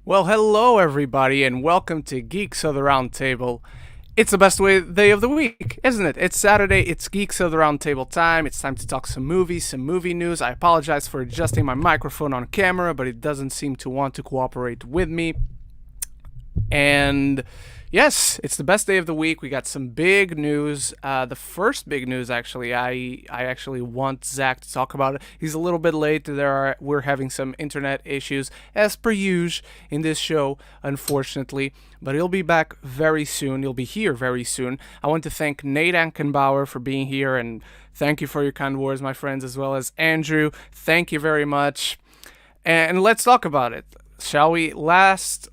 Well, hello everybody, and welcome to Geeks of the Roundtable. It's the best day of the week, isn't it? It's Saturday, it's Geeks of the Roundtable time. It's time to talk some movies, some movie news. I apologize for adjusting my microphone on camera, but it doesn't seem to want to cooperate with me. And yes, it's the best day of the week. We got some big news. The first big news, actually, I actually want Zach to talk about it. He's a little bit late. We're having some internet issues as per usual in this show, unfortunately. But he'll be back very soon. He'll be here very soon. I want to thank Nate Ankenbauer for being here, and thank you for your kind words, my friends, as well as Andrew. Thank you very much. And let's talk about it, shall we? Last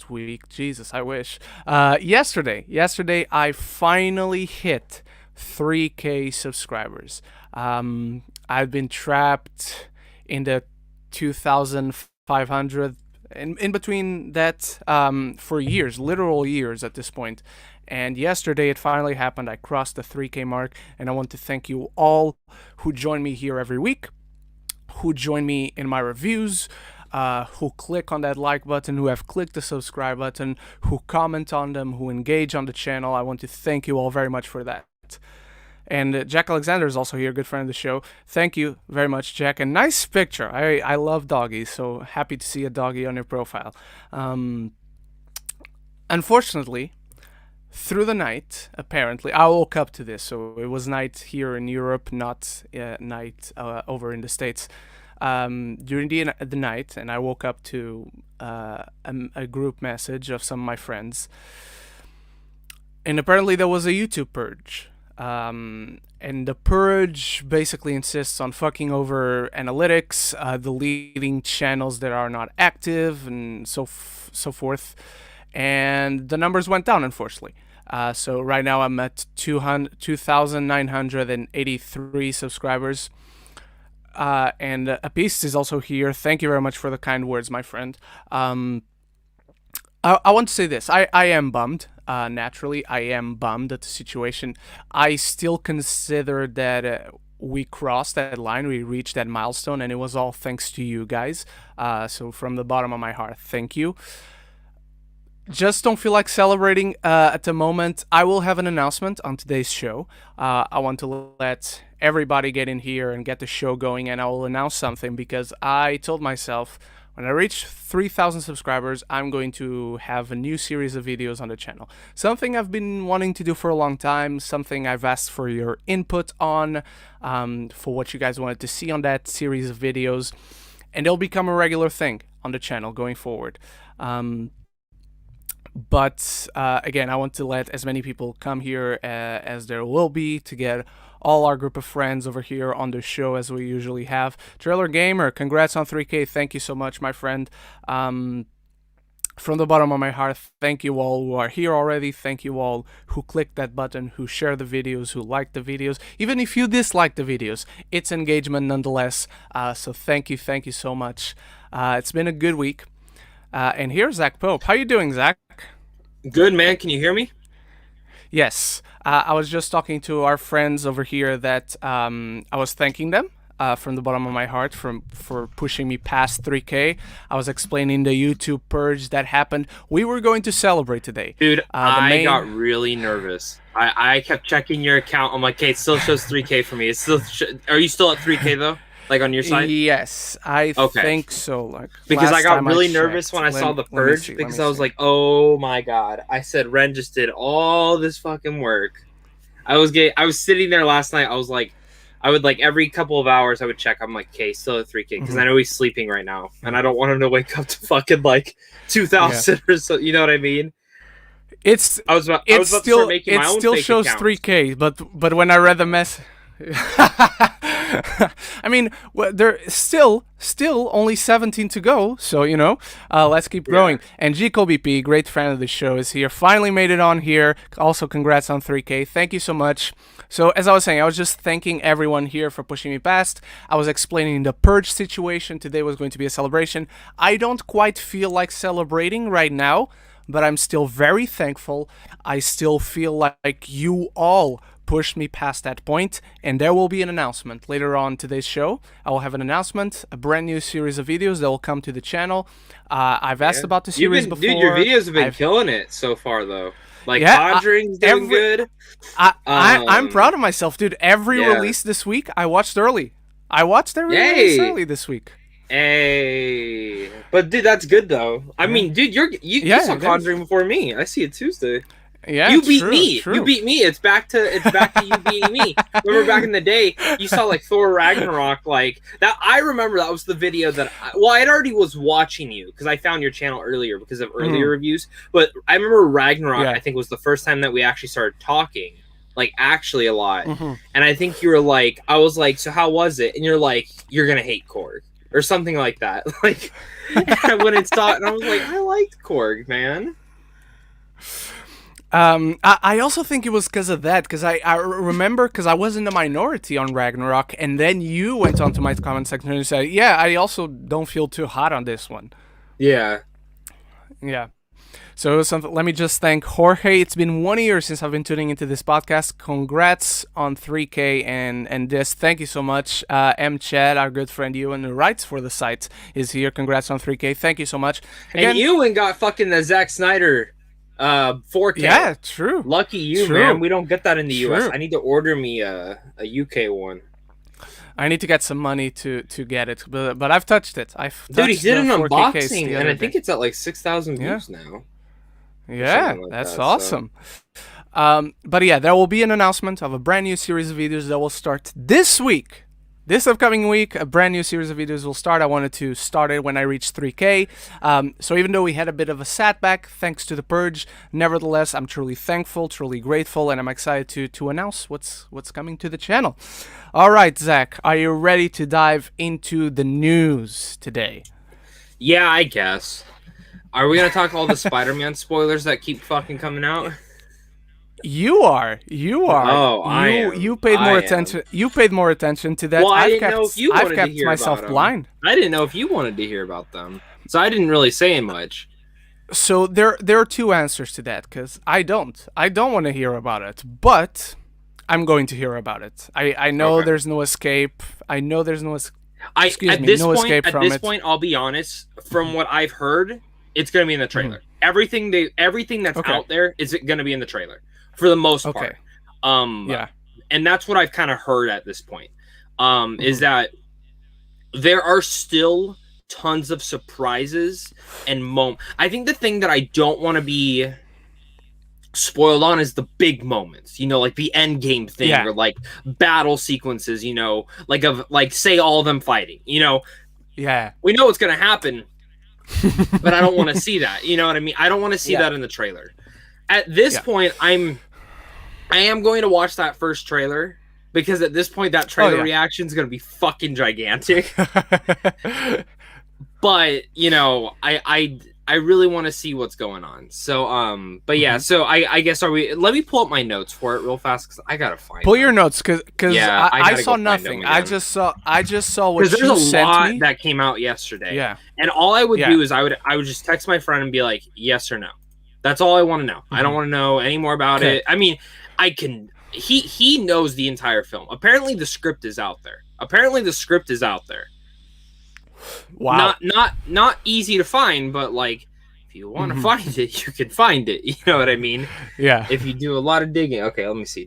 week, Jesus, I wish. Yesterday, I finally hit 3K subscribers. I've been trapped in the 2,500, in between that, for years, literal years at this point. And yesterday it finally happened. I crossed the 3K mark, and I want to thank you all who join me here every week, who join me in my reviews, who click on that like button, who have clicked the subscribe button, who comment on them, who engage on the channel. I want to thank you all very much for that. And Jack Alexander is also here, good friend of the show. Thank you very much, Jack. And nice picture. I love doggies, so happy to see a doggy on your profile. Unfortunately, through the night, apparently, I woke up to this. So it was night here in Europe, not night over in the States. During the night, and I woke up to a group message of some of my friends, and apparently there was a YouTube purge. And the purge basically insists on fucking over analytics, deleting channels that are not active, and so forth. And the numbers went down, unfortunately. So right now I'm at 2,983 subscribers. And Apis is also here. Thank you very much for the kind words, my friend. I want to say this. I am bummed. Naturally, I am bummed at the situation. I still consider that we crossed that line. We reached that milestone, and it was all thanks to you guys. So from the bottom of my heart, thank you. Just don't feel like celebrating at the moment. I will have an announcement on today's show. I want to let everybody get in here and get the show going, and I will announce something because I told myself when I reach 3,000 subscribers, I'm going to have a new series of videos on the channel. Something I've been wanting to do for a long time, something I've asked for your input on, for what you guys wanted to see on that series of videos, and it'll become a regular thing on the channel going forward. But again, I want to let as many people come here as there will be to get all our group of friends over here on the show as we usually have. Trailer Gamer, congrats on 3K. Thank you so much, my friend. From the bottom of my heart, thank you all who are here already. Thank you all who clicked that button, who share the videos, who like the videos. Even if you dislike the videos, it's engagement nonetheless. So thank you so much. It's been a good week. And here's Zach Pope. How you doing, Zach? Good, man. Can you hear me? Yes. I was just talking to our friends over here that I was thanking them from the bottom of my heart for pushing me past 3K. I was explaining the YouTube purge that happened. We were going to celebrate today. Dude, I got really nervous. I kept checking your account. I'm like, okay, it still shows 3K for me. It's still. Are you still at 3K though? Like on your side? Yes, I think so. Like because I got really nervous when I saw the purge because I was like, oh my god! I said Ren just did all this fucking work. I was sitting there last night. I was like, I would like every couple of hours I would check. I'm like, okay, still at 3K because I know he's sleeping right now, and I don't want him to wake up to fucking like 2,000 or so. You know what I mean? It still shows 3K, but when I read the message. I mean, there's still only 17 to go, so let's keep growing. Yeah. And GCoBP, great fan of the show, is here. Finally made it on here. Also, congrats on 3K. Thank you so much. So, as I was saying, I was just thanking everyone here for pushing me past. I was explaining the purge situation. Today was going to be a celebration. I don't quite feel like celebrating right now, but I'm still very thankful. I still feel like you all pushed me past that point, and there will be an announcement later on today's show. I will have an announcement, a brand new series of videos that will come to the channel. I've asked about the series before. Dude, your videos have been killing it so far, though. Like, Conjuring's doing good. I'm proud of myself, dude. Every release this week, I watched early. I watched every release early this week. Hey, but dude, that's good though. I mean, dude, you saw Conjuring before me. I see it Tuesday. Yeah, you beat me. True. You beat me. It's back to you beating me. Remember back in the day, you saw like Thor Ragnarok, like that. I remember that was the video that I already was watching you because I found your channel earlier because of earlier reviews. But I remember Ragnarok. I think was the first time that we actually started talking, like actually a lot. And I think you were like, I was like, so how was it? And you're like, you're gonna hate Korg or something like that. Like, I went and saw it, and I was like, I liked Korg, man. I also think it was because of that, because I remember, because I was in the minority on Ragnarok, and then you went onto my comment section and said, yeah, I also don't feel too hot on this one. Yeah. So it was something. Let me just thank Jorge. It's been 1 year since I've been tuning into this podcast. Congrats on 3K and this. Thank you so much. M. Chad, our good friend Ewan, who writes for the site, is here. Congrats on 3K. Thank you so much. Again, and Ewan got fucking the Zack Snyder 4K. Yeah, true. Lucky you, man. We don't get that in the US. I need to order me a UK one. I need to get some money to get it, but I've touched it. Dude, he did an unboxing, and I think it's at like 6,000 views now. Yeah, like that's awesome. So. But yeah, there will be an announcement of a brand new series of videos that will start this week. This upcoming week, a brand new series of videos will start. I wanted to start it when I reached 3K. So even though we had a bit of a setback, thanks to the Purge, nevertheless, I'm truly thankful, truly grateful, and I'm excited to announce what's coming to the channel. All right, Zach, are you ready to dive into the news today? Yeah, I guess. Are we gonna talk all the Spider-Man spoilers that keep fucking coming out? You are. Oh, you paid more attention. You paid more attention to that. Well, I didn't know if you wanted to hear myself about them. blind. I didn't know if you wanted to hear about them, so I didn't really say much. So there are two answers to that, because I don't want to hear about it, but I'm going to hear about it. I know there's no escape. I know there's no escape. At this point, I'll be honest. From what I've heard, it's going to be in the trailer. Everything that's out there is going to be in the trailer for the most part. And that's what I've kind of heard at this point. Is that there are still tons of surprises and moments. I think the thing that I don't want to be spoiled on is the big moments, like the end game thing or like battle sequences, like say all of them fighting, we know what's going to happen. But I don't want to see that. You know what I mean? I don't want to see that in the trailer. At this point, I am going to watch that first trailer, because at this point that trailer reaction is going to be fucking gigantic. But, I really want to see what's going on. So, but yeah, so I guess let me pull up my notes for it real fast, because I gotta find Pull your notes, because I saw nothing. I just saw what you sent me. Because there's a lot that came out yesterday. Yeah. And all I would do is I would just text my friend and be like, yes or no. That's all I want to know. I don't want to know any more about it. I mean, he knows the entire film. Apparently the script is out there. Wow. Not easy to find, but like, if you want to find it, you can find it. You know what I mean? Yeah. If you do a lot of digging. Okay, let me see.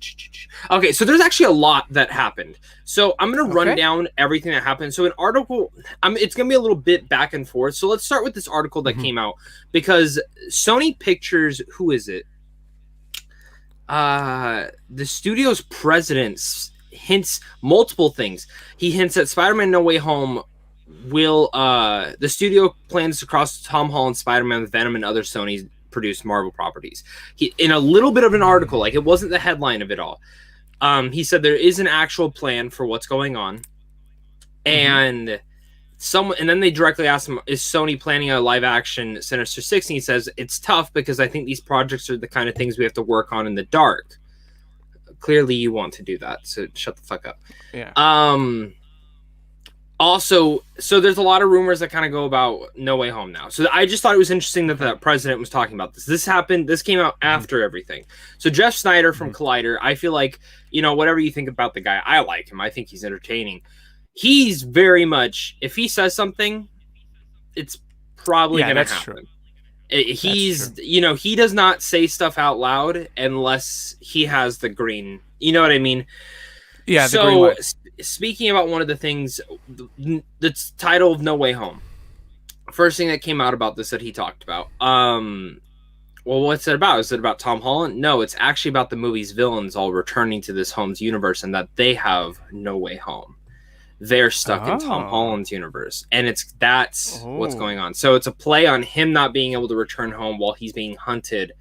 Okay, so there's actually a lot that happened. So I'm going to run down everything that happened. So an article, it's going to be a little bit back and forth. So let's start with this article that came out, because Sony Pictures, who is it? The studio's president hints multiple things. He hints that Spider-Man No Way Home will the studio plans to cross Tom Holland's Spider-Man with Venom and other Sony produced Marvel properties. In a little bit of an article, like it wasn't the headline of it all, he said there is an actual plan for what's going on. And then they directly asked him, is Sony planning a live action Sinister 6? And he says, it's tough because I think these projects are the kind of things we have to work on in the dark. Clearly you want to do that, so shut the fuck up. Yeah. Also, so there's a lot of rumors that kind of go about No Way Home now. So I just thought it was interesting that the president was talking about this. This came out after everything. So Jeff Snyder from Collider, I feel like, whatever you think about the guy, I like him. I think he's entertaining. He's very much, if he says something, it's probably going to happen. True. He's, he does not say stuff out loud unless he has the green, you know what I mean? Yeah. So speaking about one of the things, the title of No Way Home, first thing that came out about this that he talked about, well, what's it about? Is it about Tom Holland? No, it's actually about the movie's villains all returning to this Holmes universe and that they have no way home. They're stuck in Tom Holland's universe, and that's what's going on. So it's a play on him not being able to return home while he's being hunted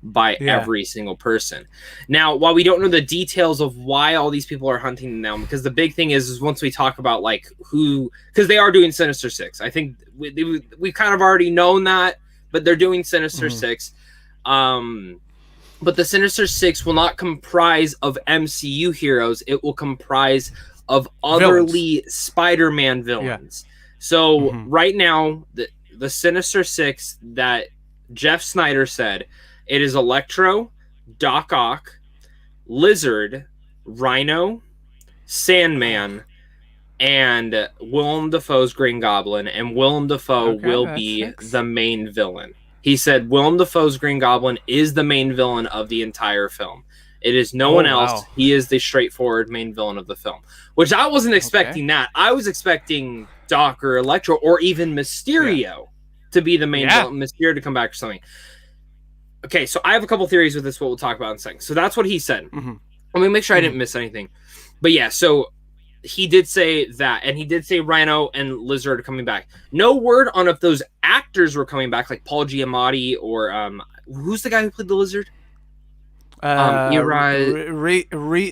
by every single person. Now, while we don't know the details of why all these people are hunting them, because the big thing is once we talk about like who, because they are doing Sinister Six. I think we've kind of already known that, but they're doing Sinister Six. But the Sinister Six will not comprise of MCU heroes. It will comprise of otherly Spider-Man villains. Yeah. So right now, the Sinister Six that Jeff Snyder said, it is Electro, Doc Ock, Lizard, Rhino, Sandman, and Willem Dafoe's Green Goblin. And Willem Dafoe will be the main villain. He said Willem Dafoe's Green Goblin is the main villain of the entire film. It is no one else. Wow. He is the straightforward main villain of the film, which I wasn't expecting that. I was expecting Doc or Electro or even Mysterio to be the main villain, Mysterio to come back or something. Okay, so I have a couple theories with this, what we'll talk about in a second. So that's what he said. Let me make sure I didn't miss anything. But yeah, so he did say that, and he did say Rhino and Lizard are coming back. No word on if those actors were coming back, like Paul Giamatti or who's the guy who played the Lizard?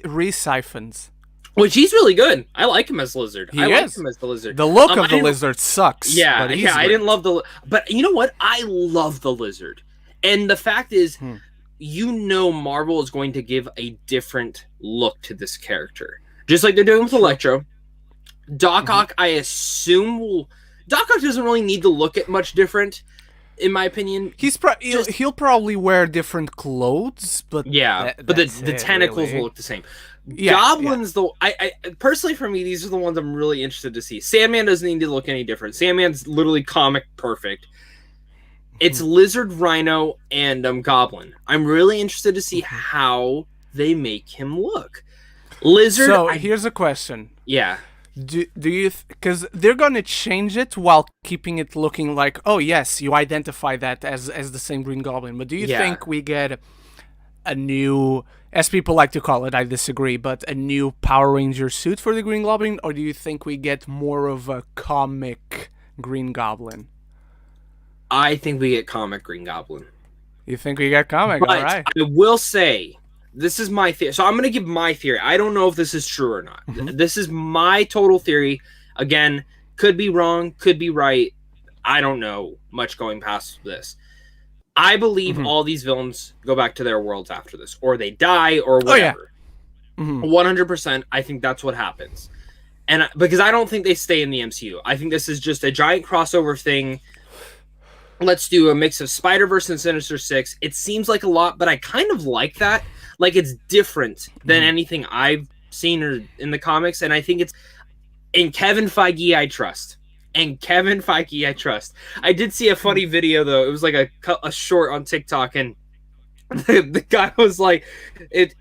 Re-Siphons. Which he's really good. I like him as Lizard. I like him as the Lizard. The look of the Lizard sucks. Yeah, I didn't love but you know what? I love the Lizard. And the fact is, Marvel is going to give a different look to this character. Just like they're doing with Electro. Doc Ock, I assume Doc Ock doesn't really need to look at much different. In my opinion, he'll probably wear different clothes, but the tentacles will look the same. Goblins, though, I personally, for me, these are the ones I'm really interested to see. Sandman doesn't need to look any different. Sandman's literally comic perfect. It's Lizard, Rhino, and Goblin. I'm really interested to see how they make him look. Lizard. So here's a question. Yeah. Do you because they're gonna change it while keeping it looking like, oh yes, you identify that as the same Green Goblin, but do you think we get a new, as people like to call it, I disagree, but a new Power Ranger suit for the Green Goblin, or do you think we get more of a comic Green Goblin? I think we get comic Green Goblin. You think we get comic? But all right. I will say, this is my theory. So I'm going to give my theory. I don't know if this is true or not. This is my total theory. Again, could be wrong, could be right. I don't know much going past this. I believe all these villains go back to their worlds after this, or they die, or whatever. 100%, I think that's what happens. And because I don't think they stay in the MCU. I think this is just a giant crossover thing. Let's do a mix of Spider-Verse and Sinister Six. It seems like a lot, but I kind of like that. Like, it's different than anything I've seen or in the comics, and I think it's in Kevin Feige I trust. And Kevin Feige I trust. I did see a funny video though. It was like a short on TikTok, and the guy was like,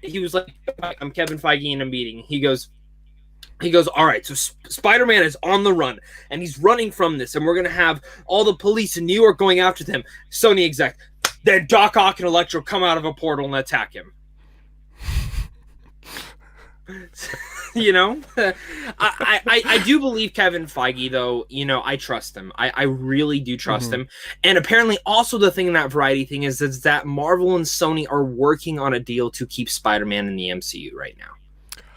he was like, I'm Kevin Feige in a meeting. He goes, all right, so Spider-Man is on the run, and he's running from this, and we're going to have all the police in New York going after them. Sony exec. Then Doc Ock and Electro come out of a portal and attack him. You know? I do believe Kevin Feige, though. You know, I trust him. I really do trust him. And apparently also the thing in that Variety thing is that Marvel and Sony are working on a deal to keep Spider-Man in the MCU right now.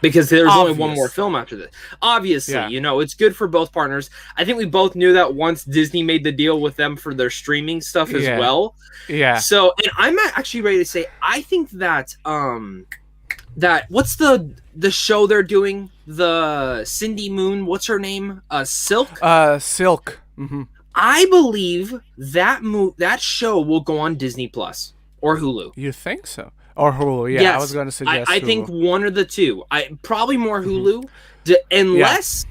Because there's only one more film after this. Obviously, you know, it's good for both partners. I think we both knew that once Disney made the deal with them for their streaming stuff as well. Yeah. So, and I'm actually ready to say, I think that, what's the the show they're doing, the Cindy Moon, what's her name? Silk. Silk. Mm-hmm. I believe that that show will go on Disney Plus or Hulu. You think so? Or Hulu? Yeah, Yes, I was going to suggest. I think one or the two. I probably more Hulu, unless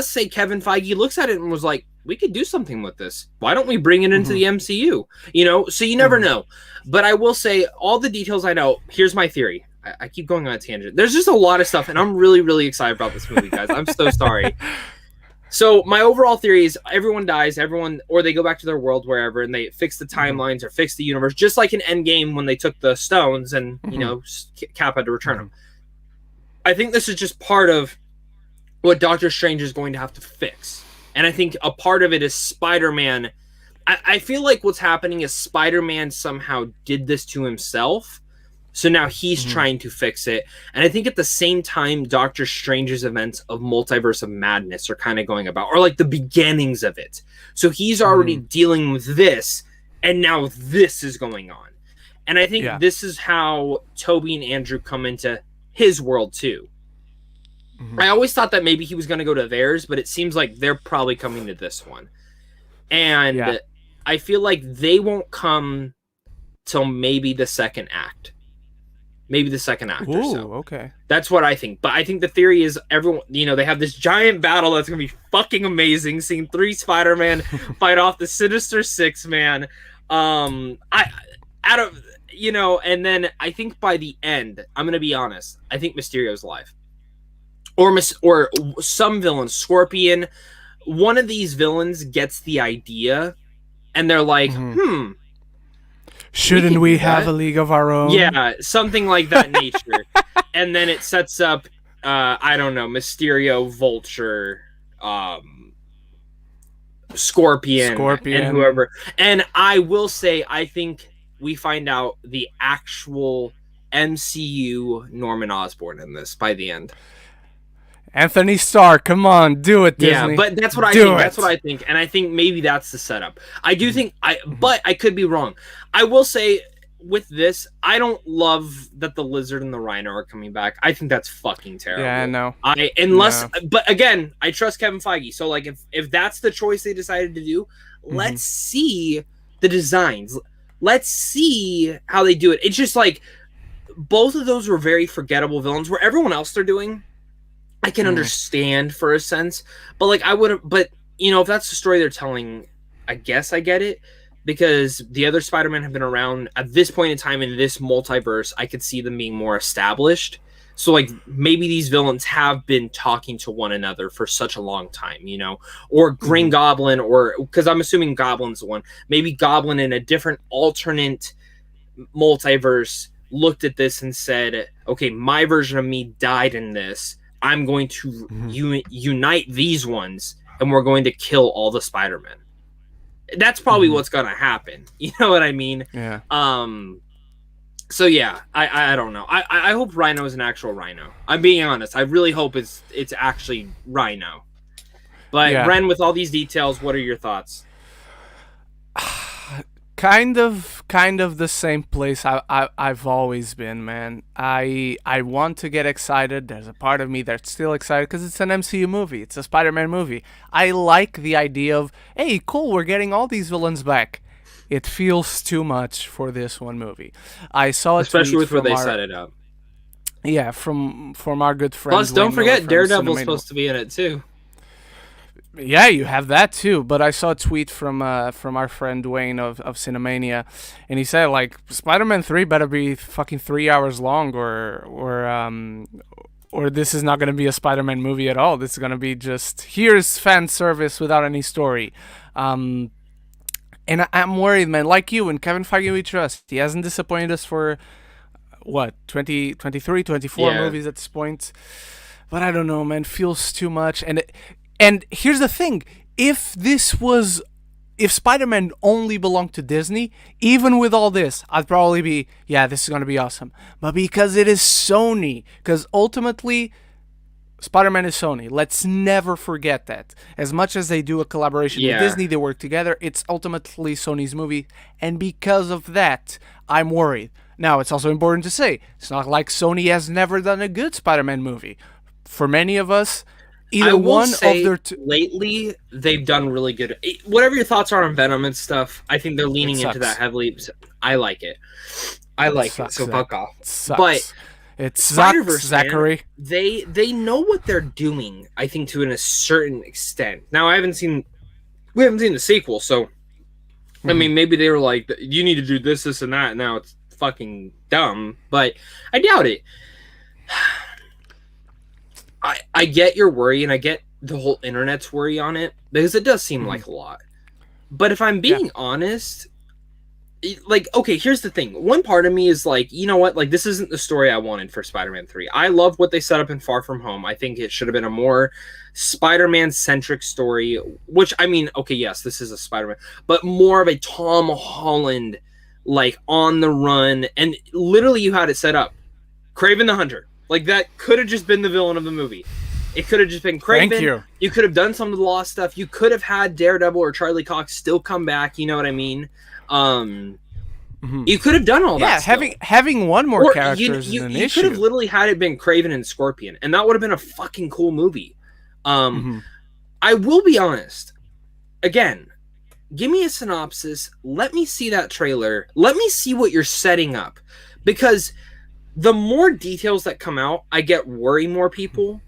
say Kevin Feige looks at it and was like, we could do something with this. Why don't we bring it into the MCU? You know, so you never know. But I will say all the details I know. Here's my theory. I keep going on a tangent. There's just a lot of stuff, and I'm really, really excited about this movie, guys. I'm so sorry. So my overall theory is everyone dies, or they go back to their world wherever, and they fix the timelines or fix the universe, just like in Endgame when they took the stones and you know Cap had to return them. I think this is just part of what Doctor Strange is going to have to fix, and I think a part of it is Spider-Man. I feel like what's happening is Spider-Man somehow did this to himself. So now he's trying to fix it. And I think at the same time, Doctor Strange's events of Multiverse of Madness are kind of going about, or like the beginnings of it. So he's already dealing with this, and now this is going on. And I think this is how Toby and Andrew come into his world too. I always thought that maybe he was going to go to theirs, but it seems like they're probably coming to this one. And I feel like they won't come till maybe the second act. Maybe the second act or so. Okay. That's what I think. But I think the theory is everyone, you know, they have this giant battle that's going to be fucking amazing. Seeing 3 Spider-Man fight off the Sinister Six, man. And then I think by the end, I'm going to be honest, I think Mysterio's alive. Or some villain, Scorpion. One of these villains gets the idea, and they're like, shouldn't we have a league of our own? Yeah, something like that nature. And then it sets up, I don't know, Mysterio, Vulture, Scorpion, and whoever. And I will say, I think we find out the actual MCU Norman Osborn in this by the end. Anthony Starr, come on, do it, Disney. Yeah, but that's what I think. That's what I think, and I think maybe that's the setup. I do think but I could be wrong. I will say with this, I don't love that the Lizard and the Rhino are coming back. I think that's fucking terrible. Yeah, I know. But again, I trust Kevin Feige. So like, if that's the choice they decided to do, let's see the designs. Let's see how they do it. It's just like both of those were very forgettable villains. Where everyone else they're doing, I can understand for a sense, but like but you know, if that's the story they're telling, I guess I get it, because the other Spider-Man have been around at this point in time in this multiverse. I could see them being more established. So like maybe these villains have been talking to one another for such a long time, you know, or Green Goblin, or because I'm assuming Goblin's the one, maybe Goblin in a different alternate multiverse looked at this and said, okay, my version of me died in this. I'm going to unite these ones, and we're going to kill all the Spider-Men. That's probably what's going to happen. You know what I mean? Yeah. So yeah, I don't know. I hope Rhino is an actual Rhino. I'm being honest. I really hope it's actually Rhino. But Ren, with all these details, what are your thoughts? Kind of the same place I've always been, man. I want to get excited. There's a part of me that's still excited because it's an MCU movie. It's a Spider-Man movie. I like the idea of, hey, cool, we're getting all these villains back. It feels too much for this one movie. I saw especially with where they set it up. Yeah, from our good friend. Plus, don't forget Daredevil's supposed to be in it too. Yeah, you have that too. But I saw a tweet from our friend Dwayne of Cinemania, and he said like Spider-Man 3 better be fucking 3 hours long, or this is not going to be a Spider-Man movie at all. This is going to be just here's fan service without any story. And I'm worried, man. Like you and Kevin Feige, we trust. He hasn't disappointed us for what 23, 24 movies at this point. But I don't know, man. Feels too much. And here's the thing, if Spider-Man only belonged to Disney, even with all this, I'd probably be, this is going to be awesome. But because it is Sony, because ultimately, Spider-Man is Sony. Let's never forget that. As much as they do a collaboration with Disney, they work together, it's ultimately Sony's movie. And because of that, I'm worried. Now, it's also important to say, it's not like Sony has never done a good Spider-Man movie. For many of us, either one of their lately they've done really good. Whatever your thoughts are on Venom and stuff, I think they're leaning into that heavily. I like it. I like it. So fuck off. But it's Spider-Verse, Zachary. Man, they know what they're doing. I think to a certain extent. Now we haven't seen the sequel, so I mean maybe they were like, you need to do this, this, and that. And now it's fucking dumb, but I doubt it. I get your worry, and I get the whole internet's worry on it, because it does seem like a lot. But if I'm being honest, like, okay, here's the thing. One part of me is like, you know what? Like, this isn't the story I wanted for Spider-Man 3. I love what they set up in Far From Home. I think it should have been a more Spider-Man-centric story, which, I mean, okay, yes, this is a Spider-Man, but more of a Tom Holland, like, on the run. And literally you had it set up. Kraven the Hunter. Like, that could have just been the villain of the movie. It could have just been Kraven. Thank you. You could have done some of the Lost stuff. You could have had Daredevil or Charlie Cox still come back. You know what I mean? You could have done all that. Yeah, having one more character is an issue. You could have literally had it been Kraven and Scorpion, and that would have been a fucking cool movie. I will be honest. Again, give me a synopsis. Let me see that trailer. Let me see what you're setting up, because the more details that come out, I get worry more people.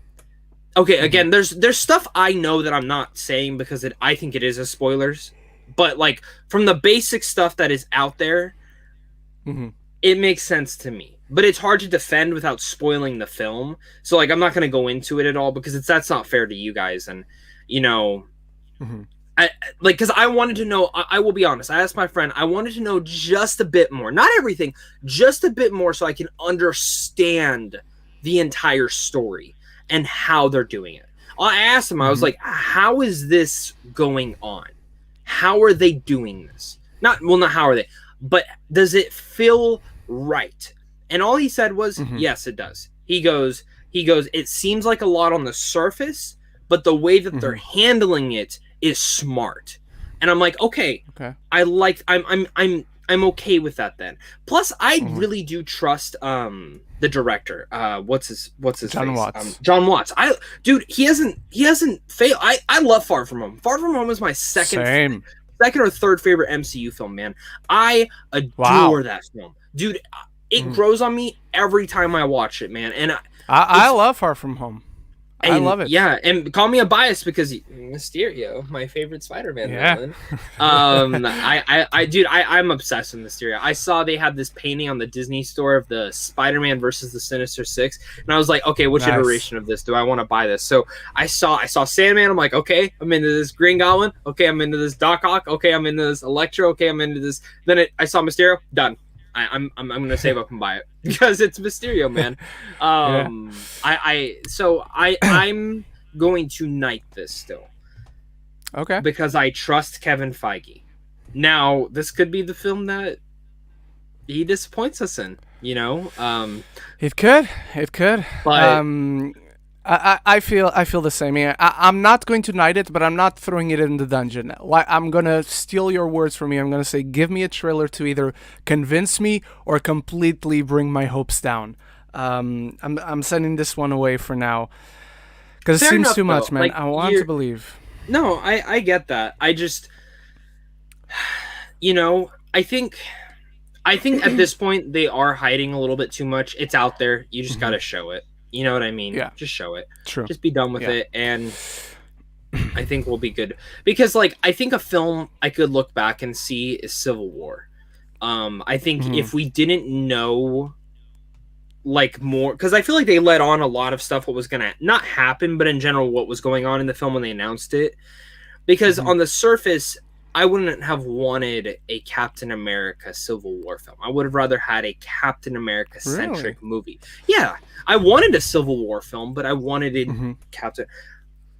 Okay, again, there's stuff I know that I'm not saying because I think it is as spoilers. But, like, from the basic stuff that is out there, it makes sense to me. But it's hard to defend without spoiling the film. So, like, I'm not going to go into it at all because that's not fair to you guys. And, you know, because I wanted to know, I will be honest, I asked my friend, I wanted to know just a bit more. Not everything, just a bit more so I can understand the entire story and how they're doing it. I asked him, I was like, how is this going on? How are they doing this? Not how are they, but does it feel right? And all he said was, yes, it does. He goes, it seems like a lot on the surface, but the way that they're handling it is smart. And I'm like, okay. I'm okay with that then. Plus, I really do trust the director. What's his John face? Watts. John Watts. He hasn't failed. I love Far From Home. Far From Home is my second or third favorite MCU film, man. I adore that film. Dude, it grows on me every time I watch it, man. And I love Far From Home. I love it. Yeah, and call me a bias because Mysterio, my favorite Spider-Man villain. I'm obsessed with Mysterio. I saw they had this painting on the Disney store of the Spider-Man versus the Sinister Six, and I was like, okay, which iteration of this do I want to buy this? So I saw Sandman. I'm like, okay, I'm into this Green Goblin. Okay, I'm into this Doc Ock. Okay, I'm into this Electro. Okay, I'm into this. Then I saw Mysterio. Done. I'm gonna save up and buy it because it's Mysterio, man. I'm going to knight this still. Okay. Because I trust Kevin Feige. Now, this could be the film that he disappoints us in, you know? It could. But I feel the same. I'm not going to knight it, but I'm not throwing it in the dungeon. I'm gonna steal your words from me. I'm gonna say, give me a trailer to either convince me or completely bring my hopes down. I'm sending this one away for now because it seems too much, man. Like, I want to believe. No, I get that. I just, you know, I think at this point they are hiding a little bit too much. It's out there. You just gotta show it. You know what I mean? Yeah. Just show it. True. Just be done with it, and I think we'll be good. Because, like, I think a film I could look back and see is Civil War. I think if we didn't know, like, more... Because I feel like they let on a lot of stuff what was going to not happen, but in general what was going on in the film when they announced it. Because on the surface... I wouldn't have wanted a Captain America Civil War film. I would have rather had a Captain America-centric movie. Yeah, I wanted a Civil War film, but I wanted it Captain...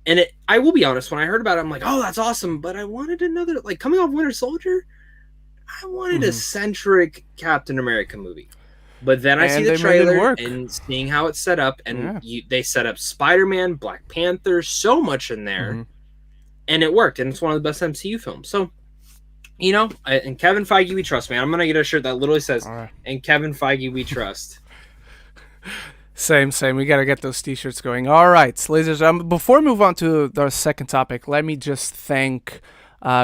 And I will be honest, when I heard about it, I'm like, oh, that's awesome, but I wanted another... Like, coming off Winter Soldier, I wanted a centric Captain America movie. But then I see the trailer and seeing how it's set up, and they set up Spider-Man, Black Panther, so much in there. And it worked, and it's one of the best MCU films. So You know, and Kevin Feige we trust, man. I'm gonna get a shirt that literally says, right. "And Kevin Feige we trust." Same. We gotta get those t-shirts going. All right, ladies. Before we move on to the second topic, let me just thank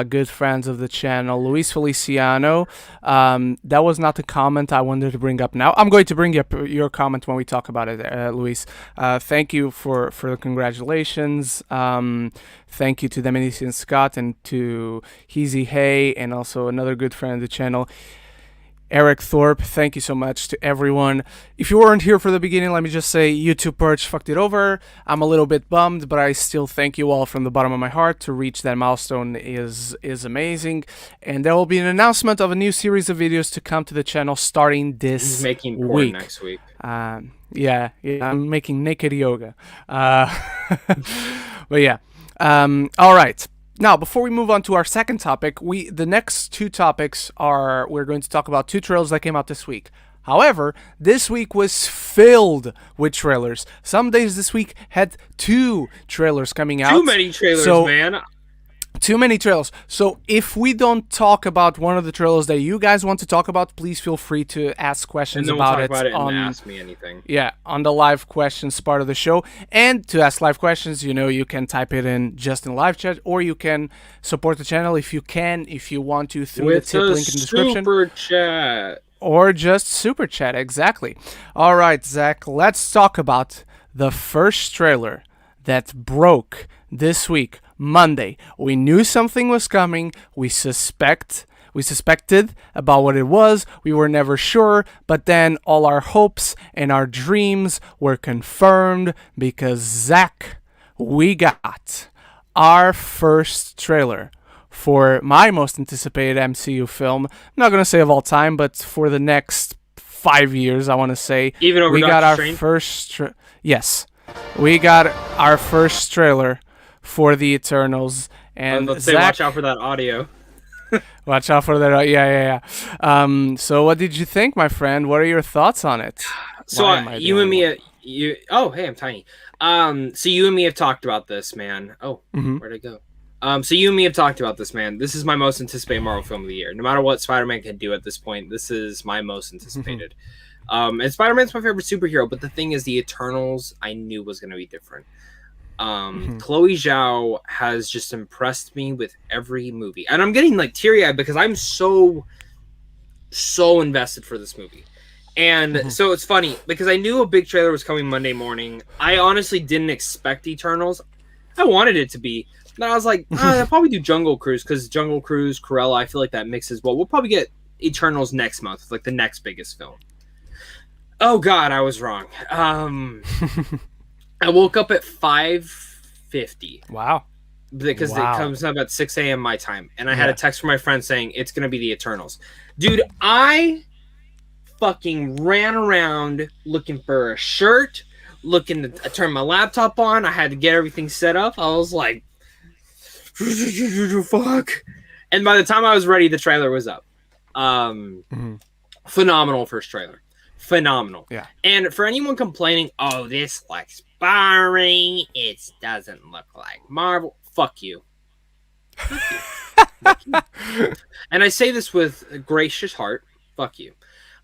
good friends of the channel, Luis Feliciano. That was not the comment I wanted to bring up now. I'm going to bring up your comment when we talk about it, Luis. Thank you for the congratulations. Thank you to Dominican Scott and to Heezy Hay, and also another good friend of the channel, Eric Thorpe. Thank you so much to everyone. If you weren't here for the beginning, let me just say YouTube Purge fucked it over. I'm a little bit bummed, but I still thank you all from the bottom of my heart. To reach that milestone is amazing. And there will be an announcement of a new series of videos to come to the channel starting this making porn week. Next week. Yeah, I'm making naked yoga. But yeah. All right. Now, before we move on to our second topic, the next two topics are, we're going to talk about two trailers that came out this week. However, this week was filled with trailers. Some days this week had 2 trailers coming out. Too many trailers, man. Too many trailers. So if we don't talk about one of the trailers that you guys want to talk about, please feel free to ask questions about it. And ask me anything. Yeah, on the live questions part of the show. And to ask live questions, you can type it in just in live chat, or you can support the channel if you want to, through with the tip link in the description. Super chat. Or just super chat, exactly. All right, Zach, let's talk about the first trailer that broke this week, Monday. We knew something was coming. We suspected about what it was. We were never sure, but then all our hopes and our dreams were confirmed because, Zach, we got our first trailer for my most anticipated MCU film. I'm not going to say of all time, but for the next 5 years, I want to say. Even over we Doctor got our Strange? first yes. We got our first trailer for the Eternals, and let's Zach, say watch out for that audio. Watch out for that. Yeah. So what did you think, my friend? What are your thoughts on it? So you and me, oh, hey, I'm tiny. So you and me have talked about this, man. Oh, Where'd it go? So you and me have talked about this, man. This is my most anticipated Marvel film of the year. No matter what Spider-Man can do at this point, this is my most anticipated. And Spider-Man's my favorite superhero, but the thing is, the Eternals I knew was going to be different. Chloe Zhao has just impressed me with every movie, and I'm getting like teary-eyed because I'm so invested for this movie. And so it's funny because I knew a big trailer was coming Monday morning. I honestly didn't expect Eternals. I wanted it to be, but I was like, I'll probably do Jungle Cruise, because Jungle Cruise, Cruella, I feel like that mixes well. We'll probably get Eternals next month, like the next biggest film. Oh God, I was wrong. I woke up at 5:50. Wow. Because it comes up at 6 a.m. my time. And I had a text from my friend saying, it's going to be the Eternals. Dude, I fucking ran around looking for a shirt, looking to turn my laptop on. I had to get everything set up. I was like, fuck. And by the time I was ready, the trailer was up. Phenomenal first trailer. Phenomenal. Yeah. And for anyone complaining, oh, this looks boring, it doesn't look like Marvel, fuck you. Fuck you. And I say this with a gracious heart. Fuck you.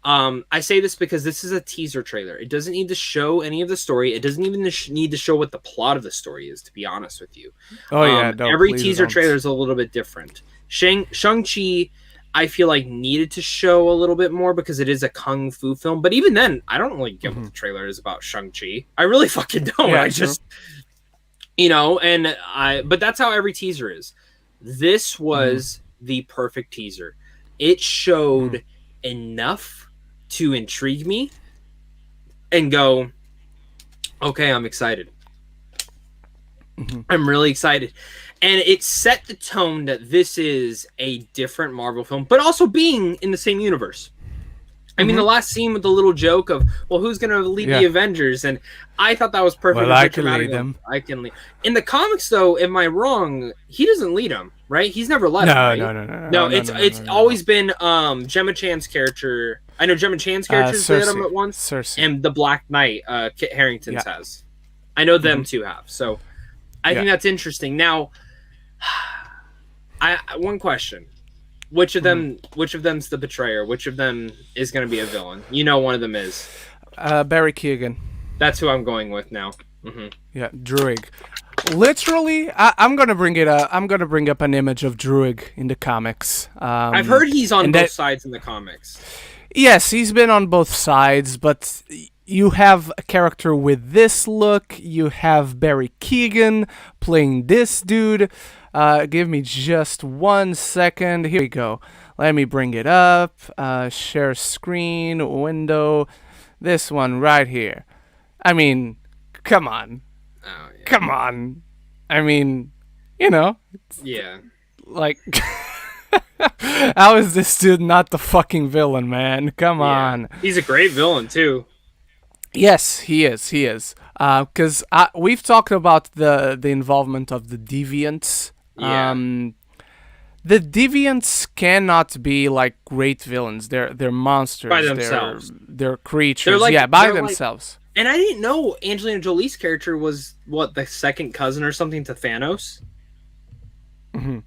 I say this because this is a teaser trailer. It doesn't need to show any of the story. It doesn't even need to show what the plot of the story is, to be honest with you. Oh, yeah. Every teaser trailer is a little bit different. Shang-Chi, I feel like needed to show a little bit more because it is a kung fu film. But even then, I don't really get what the trailer is about Shang-Chi. I really fucking don't. Yeah, I just, but that's how every teaser is. This was the perfect teaser. It showed enough to intrigue me and go, okay, I'm excited. I'm really excited. And it set the tone that this is a different Marvel film, but also being in the same universe. I mean, the last scene with the little joke of, well, who's going to lead the Avengers? And I thought that was perfect. Well, I can lead them. I can lead. In the comics, though, am I wrong? He doesn't lead them, right? He's never led them, right? No, it's always been Gemma Chan's character. I know Gemma Chan's character's led them at once. Cersei. And the Black Knight, Kit Harington's has. I know them two have. So I think that's interesting. Now, one question. which of them? Which of them's the betrayer? Which of them is going to be a villain? You know, one of them is. Barry Keoghan. That's who I'm going with now. Mm-hmm. Yeah, Druig. Literally, I'm gonna bring it up. I'm gonna bring up an image of Druig in the comics. I've heard he's on both sides in the comics. Yes, he's been on both sides, but you have a character with this look. You have Barry Keoghan playing this dude. Give me just 1 second. Here we go. Let me bring it up. Share screen, window. This one right here. I mean, come on. Oh, yeah. Come on. I mean, you know. Yeah. Like, how is this dude not the fucking villain, man? Come on. He's a great villain, too. Yes, he is. He is. Because we've talked about the involvement of the deviants. Yeah. The deviants cannot be like great villains. They're monsters. By themselves. They're creatures. By themselves. And I didn't know Angelina Jolie's character was, the second cousin or something to Thanos? Mm-hmm.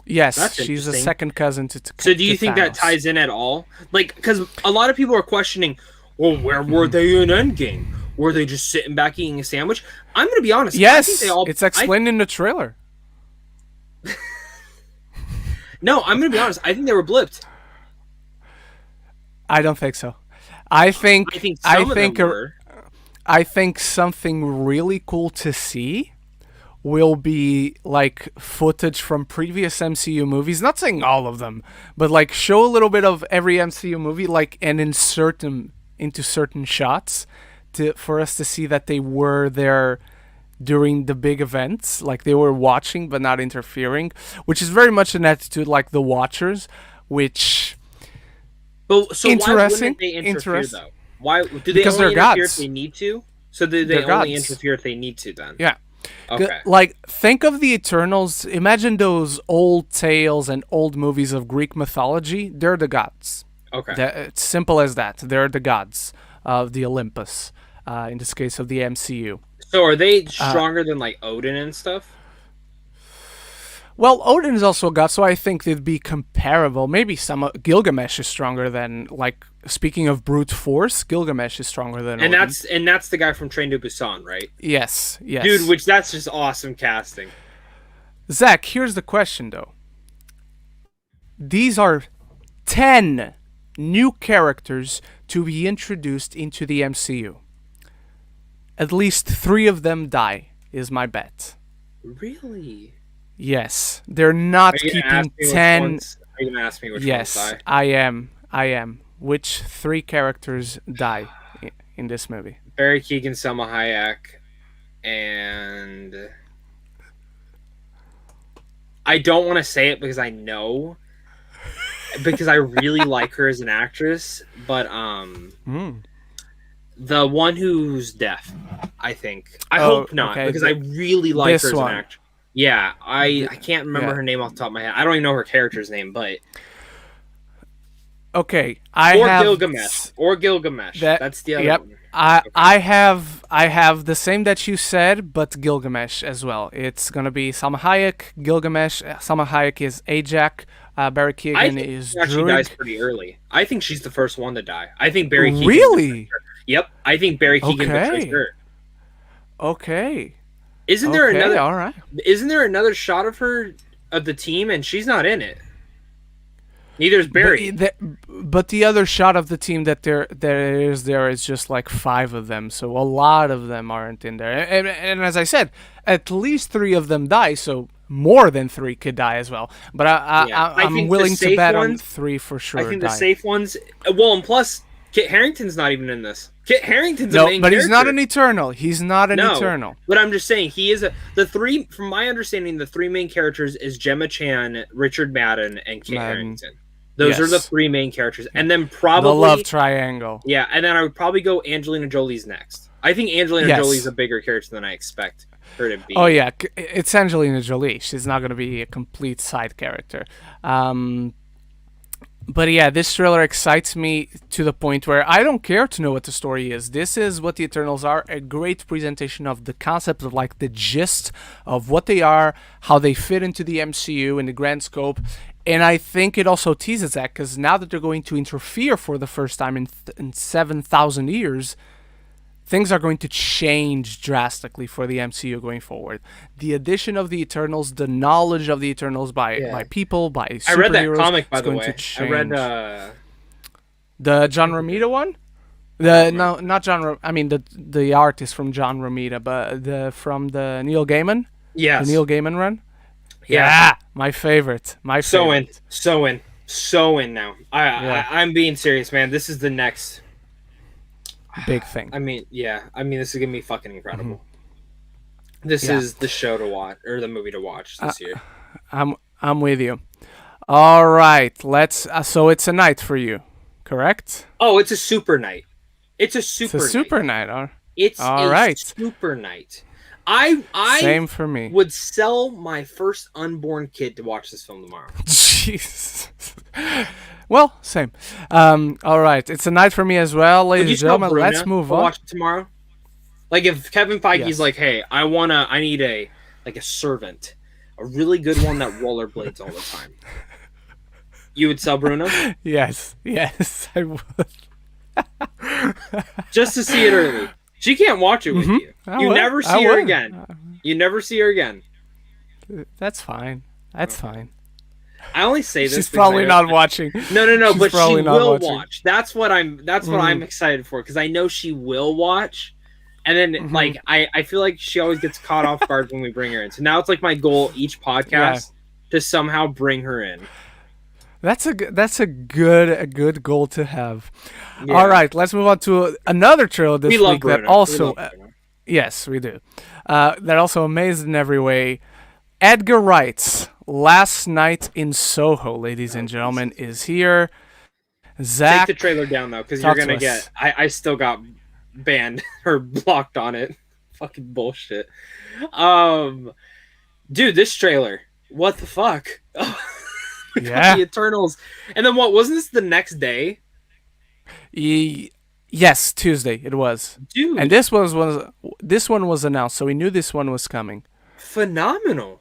Yes, That's she's a second cousin to So do you think Thanos. that ties in at all? Like, because a lot of people are questioning, well, where were they in Endgame? Were they just sitting back eating a sandwich? I'm going to be honest. Yes, I think they all, it's explained in the trailer. No, I'm going to be honest. I think they were blipped. I don't think so. I think some of them were. I think something really cool to see will be like footage from previous MCU movies. Not saying all of them, but like show a little bit of every MCU movie, like, and insert them into certain shots for us to see that they were there during the big events, like they were watching but not interfering, which is very much an attitude like the Watchers, which. But so why wouldn't they interfere though? Why do they because only they're interfere gods. if they need to? So do they only interfere if they need to then? Yeah. Okay. Like, think of the Eternals. Imagine those old tales and old movies of Greek mythology. They're the gods. Okay. It's simple as that. They're the gods of the Olympus, in this case of the MCU. So are they stronger than like Odin and stuff? Well, Odin is also a god, so I think they'd be comparable. Maybe Gilgamesh is stronger than, like, speaking of brute force, Gilgamesh is stronger than Odin. And that's the guy from Train to Busan, right? Yes. Dude, that's just awesome casting. Zach, here's the question, though. These are 10 new characters to be introduced into the MCU. At least 3 of them die, is my bet. Really? Yes. They're not keeping 10... Are you going to ask me which ones die? I am. Which 3 characters die in this movie? Barry Keoghan, Selma Hayek, and... I don't want to say it because I know... because I really like her as an actress, but the one who's deaf, I think. I hope not, because I really like her as an actress. Yeah, I can't remember her name off the top of my head. I don't even know her character's name, but... Okay, Gilgamesh. That's the other one. I have the same that you said, but Gilgamesh as well. It's gonna be Salma Hayek, Gilgamesh. Salma Hayek is Ajak. Barry Keoghan is Druig. She dies pretty early. I think she's the first one to die. I think Barry Keoghan. Really? Yep. I think Barry Keoghan betrays her. Okay. Isn't there another? All right. Isn't there another shot of her of the team, and she's not in it? Neither is Barry. But the other shot of the team that there is just like 5 of them, so a lot of them aren't in there. And as I said, at least 3 of them die, so more than 3 could die as well. But I'm willing to bet on 3 for sure. I think the safe ones. Well, and plus, Kit Harington's not even in this. Kit Harington's a main character. No, but he's not an Eternal. He's not an Eternal. But I'm just saying, he is the 3. From my understanding, the 3 main characters is Gemma Chan, Richard Madden, and Kit Harington. Those are the 3 main characters, and then probably the love triangle. Yeah, and then I would probably go Angelina Jolie's next. I think Angelina Jolie's a bigger character than I expect her to be. Oh yeah, it's Angelina Jolie. She's not going to be a complete side character. But yeah, this trailer excites me to the point where I don't care to know what the story is. This is what the Eternals are, a great presentation of the concept of like the gist of what they are, how they fit into the MCU in the grand scope, And I think it also teases that because now that they're going to interfere for the first time in 7,000 years, things are going to change drastically for the MCU going forward. The addition of the Eternals, the knowledge of the Eternals by people, by superheroes. I read that comic, by the way. I read the John Romita one. No, not John. I mean the artist from John Romita, but from the Neil Gaiman. Yes. The Neil Gaiman run. Yeah, my favorite. So in now. I'm being serious, man. This is the next big thing. I mean, this is gonna be fucking incredible. This is the show to watch, or the movie to watch this year. I'm with you. All right, let's. So it's a night for you, correct? Oh, it's a super night. It's a super night. It's all right. Super night. I same for me. Would sell my first unborn kid to watch this film tomorrow. Jesus. Well, same. All right, it's a night for me as well, ladies and gentlemen. Let's move on. Watch it tomorrow. Like if Kevin Feige's like, "Hey, I need a servant, a really good one that rollerblades all the time." You would sell Bruno? Yes, I would. Just to see it early. She can't watch it with you. You never see her again. You never see her again. That's fine. Fine. I only say this. She's probably not watching. No, but she will watch. That's what I'm excited for, because I know she will watch. And then like I feel like she always gets caught off guard when we bring her in. So now it's like my goal each podcast to somehow bring her in. That's a good goal to have. Yeah. All right, let's move on to another trailer this week that also yes, we do. That also amazed in every way. Edgar Wright's Last Night in Soho, ladies and gentlemen, is here. Zach, take the trailer down though, because you're gonna get. I still got banned or blocked on it. Fucking bullshit. Dude, this trailer. What the fuck? The Eternals. And then what? Wasn't this the next day? Yes, Tuesday it was. Dude. And this one was announced, so we knew this one was coming. Phenomenal.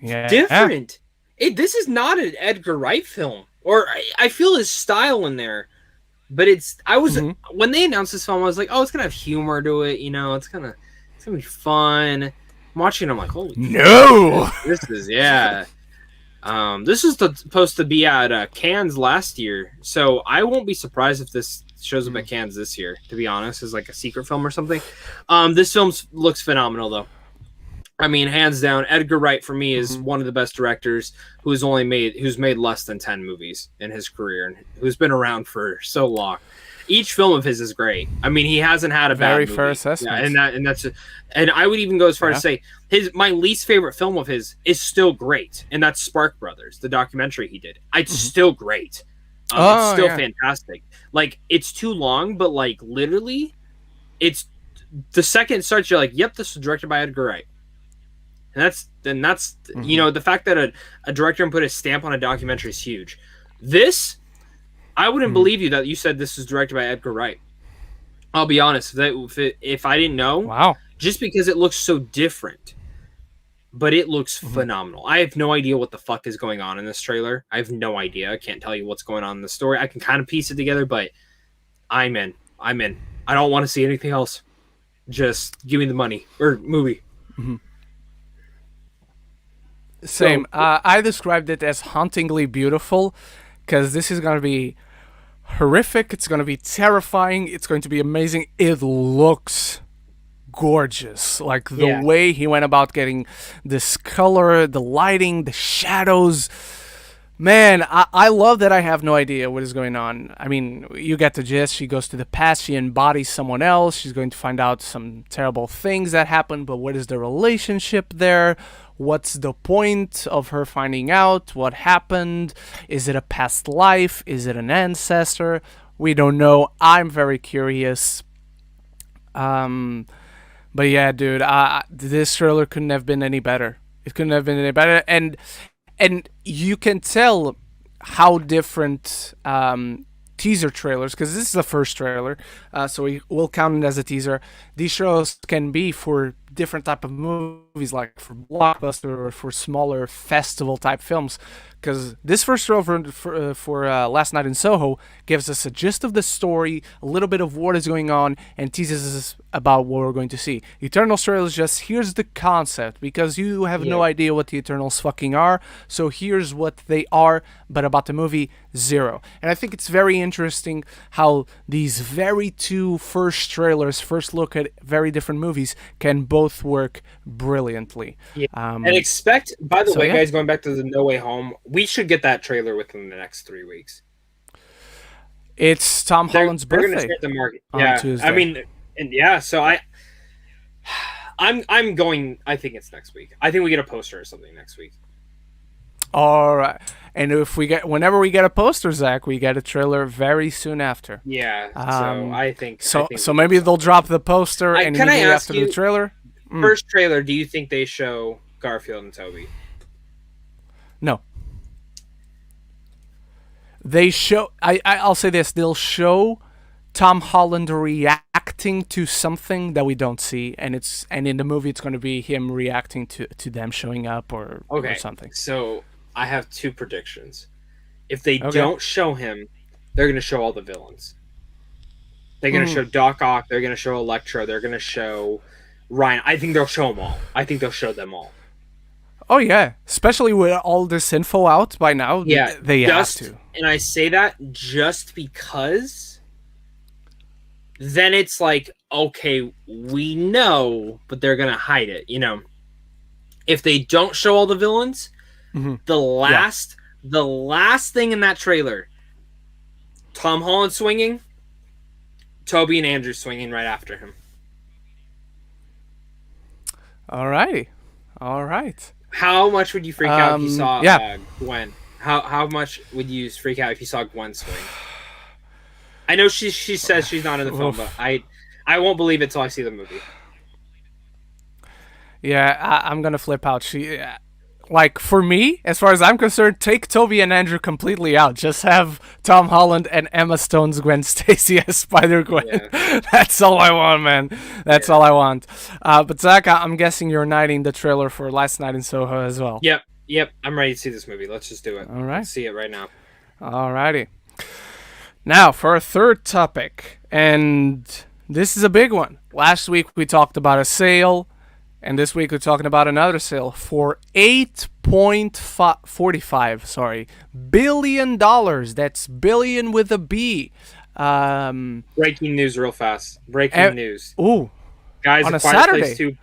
Yeah. Different. This is not an Edgar Wright film. Or I feel his style in there. But when they announced this film, I was like, oh, it's gonna have humor to it, it's gonna be fun. I'm watching it, I'm like, holy no. This is this is supposed to be at Cannes last year, so I won't be surprised if this shows up at Cannes this year, to be honest, as like a secret film or something. This film looks phenomenal, though. I mean, hands down, Edgar Wright for me is one of the best directors who's made less than 10 movies in his career and who's been around for so long. Each film of his is great. I mean, he hasn't had a very bad movie. fair assessment. Yeah, and I would even go as far as to say my least favorite film of his is still great, and that's Spark Brothers, the documentary he did. It's still great. It's still fantastic. Like, it's too long, but like literally, it's the second it starts, you're like, yep, this was directed by Edgar Wright. And that's the fact that a director can put a stamp on a documentary is huge. This, I wouldn't believe you that you said this was directed by Edgar Wright. I'll be honest. If I didn't know, just because it looks so different, but it looks phenomenal. I have no idea what the fuck is going on in this trailer. I have no idea. I can't tell you what's going on in the story. I can kind of piece it together, but I'm in. I don't want to see anything else. Just give me the money or movie. Same. I described it as hauntingly beautiful, because this is going to be horrific. It's going to be terrifying. It's going to be amazing. It looks gorgeous. Like the way he went about getting this color, the lighting, the shadows. Man, I love that I have no idea what is going on. I mean, you get the gist. She goes to the past. She embodies someone else. She's going to find out some terrible things that happened, but what is the relationship there? What's the point of her finding out what happened? Is it a past life? Is it an ancestor? We don't know. I'm very curious. But yeah, dude, this trailer couldn't have been any better. It couldn't have been any better. And you can tell how different teaser trailers, because this is the first trailer, so we will count it as a teaser. These shows can be for different type of movies, like for blockbuster or for smaller festival type films. Because this first trailer for Last Night in Soho gives us a gist of the story, a little bit of what is going on, and teases us about what we're going to see. Eternals trailer is just, here's the concept, because you have no idea what the Eternals fucking are, so here's what they are, but about the movie, zero. And I think it's very interesting how these very two first trailers, first look at very different movies, can both work brilliantly. And expect, by the way, guys, going back to the No Way Home, we should get that trailer within the next 3 weeks. It's Tom Holland's birthday. They're gonna start the market. Yeah, Tuesday. I mean, and yeah. So I'm going. I think it's next week. I think we get a poster or something next week. All right, and whenever we get a poster, Zach, we get a trailer very soon after. Yeah. So I think. So maybe they'll drop the poster and immediately after the trailer. First trailer. Do you think they show Garfield and Toby? No. They show. I'll say this. They'll show Tom Holland reacting to something that we don't see, and in the movie it's going to be him reacting to them showing up or something. So I have 2 predictions. If they don't show him, they're going to show all the villains. They're going to show Doc Ock. They're going to show Electro. They're going to show Ryan. I think they'll show them all. I think they'll show them all. Oh yeah, especially with all this info out by now. Yeah, they have to. And I say that just because then it's like, okay, we know, but they're gonna hide it. You know, if they don't show all the villains, the last thing in that trailer, Tom Holland swinging, Toby and Andrew swinging right after him. All right. How much would you freak out if you saw Gwen? How much would you freak out if you saw Gwen swing? I know she says she's not in the film, but I won't believe it till I see the movie. Yeah, I'm gonna flip out. Like, for me, as far as I'm concerned, take Toby and Andrew completely out. Just have Tom Holland and Emma Stone's Gwen Stacy as Spider-Gwen. Yeah. That's all I want, man. That's all I want. But Zach, I'm guessing you're knighting the trailer for Last Night in Soho as well. Yep. I'm ready to see this movie. Let's just do it. All right. Let's see it right now. Alrighty. Now, for our third topic, and this is a big one. Last week, we talked about a sale. And this week we're talking about another sale for $8.45 billion. That's billion with a B. Breaking news real fast. Breaking news. Ooh. Guys, on A Quiet Saturday. Place 2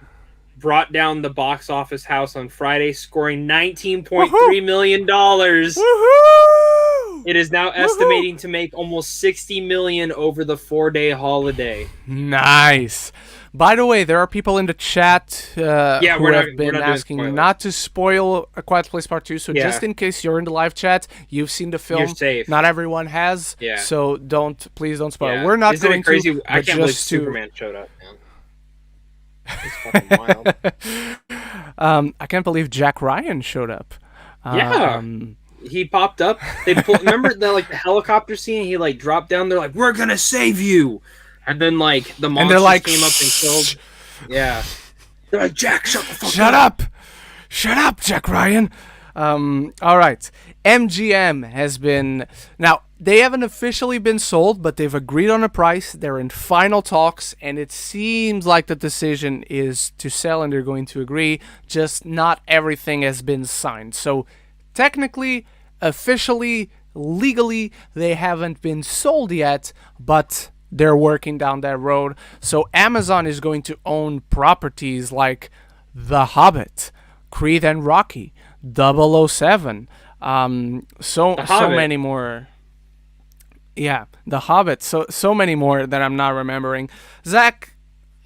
brought down the box office house on Friday, scoring $19.3 million. Woohoo! It is now estimating to make almost $60 million over the 4-day holiday. Nice. By the way, there are people in the chat who have been asking not to spoil A Quiet Place Part 2, so just in case you're in the live chat, you've seen the film. You're safe. Not everyone has, so please don't spoil. We're not Isn't going it crazy? to. I can't believe Superman showed up, man. It's fucking wild. I can't believe Jack Ryan showed up. He popped up. Remember the helicopter scene? He dropped down. They're like, "We're gonna save you." And then, the monsters came up and killed. Yeah. They're like, Jack, shut the fuck up. Shut up, Jack Ryan. All right. MGM has been... Now, they haven't officially been sold, but they've agreed on a price. They're in final talks, and it seems like the decision is to sell, and they're going to agree. Just not everything has been signed. So, technically, officially, legally, they haven't been sold yet, but... they're working down that road. So Amazon is going to own properties like The Hobbit, Creed and Rocky, 007, so many more. Yeah, The Hobbit, so many more that I'm not remembering. Zach,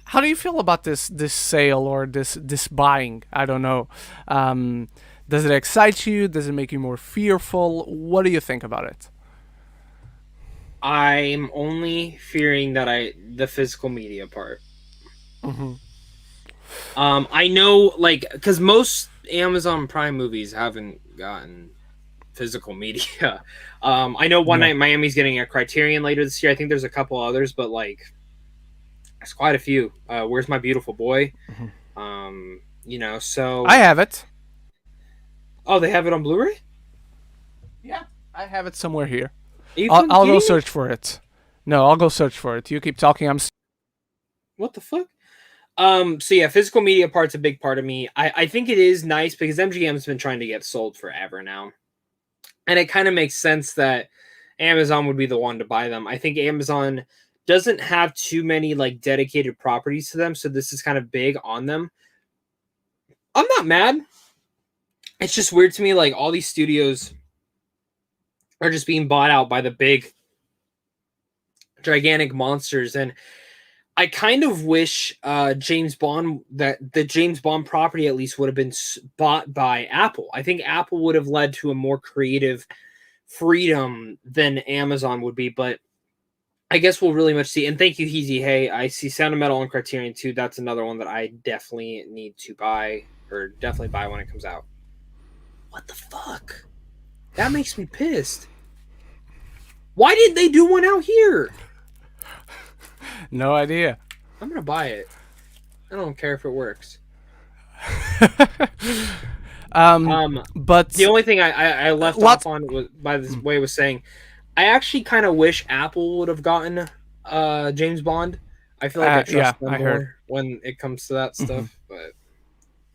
how do you feel about this sale or this buying? I don't know. Does it excite you? Does it make you more fearful? What do you think about it? I'm only fearing that the physical media part. I know, because most Amazon Prime movies haven't gotten physical media. I know One Night in Miami's getting a Criterion later this year. I think there's a couple others, but there's quite a few. Where's My Beautiful Boy? So I have it. Oh, they have it on Blu-ray? Yeah, I have it somewhere here. Are you I'll go search for it. No, I'll go search for it. You keep talking. What the fuck? So yeah, physical media part's a big part of me. I think it is nice because MGM's been trying to get sold forever now. And it kind of makes sense that Amazon would be the one to buy them. I think Amazon doesn't have too many like dedicated properties to them, so this is kind of big on them. I'm not mad. It's just weird to me, like all these studios are just being bought out by the big, gigantic monsters, and I kind of wish James Bond, that the James Bond property at least would have been bought by Apple. I think Apple would have led to a more creative freedom than Amazon would be, but I guess we'll really much see. And thank you, Heezy. Hey, I see Sound of Metal on Criterion too. That's another one that I definitely need to buy, or definitely buy when it comes out. What the fuck? That makes me pissed. Why didn't they do one out here? No idea. I'm gonna buy it. I don't care if it works. But the only thing I left off on was by this way was saying, I actually kind of wish Apple would have gotten James Bond. I feel like I trust them more when it comes to that stuff. But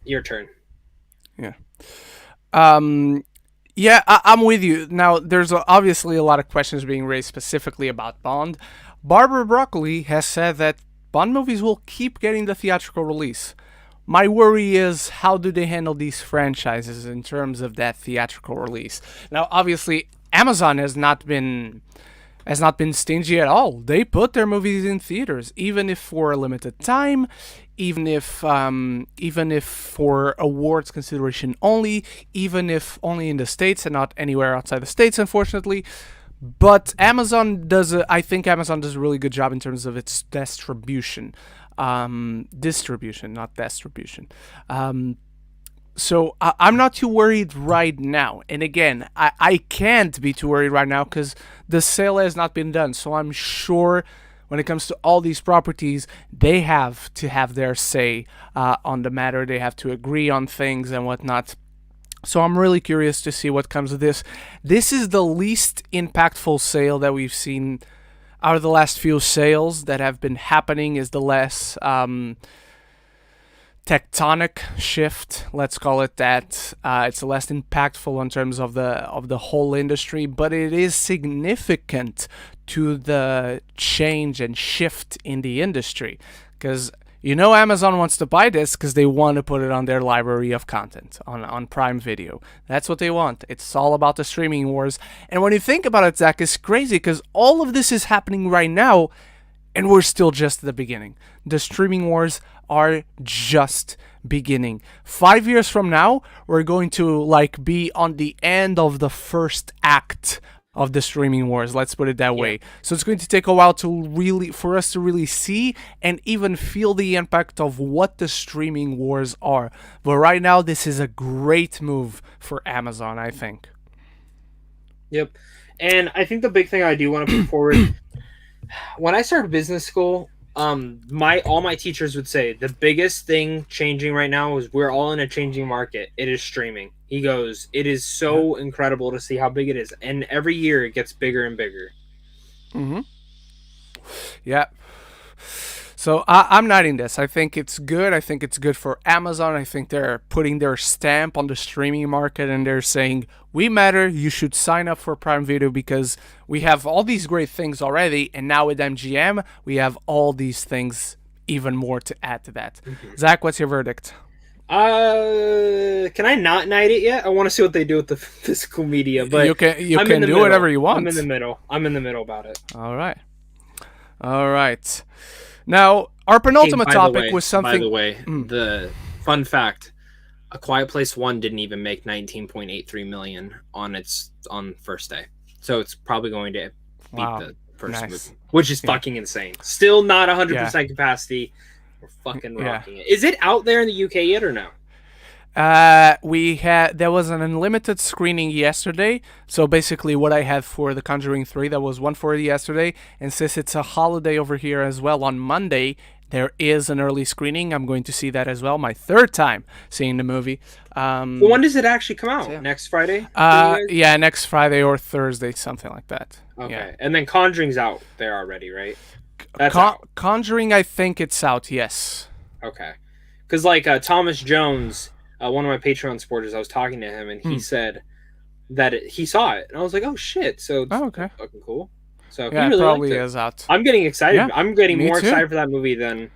your turn. Yeah. Yeah, I'm with you. Now, there's obviously a lot of questions being raised specifically about Bond. Barbara Broccoli has said that Bond movies will keep getting the theatrical release. My worry is, how do they handle these franchises in terms of that theatrical release? Now, obviously, Amazon has not been stingy at all. They put their movies in theaters, even if for a limited time, even if for awards consideration only, even if only in the States and not anywhere outside the States, unfortunately. But I think Amazon does a really good job in terms of its distribution. Distribution, not distribution. So I'm not too worried right now. And again, I can't be too worried right now because the sale has not been done. So I'm sure when it comes to all these properties, they have to have their say on the matter. They have to agree on things and whatnot. So I'm really curious to see what comes of this. This is the least impactful sale that we've seen out of the last few sales that have been happening. Is the less tectonic shift, let's call it that. It's less impactful in terms of the whole industry, but it is significant to the change and shift in the industry, because Amazon wants to buy this because they want to put it on their library of content on Prime Video. That's what they want. It's all about the streaming wars. And when you think about it, Zach, it's crazy because all of this is happening right now, and we're still just at the beginning. The streaming wars are just beginning. 5 years from now, we're going to be on the end of the first act of the streaming wars, let's put it that way. So it's going to take a while for us to really see and even feel the impact of what the streaming wars are. But right now, this is a great move for Amazon, I think. Yep. And I think the big thing I do want to put forward, when I started business school, all my teachers would say the biggest thing changing right now is we're all in a changing market. It is streaming. He goes, it is so incredible to see how big it is, and every year it gets bigger and bigger. Yeah. So I'm not in this. I think it's good. I think it's good for Amazon. I think they're putting their stamp on the streaming market, and they're saying, we matter. You should sign up for Prime Video because we have all these great things already, and now with MGM, we have all these things even more to add to that. Zach, what's your verdict? Can I not night it yet? I want to see what they do with the physical media, but you can do whatever you want. I'm in the middle about it. All right. Now, our penultimate topic was something. By the way, the fun fact: A Quiet Place 1 didn't even make 19.83 million on first day, so it's probably going to beat the first movie, which is fucking insane. Still not 100% capacity. We're fucking rocking it. Is it out there in the UK yet or no? There was an unlimited screening yesterday. So basically what I had for the Conjuring 3, that was 140 yesterday. And since it's a holiday over here as well on Monday, There is an early screening. I'm going to see that as well. My third time seeing the movie. Well, when does it actually come out? Next Friday? Yeah, next Friday or Thursday, something like that. Okay, yeah. And then Conjuring's out there already, right? That's out. Conjuring, I think it's out. Yes. Okay, because like Thomas Jones, one of my Patreon supporters, I was talking to him, and he said that he saw it, and I was like, "Oh shit!" So it's okay, fucking cool. So yeah, he really probably liked it. is out. I'm getting excited. Yeah, I'm getting more too. excited for that movie than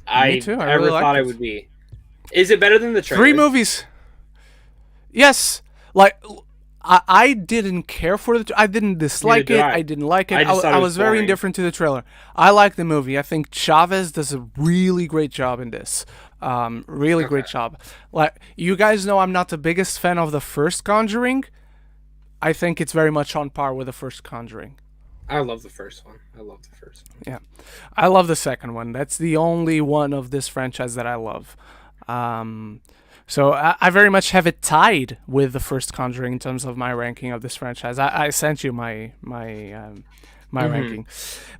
I ever really thought I would be. Is it better than the trailer? 3 movies. Yes, like I didn't care for the. I didn't dislike it. I didn't like it. I was very indifferent to the trailer. I like the movie. I think Chavez does a really great job in this. Really great job. Like, you guys know, I'm not the biggest fan of the first Conjuring. I think it's very much on par with the first Conjuring. I love the first one. Yeah, I love the second one. That's the only one of this franchise that I love. So I very much have it tied with the first Conjuring in terms of my ranking of this franchise. I sent you my ranking.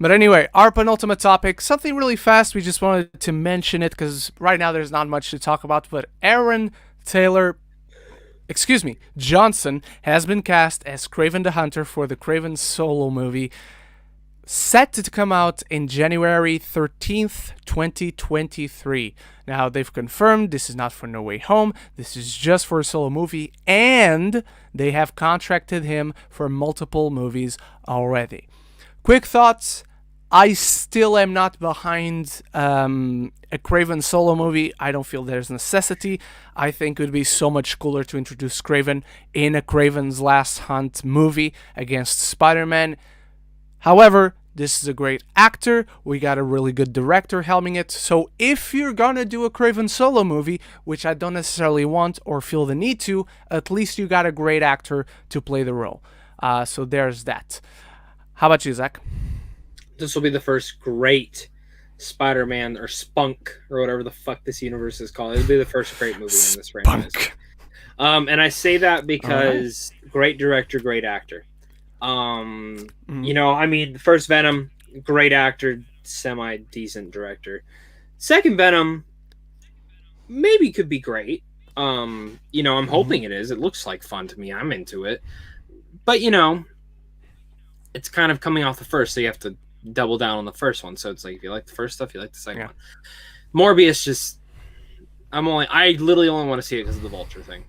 But anyway, our penultimate topic, something really fast. We just wanted to mention it because right now there's not much to talk about. But Johnson has been cast as Kraven the Hunter for the Kraven solo movie, set to come out in January 13th, 2023. Now, they've confirmed this is not for No Way Home. This is just for a solo movie, and they have contracted him for multiple movies already. Quick thoughts. I still am not behind a Kraven solo movie. I don't feel there's necessity. I think it would be so much cooler to introduce Kraven in a Kraven's Last Hunt movie against Spider-Man. However, this is a great actor. We got a really good director helming it. So if you're gonna do a Kraven solo movie, which I don't necessarily want or feel the need to, at least you got a great actor to play the role. So there's that. How about you, Zach? This will be the first great Spider-Man or Spunk or whatever the fuck this universe is called. It'll be the first great movie in this franchise. And I say that because great director, great actor. You know, I mean, first Venom, great actor, semi-decent director. Second Venom, maybe could be great. You know, I'm hoping it is. It looks like fun to me. I'm into it. But, you know, it's kind of coming off the first, so you have to double down on the first one. So it's like, if you like the first stuff, you like the second one. Morbius, just I literally only want to see it because of the Vulture thing.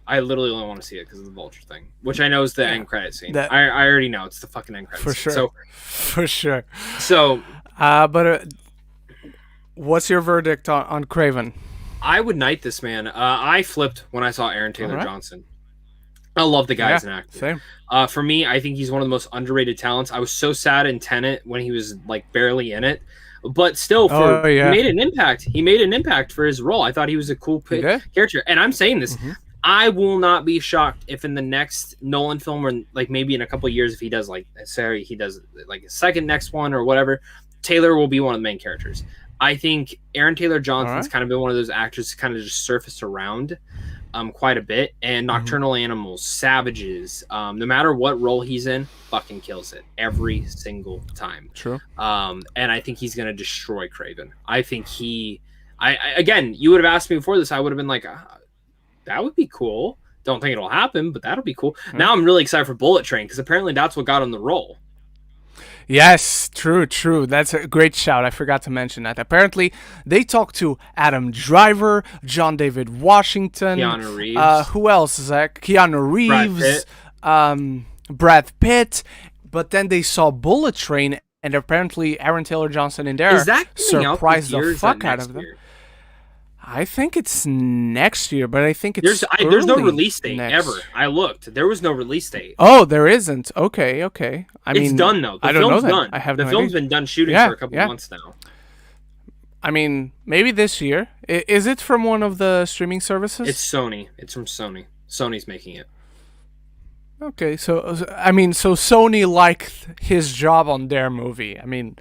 Which I know is the end credit scene. I already know it's the fucking end credit scene. For sure. So, but what's your verdict on Kraven? I would knight this man. I flipped when I saw Aaron Taylor Johnson. I love the guy as an actor. Same. For me, I think he's one of the most underrated talents. I was so sad in Tenet when he was like barely in it, but still, he made an impact. He made an impact for his role. I thought he was a cool character. And I'm saying this, I will not be shocked if in the next Nolan film, or like maybe in a couple of years, if he does like a second next one or whatever, Taylor will be one of the main characters. I think Aaron Taylor Johnson's kind of been one of those actors kind of just surfaced around quite a bit, and Nocturnal Animals, Savages, no matter what role he's in, fucking kills it every single time. True. And I think he's gonna destroy Kraven. I think again, you would have asked me before this, I would have been like, that would be cool. Don't think it'll happen, but that'll be cool. Now I'm really excited for Bullet Train, because apparently that's what got him the role. Yes, true. That's a great shout. I forgot to mention that. Apparently, they talked to Adam Driver, John David Washington, Keanu Reeves. Who else, Zach? Keanu Reeves, Brad Pitt. But then they saw Bullet Train, and apparently Aaron Taylor Johnson in there surprised the fuck out of them. I think it's next year, but I think it's there's no release date ever. I looked. There was no release date. Oh, there isn't. Okay. It's done though. The film's done. The film's been done shooting for a couple months now. I mean, maybe this year. Is it from one of the streaming services? It's Sony. It's from Sony. Sony's making it. Okay, so Sony liked his job on their movie. I mean,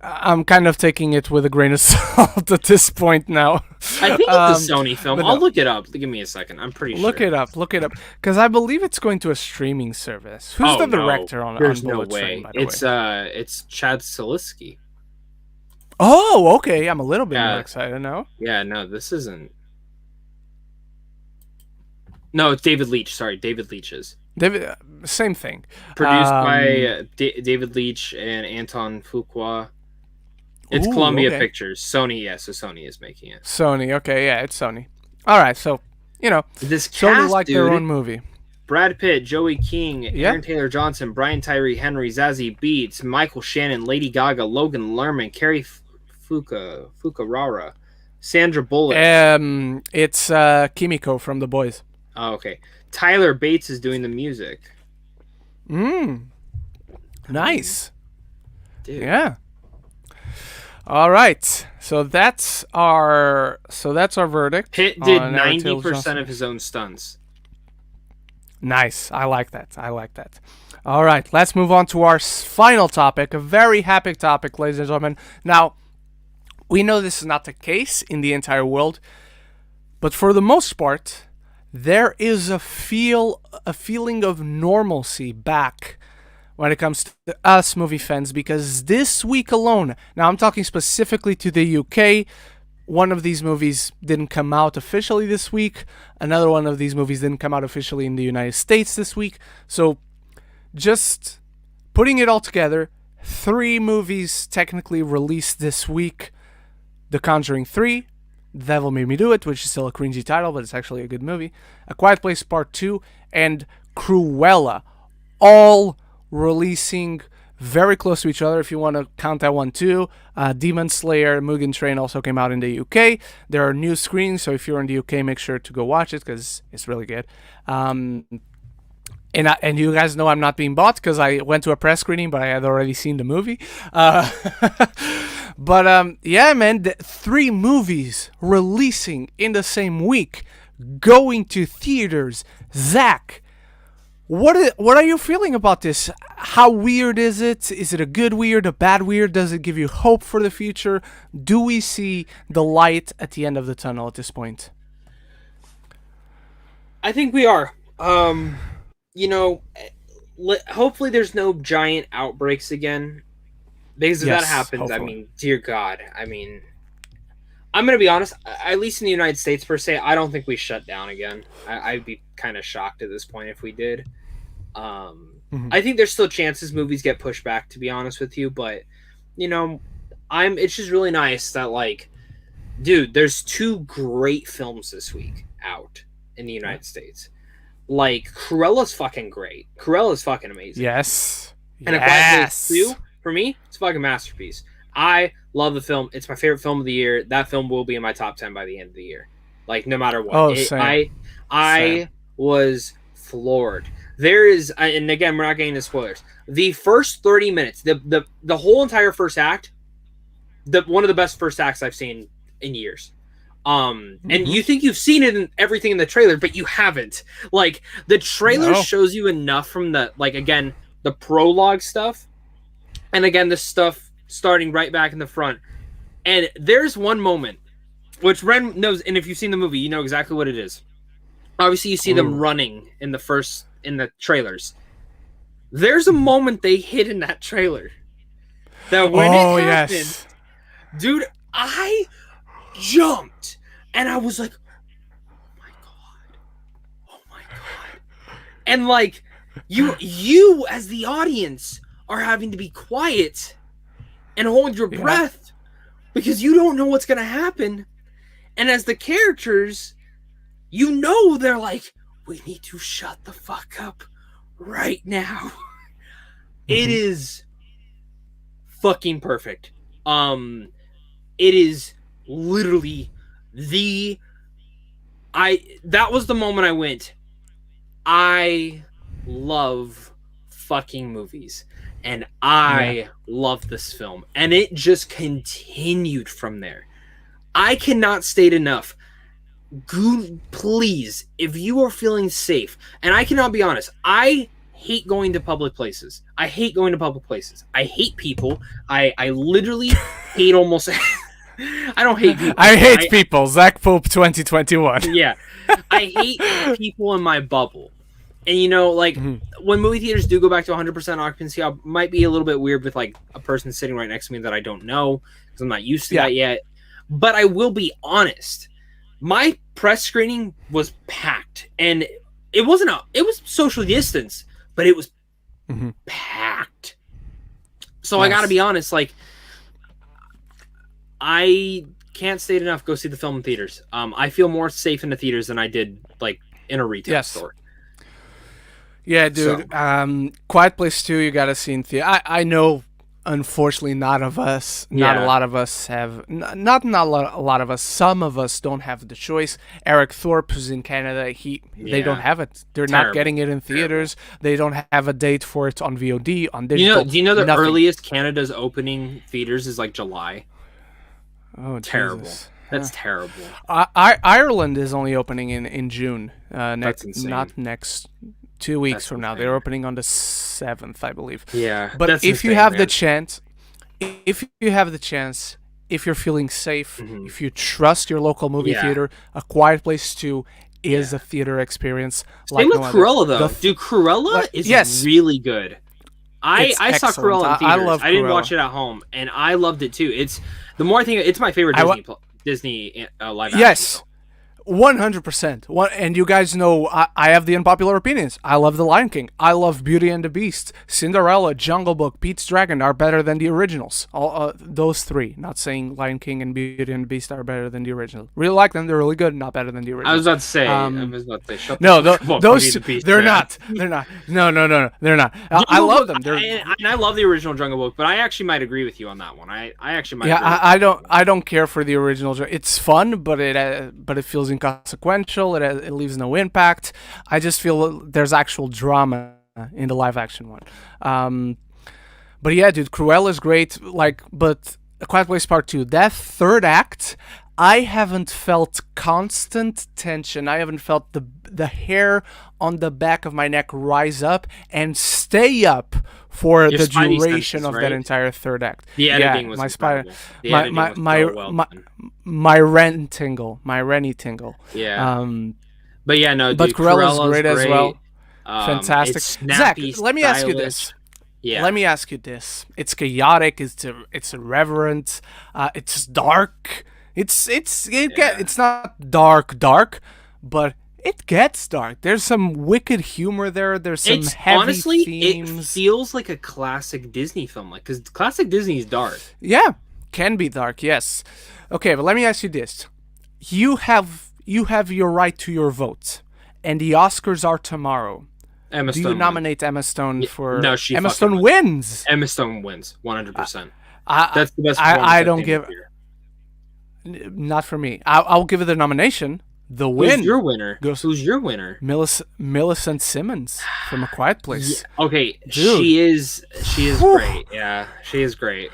I'm kind of taking it with a grain of salt at this point now. I think it's a Sony film. I'll look it up. Give me a second. I'm pretty sure. Look it up. Because I believe it's going to a streaming service. Who's the director on There's Bullet no way. Train, by the way? It's Chad Stahelski. Oh, okay. I'm a little bit more Yeah, excited now. yeah. No, this isn't. No, it's David Leitch. Sorry, David Leitch's. David, same thing. Produced by David Leitch and Anton Fuqua. It's Ooh, Columbia okay. Pictures. Sony, yeah, so Sony is making it. Sony. Okay, yeah, it's Sony. All right, so This Sony cast, liked their dude. own movie. Brad Pitt, Joey King, Yeah. Aaron Taylor Johnson, Brian Tyree Henry, Zazie Beetz, Michael Shannon, Lady Gaga, Logan Lerman, Carrie Fukuhara, Sandra Bullock. It's Kimiko from The Boys. Oh, okay. Tyler Bates is doing the music. Nice. Dude. Yeah. All right. So that's our verdict. Pitt did 90% of his own stunts. Nice. I like that. All right. Let's move on to our final topic. A very happy topic, ladies and gentlemen. Now, we know this is not the case in the entire world, but for the most part, there is a feeling of normalcy back when it comes to us movie fans, because this week alone, now I'm talking specifically to the UK, one of these movies didn't come out officially this week. Another one of these movies didn't come out officially in the United States this week. So just putting it all together, 3 movies technically released this week. The Conjuring 3, The Devil Made Me Do It, which is still a cringy title, but it's actually a good movie. A Quiet Place Part 2, and Cruella, all releasing very close to each other, if you want to count that one too. Demon Slayer, Mugen Train also came out in the UK. There are new screens, so if you're in the UK, make sure to go watch it because it's really good. And you guys know I'm not being bought because I went to a press screening, but I had already seen the movie. But yeah, man, 3 movies releasing in the same week, going to theaters. Zach, what are you feeling about this? How weird is it? Is it a good weird, a bad weird? Does it give you hope for the future? Do we see the light at the end of the tunnel at this point? I think we are. Hopefully there's no giant outbreaks again. Because if that happens, hopefully. I mean, dear God. I mean, I'm going to be honest, at least in the United States per se, I don't think we shut down again. I'd be kind of shocked at this point if we did. I think there's still chances movies get pushed back, to be honest with you, but it's just really nice that, like, dude, there's 2 great films this week out in the United States. Like, Cruella's fucking great. Cruella's fucking amazing. Yes. And A Quiet Place 2, for me, it's a fucking masterpiece. I love the film. It's my favorite film of the year. That film will be in my top 10 by the end of the year. Like, no matter what. Same. I was floored. There is, and again, we're not getting into spoilers. The first 30 minutes, the whole entire first act, one of the best first acts I've seen in years. And you think you've seen it in everything in the trailer, but you haven't. Like, the trailer shows you enough from the, like, again, the prologue stuff, and again, the stuff starting right back in the front. And there's one moment, which Ren knows, and if you've seen the movie, you know exactly what it is. Obviously, you see them running in the trailers. There's a moment they hit in that trailer that when it happened, dude, I jumped and I was like, oh my god. And like, you as the audience are having to be quiet and hold your breath because you don't know what's gonna happen. And as the characters, they're like, we need to shut the fuck up right now. It is fucking perfect. It is literally that was the moment I went, I love fucking movies. And I love this film. And it just continued from there. I cannot state enough. Please, if you are feeling safe, and I cannot be honest, I hate going to public places. I hate hate people. I literally hate almost... I don't hate people. I hate people. Zach Pope 2021. Yeah. I hate people in my bubble. And like when movie theaters do go back to 100% occupancy, I might be a little bit weird with like a person sitting right next to me that I don't know because I'm not used to that yet. But I will be honest, my press screening was packed, and it was social distance, but it was packed. So I got to be honest, like I can't state enough. Go see the film in theaters. I feel more safe in the theaters than I did like in a retail store. Yeah, dude. So. Quiet Place 2, you gotta see in theater. I know, unfortunately, not a lot of us have. Not a lot of us. Some of us don't have the choice. Eric Thorpe, who's in Canada, they don't have it. They're not getting it in theaters. They don't have a date for it on VOD, on digital. Do you know the earliest Canada's opening theaters is like July? Oh, terrible. Jesus. That's terrible. Ireland is only opening in June. That's insane. Not next 2 weeks from now. They're opening on the 7th, I believe. Yeah. But if you have the chance, if you're feeling safe, if you trust your local movie theater, A Quiet Place 2 is a theater experience. Same with Cruella, though. Dude, Cruella is really good. I saw Cruella in theaters. I didn't watch it at home, and I loved it too. It's the more I think it's my favorite Disney live action. Yes. 100%. And you guys know I have the unpopular opinions. I love The Lion King. I love Beauty and the Beast. Cinderella, Jungle Book, Pete's Dragon are better than the originals. All those three. Not saying Lion King and Beauty and the Beast are better than the original. Really like them. They're really good. Not better than the original. I was about to say. Shut no, those two, they're not. They're not. No, they're not. I love them. And I love the original Jungle Book, but I actually might agree with you on that one. I actually might. Yeah, I don't care for the original. It's fun, but it feels inconsequential. It leaves no impact. I just feel there's actual drama in the live action one. But yeah, dude, Cruella is great. But A Quiet Place Part 2, that third act, I haven't felt constant tension. I haven't felt the hair on the back of my neck rise up and stay up for the duration of that entire third act. The editing was incredible. My Ren tingle. Yeah. But yeah, no, dude, but Cruella's great as well. Fantastic. Snappy, Zach, let me ask you this. Yeah. Let me ask you this. It's chaotic. It's irreverent. It's dark. It's not dark, but it gets dark. There's some wicked humor there. There's some heavy themes. It feels like a classic Disney film, because classic Disney is dark. Yeah, can be dark. Yes. Okay, but let me ask you this: you have your right to your vote, and the Oscars are tomorrow. Emma Stone. Do you nominate Emma Stone for? No, she. Emma Stone wins. Emma Stone wins 100%. That's the best. I don't give. Not for me. I'll give it the nomination. The win. Who's your winner? Who's your winner? Millicent Simmons from A Quiet Place. Yeah, okay, dude. She is great. Yeah, she is great.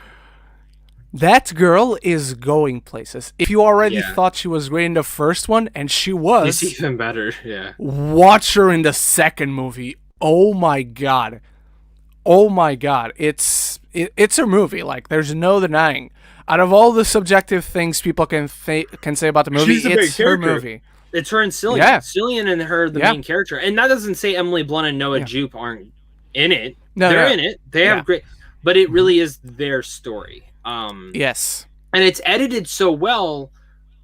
That girl is going places. If you already thought she was great in the first one, and she was, it's even better. Yeah. Watch her in the second movie. Oh my god. It's a movie. There's no denying. Out of all the subjective things people can say about the movie, it's her movie. It's her and Cillian. Yeah. Cillian and her, the main character. And that doesn't say Emily Blunt and Noah Jupe aren't in it. They're in it. They have great... But it really is their story. Yes. And it's edited so well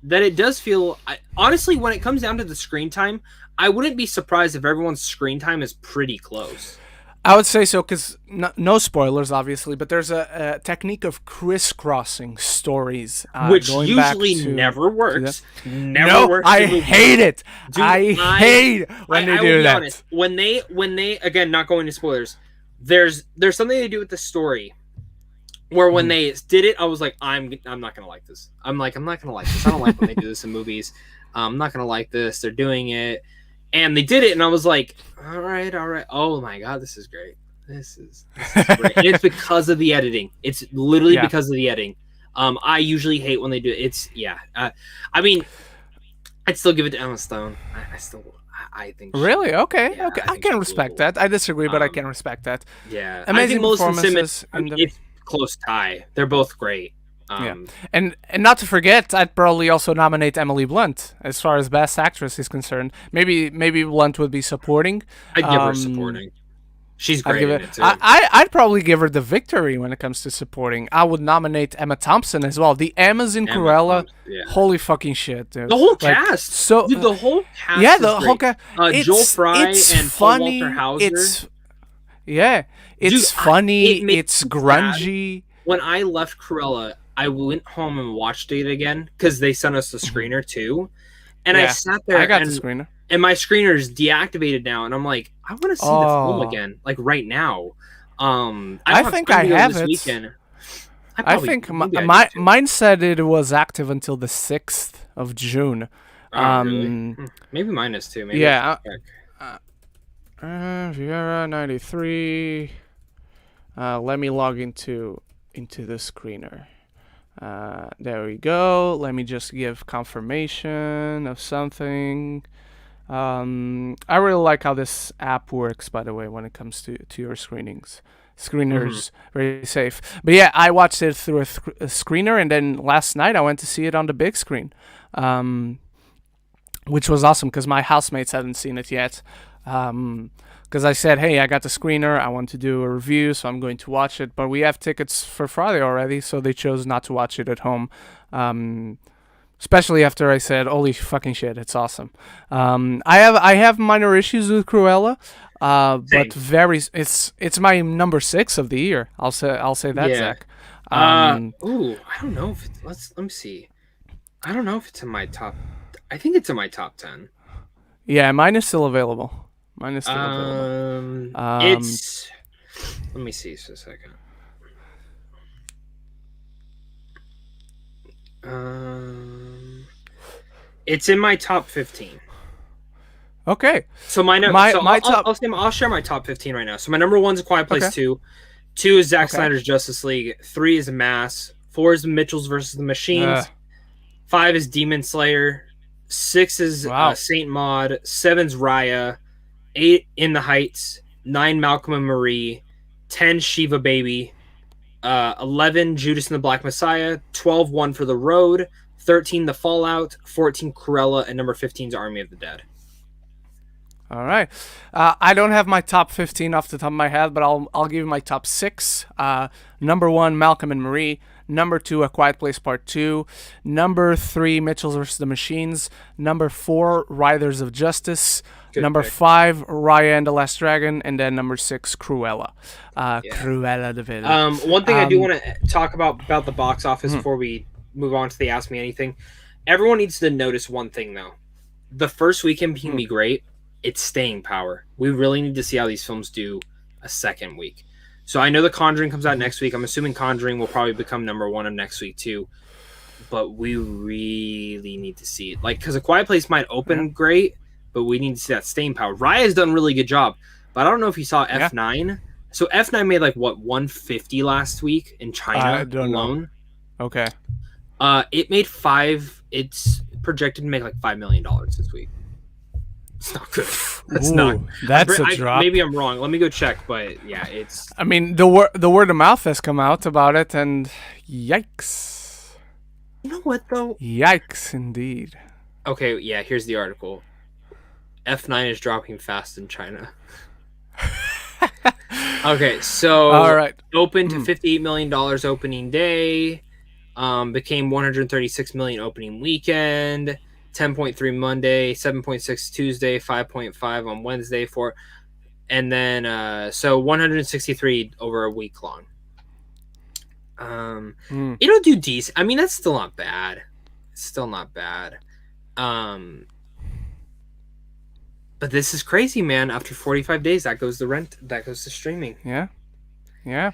that it does feel... honestly, when it comes down to the screen time, I wouldn't be surprised if everyone's screen time is pretty close. I would say so, because no spoilers, obviously, but there's a technique of crisscrossing stories, which usually never works. Never works. I hate it. Dude, I hate when they do that. Honest, when they again, not going to spoilers, there's something they do with the story where when they did it, I was like, I'm not gonna like this. I'm not gonna like this. I don't like when they do this in movies. I'm not gonna like this. They're doing it. And they did it, and I was like, all right. Oh, my God, this is great. This is great. And it's because of the editing. It's literally because of the editing. I usually hate when they do it. I mean, I'd still give it to Emma Stone. I think really? Okay. Yeah, okay. I can respect that. I disagree, but I can respect that. Yeah. Amazing performances. It's close tie. They're both great. Yeah, and not to forget, I'd probably also nominate Emily Blunt as far as Best Actress is concerned. Maybe Blunt would be supporting. I'd give her supporting. She's I'd great give in it. it too. I'd probably give her the victory when it comes to supporting. I would nominate Emma Thompson as well. The Emmas in Cruella, holy fucking shit, dude. The whole cast, so dude, the whole cast. Yeah, the whole cast. Joel Fry and funny. Paul Walter Hauser. It's funny. It's grungy. When I left Cruella, I went home and watched it again because they sent us the screener too, and I sat there. I got the screener, and my screener is deactivated now, and I'm like, I want to see the film again, like right now. I think I have it. Weekend. I think mine said it was active until the 6th of June. Really? Maybe mine is too. Maybe Viera 93. Let me log into the screener. There we go. Let me just give confirmation of something. I really like how this app works, by the way, when it comes to your screeners. Very safe. But yeah, I watched it through a screener, and then last night I went to see it on the big screen, which was awesome because my housemates hadn't seen it yet. Because I said, hey, I got the screener, I want to do a review, so I'm going to watch it. But we have tickets for Friday already, so they chose not to watch it at home. Especially after I said, holy fucking shit, it's awesome. I have minor issues with Cruella, but it's my number 6 of the year. I'll say that, Zach. I don't know if it's, let me see. I don't know if it's in my top. I think it's in my top 10. Yeah, mine is still available. It's. Let me see for a second. It's in my top 15. Okay. So I'll share my top 15 right now. So my number 1 is A Quiet Place 2. 2 is Zack Snyder's Justice League. 3 is Mass. 4 is Mitchells versus the Machines. 5 is Demon Slayer. 6 is Saint Maud. 7's Raya. 8 In the Heights. 9 Malcolm and Marie. 10 Shiva Baby. 11 Judas and the Black Messiah. 12 One for the Road. 13 The Fallout. 14 Cruella. And number 15 is Army of the Dead. All right. I don't have my top 15 off the top of my head, but I'll give you my top 6. Number 1, Malcolm and Marie. Number 2, A Quiet Place Part 2. Number 3, Mitchells vs. the Machines. Number 4, Riders of Justice. Number 5, Raya and the Last Dragon. And then number 6, Cruella. Cruella de Vil. One thing I do want to talk about the box office before we move on to the Ask Me Anything. Everyone needs to notice one thing, though. The first weekend can be great. It's staying power. We really need to see how these films do a second week. So I know The Conjuring comes out next week. I'm assuming Conjuring will probably become number 1 of next week too. But we really need to see it. Like, because A Quiet Place might open great, but we need to see that staying power. Raya's done a really good job. But I don't know if you saw F9. So F9 made like, what, 150 last week in China alone? Know. Okay. It made it's projected to make like $5 million this week. It's not good. That's not. That's a drop. Maybe I'm wrong. Let me go check. But yeah, it's. I mean, the word of mouth has come out about it, and yikes. You know what though? Yikes, indeed. Okay, yeah. Here's the article. F9 is dropping fast in China. Okay, so all right. Opened to $58 million opening day. Became $136 million opening weekend. 10.3 Monday, 7.6 Tuesday, 5.5 on Wednesday, and then so 163 over a week long. It'll do decent. I mean, that's still not bad. It's still not bad. But this is crazy, man. After 45 days, that goes to rent. That goes to streaming. Yeah.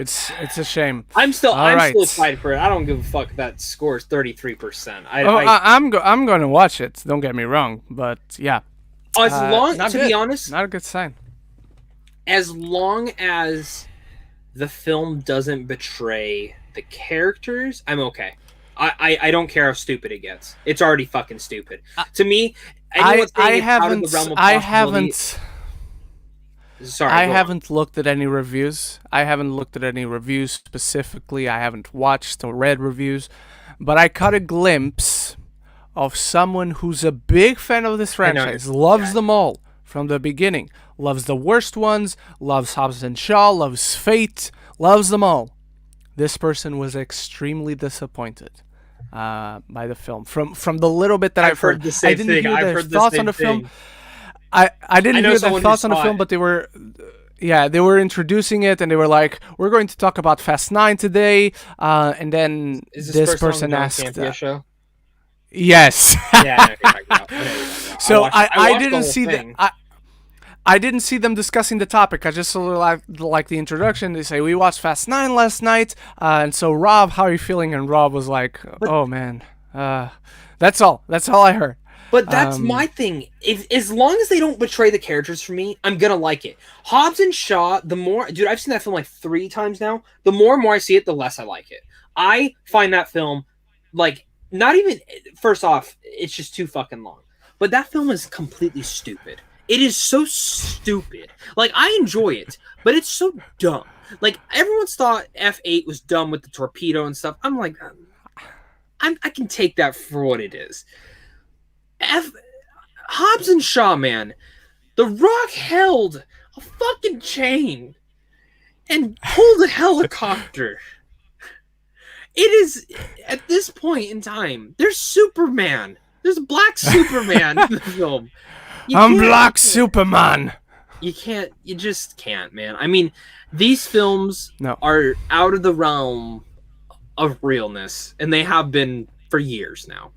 It's a shame. I'm still excited for it. I don't give a fuck if that scores 33%. I'm going to watch it. Don't get me wrong, but yeah. Be honest, not a good sign. As long as the film doesn't betray the characters, I'm okay. I don't care how stupid it gets. It's already fucking stupid. To me, I haven't Sorry, I go on. haven't looked at any reviews. I haven't looked at any reviews specifically. I haven't watched or read reviews, but I caught a glimpse of someone who's a big fan of this franchise, loves them all from the beginning, loves the worst ones, loves Hobbs and Shaw, loves Fate, loves them all. This person was extremely disappointed by the film. From the little bit that I've heard, the same I didn't thing. hear I've their heard thoughts the on the same film. I didn't hear their thoughts on the film, it. but they were, they were introducing it, and they were like, "We're going to talk about Fast 9 today," and then this person asked, show? "Yes." Yeah, so I didn't see that. I didn't see them discussing the topic. I just saw like the introduction. They say we watched Fast 9 last night, and so Rob, how are you feeling? And Rob was like, "Oh man, that's all. That's all I heard." But that's my thing. As long as they don't betray the characters for me, I'm gonna like it. Hobbs and Shaw, the more, dude, I've seen that film like 3 times now. The more and more I see it, the less I like it. I find that film, like, not even, first off, it's just too fucking long. But that film is completely stupid. It is so stupid. Like, I enjoy it, but it's so dumb. Like, everyone's thought F8 was dumb with the torpedo and stuff. I'm like, I can take that for what it is. Hobbs and Shaw, man. The Rock held a fucking chain and pulled a helicopter. It is, at this point in time, there's Superman. There's Black Superman in the film. I'm Black Superman. You just can't, man. I mean, these films are out of the realm of realness, and they have been for years now.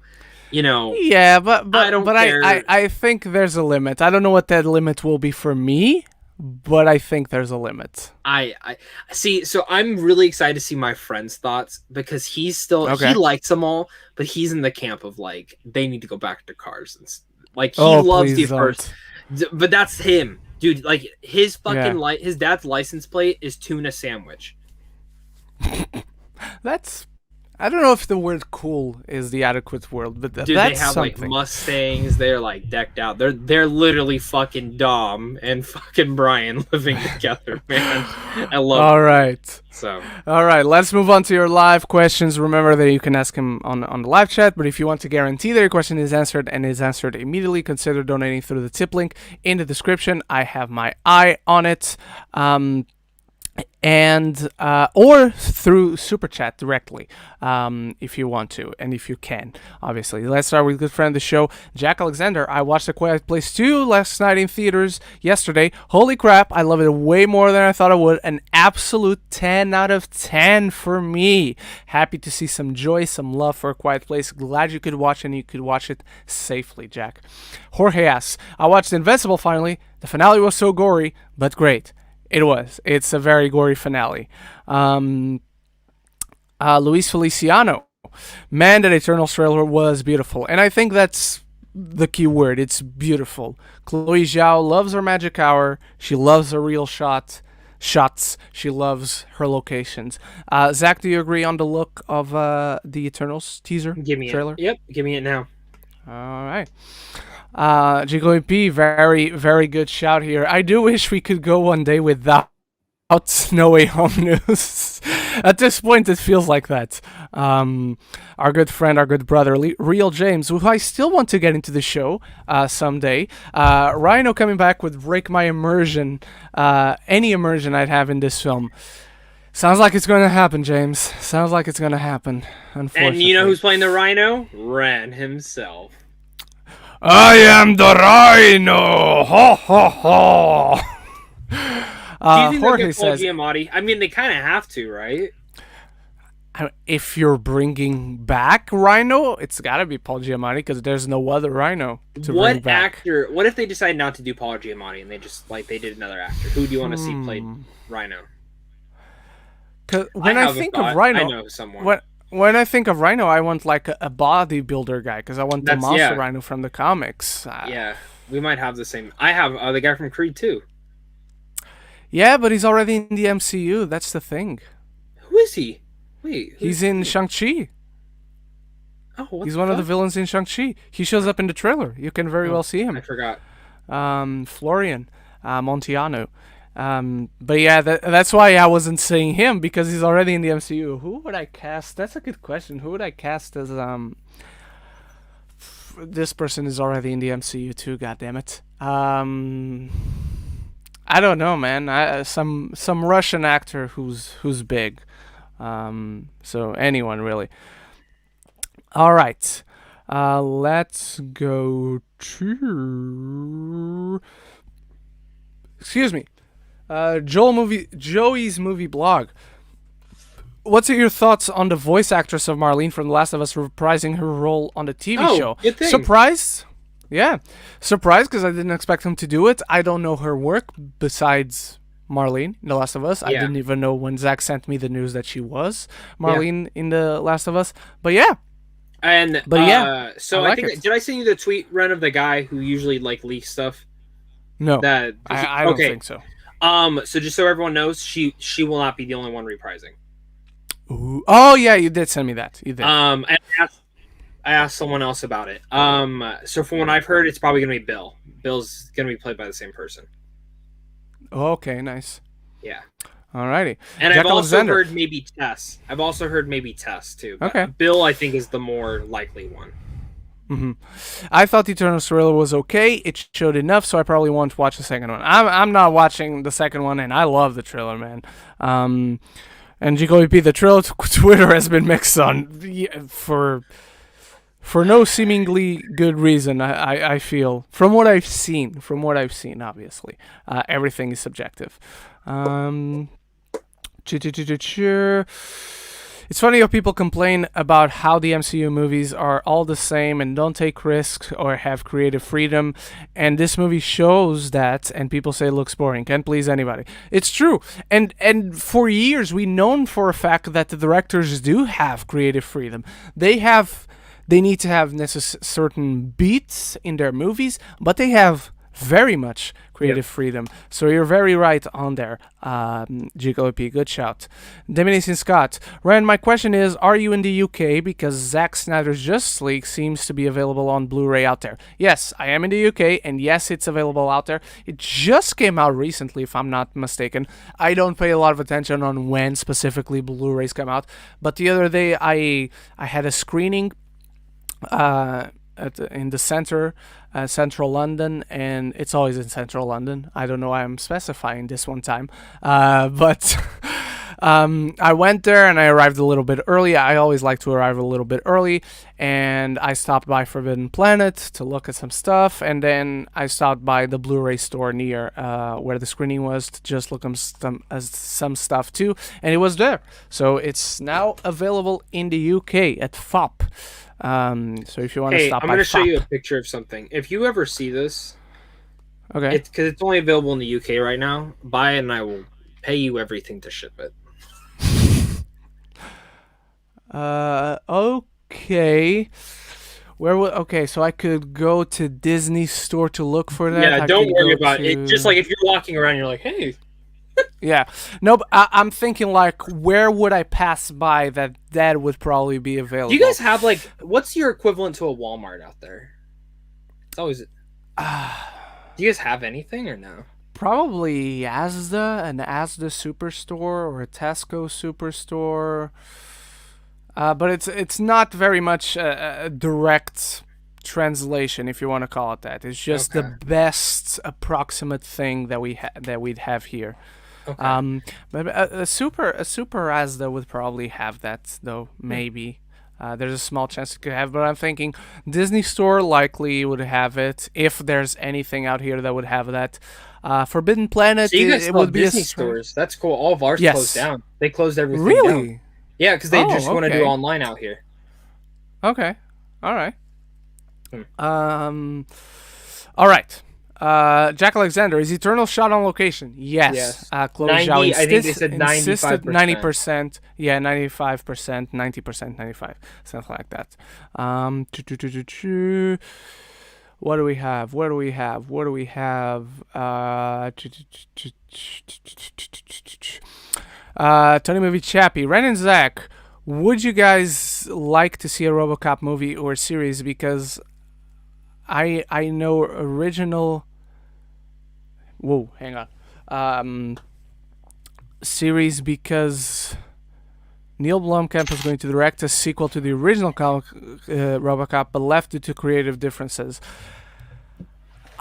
You know, yeah, but I think there's a limit. I don't know what that limit will be for me, but I think there's a limit. I see. So I'm really excited to see my friend's thoughts, because he's still he likes them all, but he's in the camp of like they need to go back to cars and like he loves the first. But that's him, dude. Like his fucking his dad's license plate is tuna sandwich. That's. I don't know if the word "cool" is the adequate word, but dude, that's they have something. Like Mustangs. They're like decked out. They're literally fucking Dom and fucking Brian living together, man. I love. All right. So. All right. Let's move on to your live questions. Remember that you can ask him on the live chat, but if you want to guarantee that your question is answered and is answered immediately, consider donating through the tip link in the description. I have my eye on it. And or through super chat directly if you want to and if you can, obviously. Let's start with good friend of the show, Jack Alexander. I watched A Quiet Place 2 last night in theaters yesterday. Holy crap, I love it way more than I thought I would. An absolute 10 out of 10 for me. Happy to see some joy, some love for A Quiet Place. Glad you could watch and you could watch it safely, Jack. Jorge asks, I watched Invincible finally. The finale was so gory but great. It was. It's a very gory finale. Luis Feliciano. Man, that Eternals trailer was beautiful. And I think that's the key word. It's beautiful. Chloe Zhao loves her magic hour. She loves her real shots. She loves her locations. Zach, do you agree on the look of the Eternals teaser trailer? Yep, give me it now. All right. Jiggly P, very, very good shout here. I do wish we could go one day without No Way Home news. At this point, it feels like that. Our good friend, our good brother, Real James, who I still want to get into the show someday. Rhino coming back would break my immersion, any immersion I'd have in this film. Sounds like it's going to happen, James. Sounds like it's going to happen, unfortunately. And you know who's playing the Rhino? Ren himself. I am the Rhino! Ha ha ha! Do you think Jorge get Paul Giamatti? I mean, they kind of have to, right? If you're bringing back Rhino, it's got to be Paul Giamatti because there's no other Rhino to bring back. What actor? What if they decide not to do Paul Giamatti and they just they did another actor? Who do you want to see play Rhino? Because when I think of Rhino, I know someone. When I think of Rhino, I want like a bodybuilder guy because I want the monster Rhino from the comics. Yeah, we might have the same. I have the guy from Creed 2. Yeah, but he's already in the MCU. That's the thing. Who is he? Wait, he's in Shang-Chi. Oh, he's one of the villains in Shang-Chi. He shows up in the trailer. You can very well see him. I forgot. Florian. Montiano. But yeah, that's why I wasn't saying him, because he's already in the MCU. Who would I cast? That's a good question. Who would I cast as this person is already in the MCU too? God damn it. I don't know, man. Some Russian actor who's big. So anyone really. All right. Let's go to. Excuse me. Joey's movie blog. What's your thoughts on the voice actress of Marlene from The Last of Us reprising her role on the TV show? Good thing. Surprised? Yeah. Surprised because I didn't expect him to do it. I don't know her work besides Marlene in The Last of Us. I didn't even know when Zach sent me the news that she was Marlene in The Last of Us. But yeah. So I think did I send you the tweet, Ren, of the guy who usually like leaks stuff? No. I don't think so. So just so everyone knows, she will not be the only one reprising. Ooh. Oh yeah, you did send me that. You did. And I asked someone else about it. So from what I've heard, it's probably gonna be Bill. Bill's gonna be played by the same person. Okay, nice. Yeah. Alrighty. And I've also heard maybe Tess. Too. Okay. Bill, I think, is the more likely one. Mm-hmm. I thought the Eternal Thriller was okay. It showed enough, so I probably won't watch the second one. I'm not watching the second one, and I love the trailer, man. And GKOP, the trailer Twitter has been mixed on for no seemingly good reason. I feel from what I've seen, obviously, everything is subjective. It's funny how people complain about how the MCU movies are all the same and don't take risks or have creative freedom, and this movie shows that, and people say it looks boring, can't please anybody. It's true, and for years we known for a fact that the directors do have creative freedom. They need to have certain beats in their movies, but they have very much creative freedom. So you're very right on there, GKOP. Good shout. Dominican Scott. Ryan, my question is, are you in the UK? Because Zack Snyder's Justice League seems to be available on Blu-ray out there. Yes, I am in the UK, and yes, it's available out there. It just came out recently, if I'm not mistaken. I don't pay a lot of attention on when specifically Blu-rays come out, but the other day I had a screening in the central London, and it's always in central London. I don't know why I'm specifying this one time, but I went there and I arrived a little bit early. I always like to arrive a little bit early, and I stopped by Forbidden Planet to look at some stuff, and then I stopped by the Blu-ray store near where the screening was to just look at some stuff too, and it was there. So it's now available in the UK at FOP. So if you want to stop by, I'm going to show you a picture of something. If you ever see this, okay, because it's only available in the UK right now, buy it and I will pay you everything to ship it. Okay. Okay, so I could go to Disney Store to look for that. Yeah, don't worry about it. Just like if you're walking around, you're like, hey. Yeah. No, but I'm thinking, like, where would I pass by that would probably be available? Do you guys have, like, what's your equivalent to a Walmart out there? It's always... Do you guys have anything or no? Probably Asda, an Asda Superstore or a Tesco Superstore. But it's not very much a direct translation, if you want to call it that. It's just the best approximate thing that we'd have here. Okay. But a super Asda would probably have that, though. Maybe there's a small chance it could have, but I'm thinking Disney Store likely would have it if there's anything out here that would have that. Forbidden Planet, so you guys it would be Disney stores. That's cool. All of ours closed down. They closed everything down. Really? Yeah, because they just want to do online out here. Okay. All right. All right. Jack Alexander, is Eternal shot on location? Yes. Chloe Zhao I think they said 95%. 90%. Yeah, 95%, 90%, 95%. Something like that. What do we have? Tony Movie Chappie. Ren and Zach, would you guys like to see a RoboCop movie or series? Because I know original... Whoa, hang on. Series because Neil Blomkamp is going to direct a sequel to the original comic RoboCop, but left due to creative differences.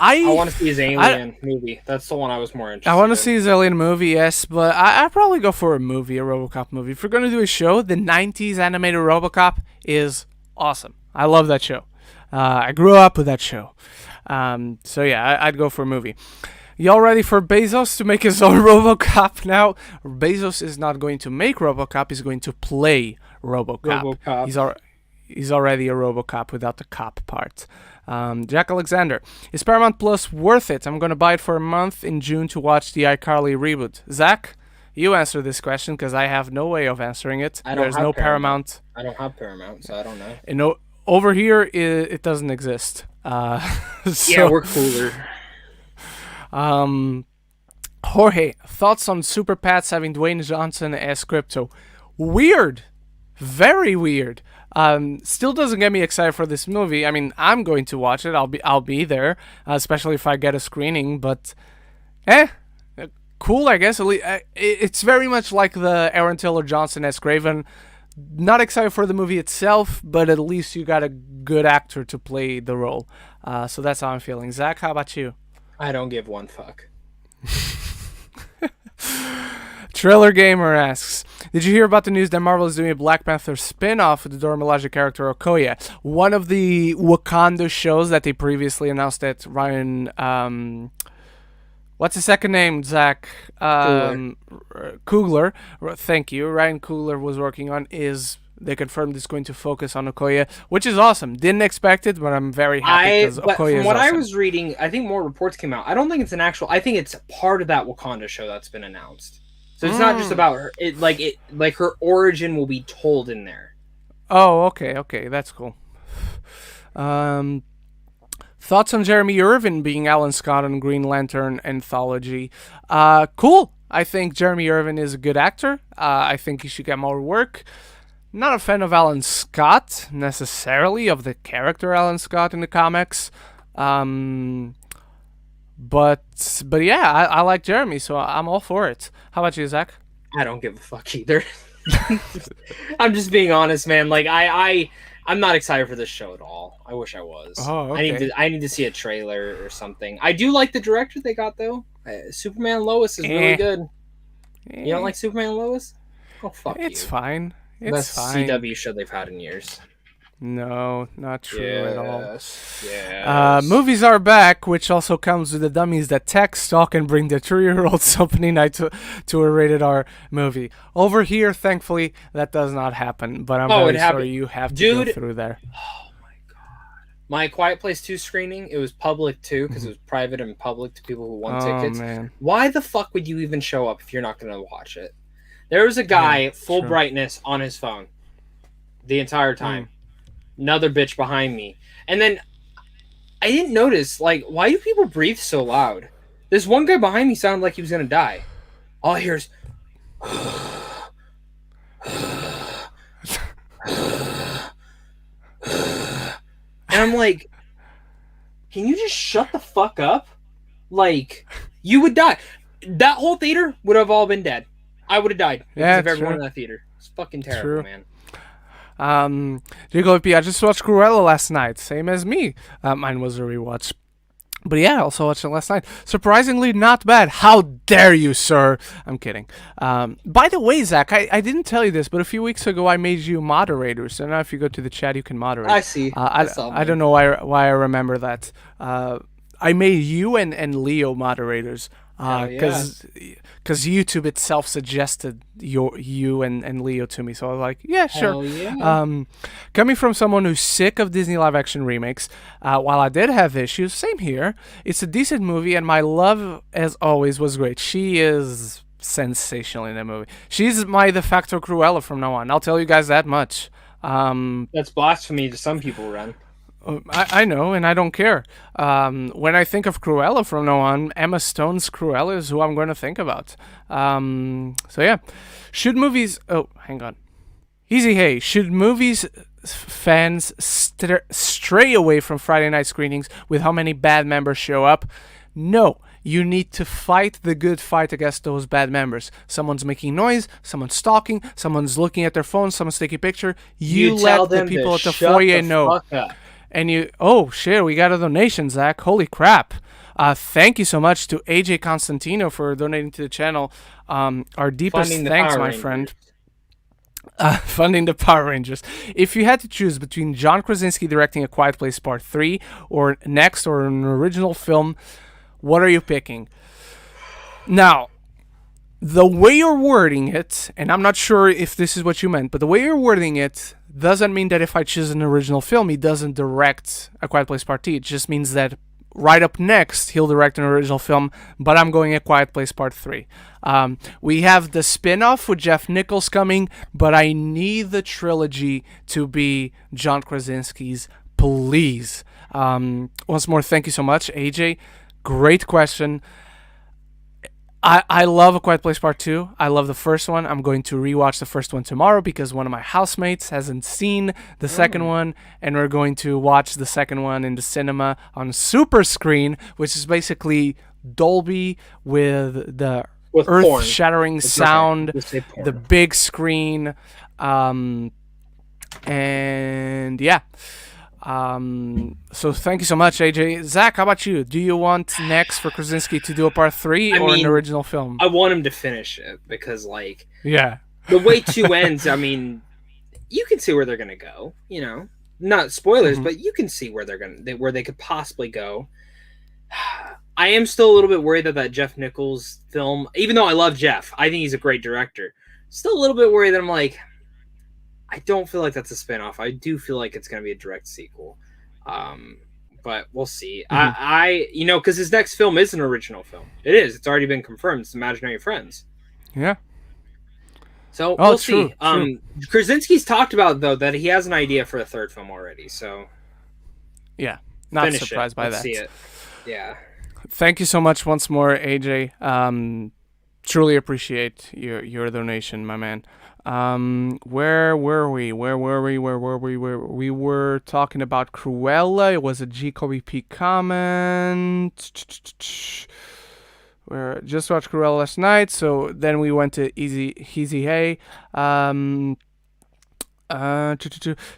I want to see his Alien movie. That's the one I was more interested in. I want to see his Alien movie, yes, but I'd probably go for a RoboCop movie. If we're going to do a show, the 90s animated RoboCop is awesome. I love that show. I grew up with that show. So yeah, I'd go for a movie. Y'all ready for Bezos to make his own RoboCop now? Bezos is not going to make RoboCop, he's going to play RoboCop. He's already a RoboCop without the cop part. Jack Alexander, is Paramount Plus worth it? I'm going to buy it for a month in June to watch the iCarly reboot. Zach, you answer this question because I have no way of answering it. There's no Paramount. I don't have Paramount, so I don't know. And over here, it doesn't exist. So, yeah, we're cooler. Jorge, thoughts on Super Pats having Dwayne Johnson as Crypto? Weird. Very weird. Still doesn't get me excited for this movie. I mean, I'm going to watch it. I'll be there, especially if I get a screening. But, cool, I guess. It's very much like the Aaron Taylor Johnson as Kraven. Not excited for the movie itself, but at least you got a good actor to play the role. So that's how I'm feeling. Zach, how about you? I don't give one fuck. Trailer Gamer asks, did you hear about the news that Marvel is doing a Black Panther spin-off with the Dora Milaje character Okoye? One of the Wakanda shows that they previously announced that Ryan... what's his second name, Zach? Coogler. Thank you. Ryan Coogler was working on they confirmed it's going to focus on Okoye, which is awesome. Didn't expect it, but I'm very happy because Okoye is from what awesome. I was reading, I think more reports came out. I don't think it's an actual... I think it's part of that Wakanda show that's been announced. So it's not just about her. Like her origin will be told in there. Oh, okay, that's cool. Thoughts on Jeremy Irvin being Alan Scott on Green Lantern Anthology? Cool. I think Jeremy Irvin is a good actor. I think he should get more work. Not a fan of Alan Scott necessarily, of the character Alan Scott in the comics. But yeah, I like Jeremy, so I'm all for it. How about you, Zach? I don't give a fuck either. I'm just being honest, man. Like I'm not excited for this show at all. I wish I was. Oh, okay. I need to see a trailer or something. I do like the director they got though. Superman Lois is really good. You don't like Superman Lois? Oh fuck you. It's fine. Best CW show they've had in years. No, not true at all. Yes. Movies are back, which also comes with the dummies that text, talk, and bring their 3-year-olds opening night to a rated R movie. Over here, thankfully, that does not happen, but I'm very sorry you have to go through there. Oh my god. My Quiet Place 2 screening, it was public too, because it was private and public to people who won tickets. Man. Why the fuck would you even show up if you're not going to watch it? There was a guy, full brightness, on his phone the entire time. Another bitch behind me. And then I didn't notice, like, why do people breathe so loud? This one guy behind me sounded like he was going to die. All I hear is... And I'm like, can you just shut the fuck up? Like, you would die. That whole theater would have all been dead. I would have died because of everyone in that theater. It's fucking terrible, man. Jiggly, I just watched Cruella last night, same as me. Mine was a rewatch. But yeah, I also watched it last night. Surprisingly, not bad. How dare you, sir? I'm kidding. By the way, Zach, I didn't tell you this, but a few weeks ago I made you moderator. So now if you go to the chat, you can moderate. I see. I don't know why I remember that. I made you and Leo moderators. Because YouTube itself suggested you and Leo to me, so I was like, yeah, sure. Yeah. Coming from someone who's sick of Disney live-action remakes, while I did have issues, same here. It's a decent movie, and my love, as always, was great. She is sensational in that movie. She's my de facto Cruella from now on. I'll tell you guys that much. That's blasphemy to some people, Ren. I know, and I don't care. When I think of Cruella from now on, Emma Stone's Cruella is who I'm going to think about. So yeah. Should movies... Oh, hang on. Easy Hey. Should movies fans stray away from Friday night screenings with how many bad members show up? No. You need to fight the good fight against those bad members. Someone's making noise, someone's talking, someone's looking at their phone, someone's taking a picture. You let the people at the foyer know. And you, oh shit, we got a donation, Zach. Holy crap. Thank you so much to AJ Constantino for donating to the channel. Our deepest thanks, my friend. Funding the Power Rangers. If you had to choose between John Krasinski directing A Quiet Place Part 3 or Next or an original film, what are you picking? Now, the way you're wording it, and I'm not sure if this is what you meant, but the way you're wording it doesn't mean that if I choose an original film, he doesn't direct A Quiet Place Part 3. It just means that right up next, he'll direct an original film, but I'm going A Quiet Place Part 3. We have the spin-off with Jeff Nichols coming, but I need the trilogy to be John Krasinski's, please. Once more, thank you so much, AJ. Great question. I love A Quiet Place Part 2. I love the first one. I'm going to rewatch the first one tomorrow because one of my housemates hasn't seen the second one, and we're going to watch the second one in the cinema on super screen, which is basically Dolby with the earth-shattering sound, the big screen, and yeah. So thank you so much, AJ. Zach, how about you? Do you want next for Krasinski to do a part 3 or an original film? I want him to finish it because, like, yeah, the way 2 ends. I mean, you can see where they're gonna go. You know, not spoilers, but you can see where where they could possibly go. I am still a little bit worried that Jeff Nichols film, even though I love Jeff, I think he's a great director. Still a little bit worried that I'm like, I don't feel like that's a spinoff. I do feel like it's going to be a direct sequel. But we'll see. I because his next film is an original film. It is. It's already been confirmed. It's Imaginary Friends. Yeah. So we'll see. True. Krasinski's talked about, though, that he has an idea for a third film already. So yeah, not surprised by that. See it. Yeah. Thank you so much once more, AJ. Truly appreciate your donation, my man. Where were we? We were talking about Cruella. It was a GKBP comment. We just watched Cruella last night, so then we went to Easy Hey.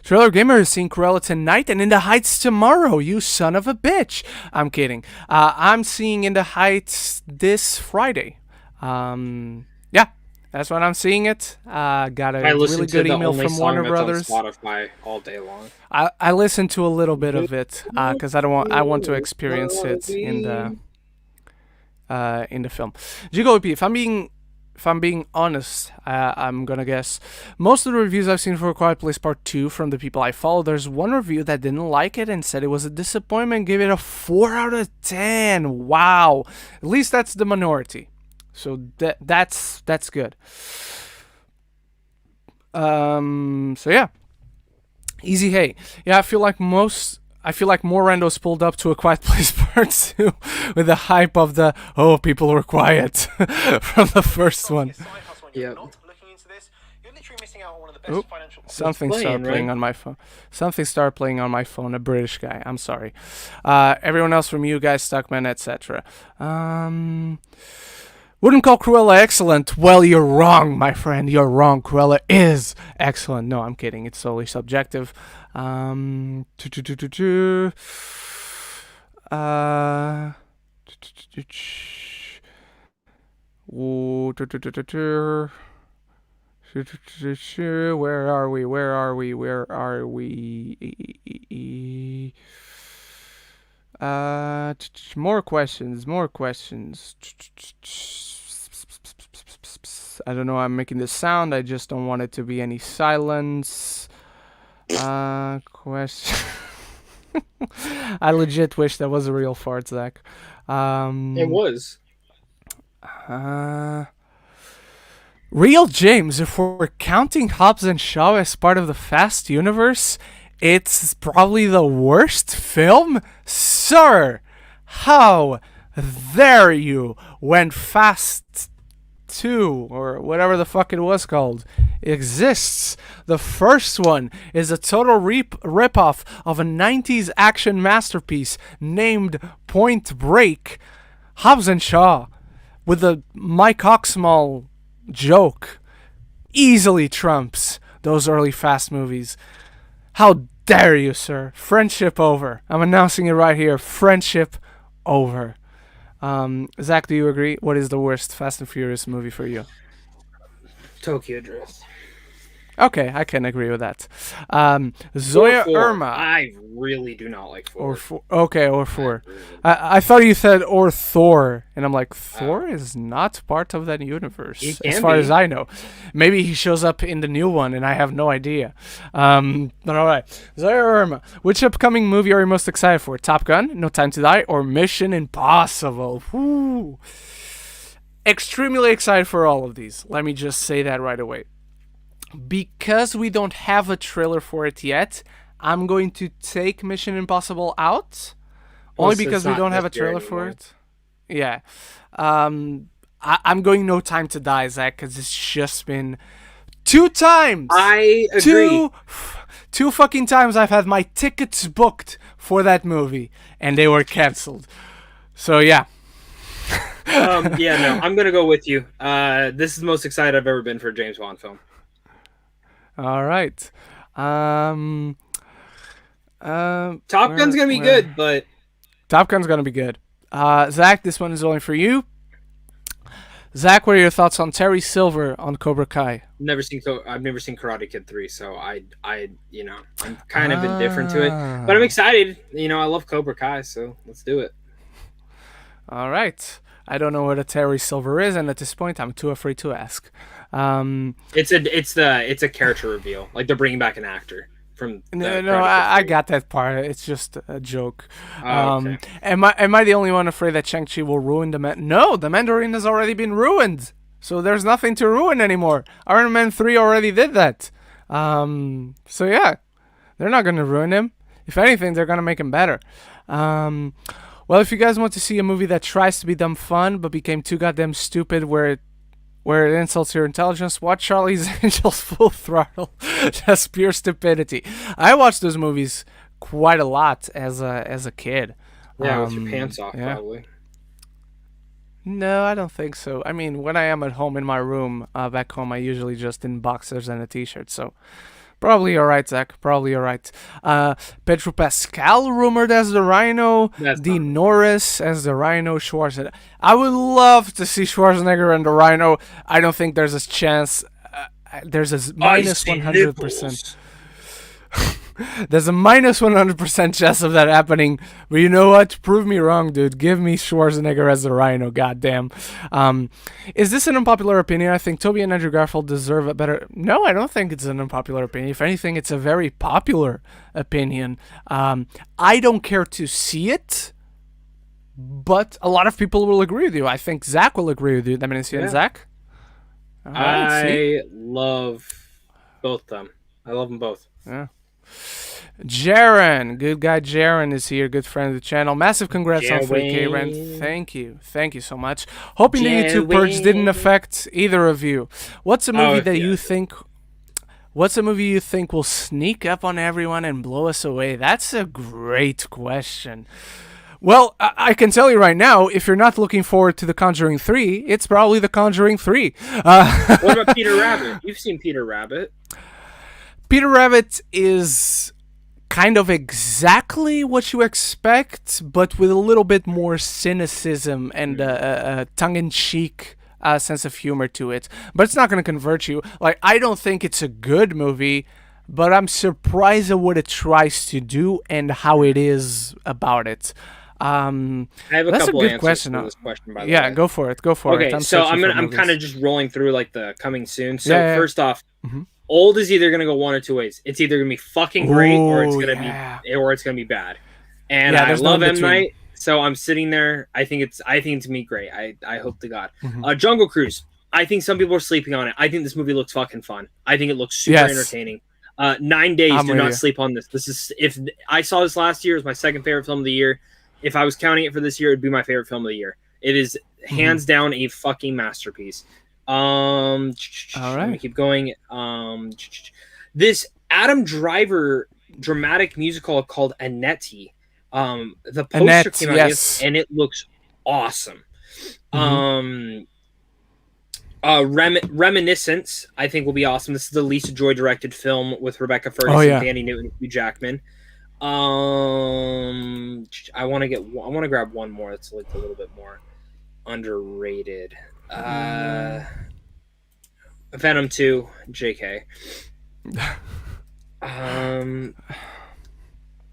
Trailer Gamer is seeing Cruella tonight and In the Heights tomorrow, you son of a bitch. I'm kidding. I'm seeing In the Heights this Friday. Yeah, that's when I'm seeing it. Got a really good email from Warner Brothers. On Spotify all day long. I listened to a little bit of it because I want to experience it in the film. GGOP, if I'm being honest, I'm gonna guess most of the reviews I've seen for Quiet Place Part 2 from the people I follow, there's one review that didn't like it and said it was a disappointment, gave it a 4 out of 10. Wow. At least that's the minority. So that's good. So yeah. Easy Hey. Yeah, I feel like more randos pulled up to A Quiet Place Part 2 with the hype of the people were quiet from the first one. Yeah. Something started playing on my phone. Something started playing on my phone. A British guy. I'm sorry. Everyone else from you guys, Stuckman, etc. Wouldn't call Cruella excellent. Well, you're wrong, my friend. You're wrong. Cruella is excellent. No, I'm kidding. It's solely subjective. Where are we? More questions. I don't know why I'm making this sound. I just don't want it to be any silence. Question. I legit wish that was a real fart, Zach. It was. Real James, if we're counting Hobbs and Shaw as part of the Fast universe, it's probably the worst film? Sir, how dare you, when Fast 2, or whatever the fuck it was called, exists. The first one is a total rip-off of a 90s action masterpiece named Point Break. Hobbs and Shaw with the Mike Oxmall joke easily trumps those early Fast movies. How dare you, sir? Friendship over. I'm announcing it right here. Friendship over. Zach, do you agree? What is the worst Fast and Furious movie for you? Tokyo Drift. Okay, I can agree with that. Or Zoya four. Irma. I really do not like Or four. four. Okay, or I four. really I thought you said or Thor, and I'm like, Oh, Thor is not part of that universe, he as can far as be. I know. Maybe he shows up in the new one, and I have no idea. But all right, Zoya Irma. Which upcoming movie are you most excited for? Top Gun, No Time to Die, or Mission Impossible? Woo. Extremely excited for all of these. Let me just say that right away. Because we don't have a trailer for it yet, I'm going to take Mission Impossible out. Only Plus, it's because we not don't have this a year trailer for anymore. it. Yeah. I'm going No Time to Die, Zach, because it's just been 2 times. I agree. Two fucking times I've had my tickets booked for that movie, and they were canceled. So, yeah. Yeah, no, I'm gonna go with you. This is the most excited I've ever been for a James Bond film. All right. Top Gun's gonna be good, but Top Gun's gonna be good. Zach, this one is only for you. Zach, what are your thoughts on Terry Silver on Cobra Kai? I've never seen Karate Kid 3, so I'm kind of indifferent to it. But I'm excited. I love Cobra Kai, so let's do it. All right. I don't know what a Terry Silver is, and at this point, I'm too afraid to ask. It's a character reveal. Like they're bringing back an actor from the No, Karate Kid I 3. got that part. It's just a joke. Oh, okay. Am I the only one afraid that Shang-Chi will ruin the Man? No, the Mandarin has already been ruined. So there's nothing to ruin anymore. Iron Man 3 already did that. So yeah, they're not going to ruin him. If anything, they're going to make him better. Well, if you guys want to see a movie that tries to be dumb fun but became too goddamn stupid where it insults your intelligence, watch Charlie's Angels Full Throttle. That's pure stupidity. I watched those movies quite a lot as a kid. Yeah, with your pants off, probably. No, I don't think so. I mean, when I am at home in my room, back home, I usually just in boxers and a t-shirt, so probably alright, Zach. Probably alright. Pedro Pascal rumored as the Rhino. Dean Norris as the Rhino. Schwarzenegger. I would love to see Schwarzenegger and the Rhino. I don't think there's a chance. There's a minus 100%. There's a minus 100% chance of that happening. But you know what? Prove me wrong, dude. Give me Schwarzenegger as the Rhino, goddamn. Is this an unpopular opinion? I think Tobey and Andrew Garfield deserve a better... No, I don't think it's an unpopular opinion. If anything, it's a very popular opinion. I don't care to see it, but a lot of people will agree with you. I think Zach will agree with you. Let me see it, Zach. I love both of them. I love them both. Yeah. Jaren, good guy Jaren is here, good friend of the channel. Massive congrats on 3K, Ren. Thank you so much. Hoping the YouTube purge didn't affect either of you. What's a movie that you think? What's a movie you think will sneak up on everyone and blow us away? That's a great question. Well, I can tell you right now, if you're not looking forward to The Conjuring 3, it's probably The Conjuring 3. What about Peter Rabbit? You've seen Peter Rabbit. Peter Rabbit is kind of exactly what you expect, but with a little bit more cynicism and a tongue-in-cheek sense of humor to it. But it's not going to convert you. Like, I don't think it's a good movie, but I'm surprised at what it tries to do and how it is about it. I have a couple answers question. To this question, by the way. Yeah, go for it. Okay, so I'm kind of just rolling through like the coming soon. So first off, old is either gonna go one or two ways. It's either gonna be fucking great or it's gonna be bad. And I love M Night, so I'm sitting there. I think it's gonna be great. I hope to God. Jungle Cruise. I think some people are sleeping on it. I think this movie looks fucking fun. I think it looks super entertaining. 9 Days. Do not sleep on this. This is, if I saw this last year, it was my second favorite film of the year. If I was counting it for this year, it'd be my favorite film of the year. It is hands down a fucking masterpiece. All right. Let me keep going. This Adam Driver dramatic musical called Annette. The poster came out and it looks awesome. Mm-hmm. Reminiscence, I think, will be awesome. This is the Lisa Joy directed film with Rebecca Ferguson, Oh yeah. Thandie Newton, Hugh Jackman. I want to grab one more that's like a little bit more underrated. Venom 2, JK.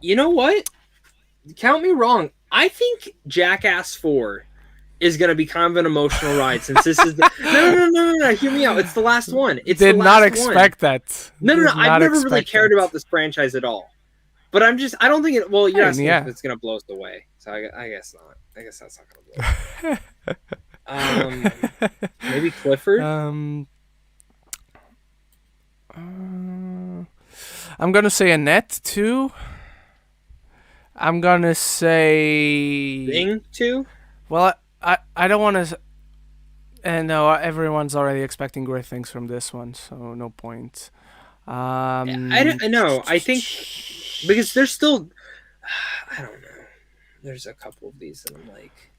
You know what? Count me wrong. I think Jackass 4 is going to be kind of an emotional ride since this is the... No. Hear me out. It's the last one. It's Did the last not expect one. that. No. I've never really cared about this franchise at all. But I don't think it... Well, you're asking if it's going to blow us away. So I guess not. I guess that's not going to blow us. Maybe Clifford? I'm going to say Annette 2. I'm going to say... Thing 2? Well, I don't want to... And no, everyone's already expecting great things from this one, so no point. I know. I think... Because there's still... I don't know. There's a couple of these that I'm like...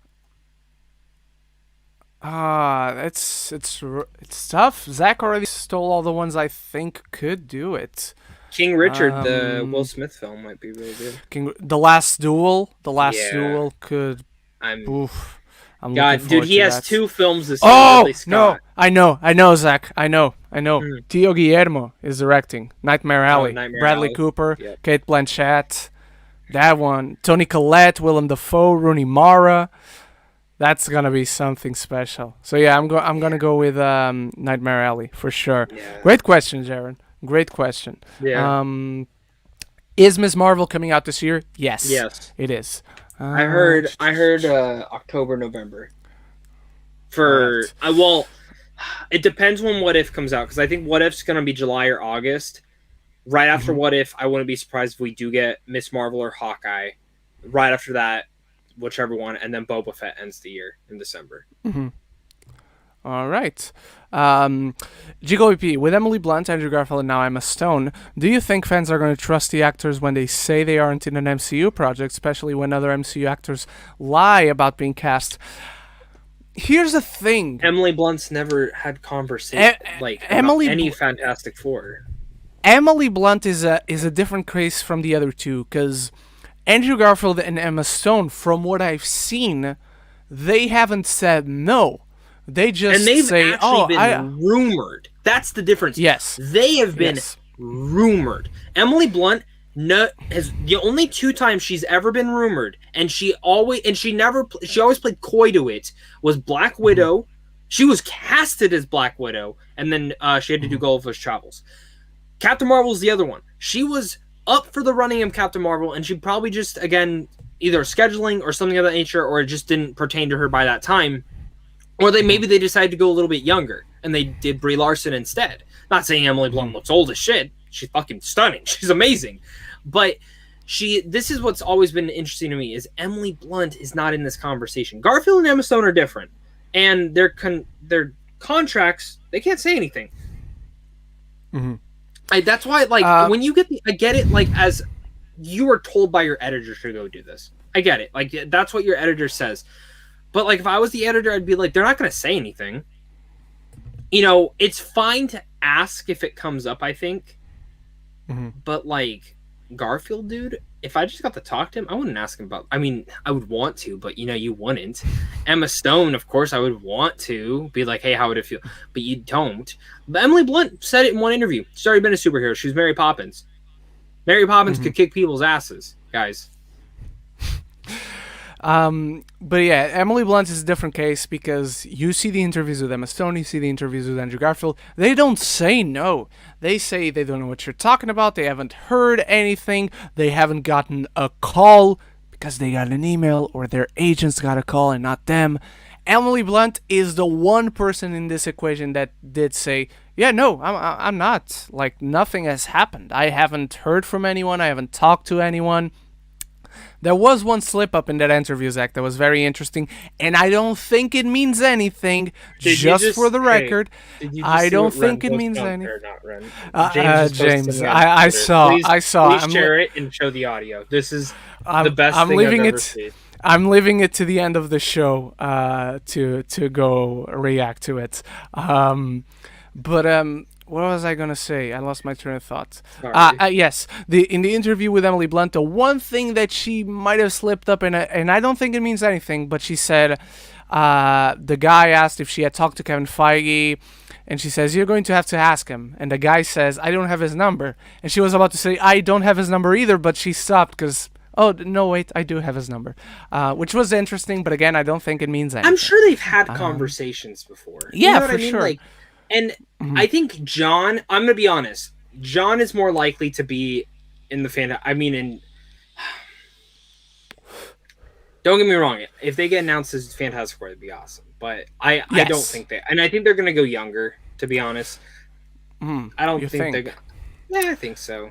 It's tough. Zach already stole all the ones I think could do it. King Richard, the Will Smith film, might be really good. The Last Duel. The Last Duel could... God, dude, he has 2 films this year. Oh, no. I know, Zach. I know. Tio Guillermo is directing. Nightmare Alley. Bradley Alley. Cooper, Yep. Kate Blanchett. That one. Toni Collette, Willem Dafoe, Rooney Mara. That's going to be something special. So, yeah, I'm going to go with Nightmare Alley for sure. Yeah. Great question, Jaron. Great question. Yeah. Is Ms. Marvel coming out this year? Yes. It is. I heard October, November. It depends when What If comes out, because I think What If's going to be July or August. Right after What If, I wouldn't be surprised if we do get Miss Marvel or Hawkeye. Right after that, whichever one, and then Boba Fett ends the year in December. Mm-hmm. All right. GGOVP, with Emily Blunt, Andrew Garfield, and now Emma Stone, do you think fans are going to trust the actors when they say they aren't in an MCU project, especially when other MCU actors lie about being Here's the thing. Emily Blunt's never had conversation any Fantastic Four. Emily Blunt is a different case from the other two, because Andrew Garfield and Emma Stone, from what I've seen, they haven't said no. They just say, been rumored. That's the difference. Yes. They have been rumored. Emily Blunt has the only 2 times she's ever been rumored, and she always played coy to it, was Black Widow. She was casted as Black Widow, and then she had to do Gulliver's Travels. Captain Marvel's the other one. She was up for the running of Captain Marvel, and she probably just, again, either scheduling or something of that nature, or it just didn't pertain to her by that time. Or maybe they decided to go a little bit younger, and they did Brie Larson instead. Not saying Emily Blunt looks old as shit. She's fucking stunning. She's amazing. But this is what's always been interesting to me, is Emily Blunt is not in this conversation. Garfield and Emma Stone are different. And their contracts, they can't say anything. Mm-hmm. That's why, when you I get it, as you were told by your editor to go do this. I get it. That's what your editor says. But, if I was the editor, I'd be like, they're not going to say anything. It's fine to ask if it comes up, I think. Mm-hmm. But, Garfield, dude, if I just got to talk to him, I wouldn't ask him about... I mean, I would want to, but, you wouldn't. Emma Stone, of course, I would want to be like, hey, how would it feel? But you don't. But Emily Blunt said it in one interview. She's already been a superhero. She was Mary Poppins. Mary Poppins could kick people's asses, guys. But yeah, Emily Blunt is a different case, because you see the interviews with Emma Stone, you see the interviews with Andrew Garfield. They don't say no. They say they don't know what you're talking about. They haven't heard anything. They haven't gotten a call because they got an email, or their agents got a call and not them. Emily Blunt is the one person in this equation that did say, yeah, no, I'm not. Nothing has happened. I haven't heard from anyone. I haven't talked to anyone. There was one slip up in that interview, Zach, that was very interesting, and I don't think it means anything. Just for the record, I don't think it means anything. James, I saw. Please share it and show the audio. This is the best thing I've ever seen. I'm leaving it to the end of the show to go react to it. But what was I gonna say? I lost my train of thought. Sorry. Yes, in the interview with Emily Blunt, the one thing that she might have slipped up in, and I don't think it means anything, but she said the guy asked if she had talked to Kevin Feige. And she says, "You're going to have to ask him." And the guy says, "I don't have his number." And she was about to say, "I don't have his number either," but she stopped because, oh, no, wait, I do have his number. Which was interesting, but again, I don't think it means anything. I'm sure they've had conversations before. Yeah, you know what for I mean? sure. Like, and I think John, I'm going to be honest, John is more likely to be in the fan. I mean, don't get me wrong. If they get announced as Fantastic Four, it'd be awesome. But I don't think they. And I think they're going to go younger, to be honest. I don't think they're. Yeah, I think so.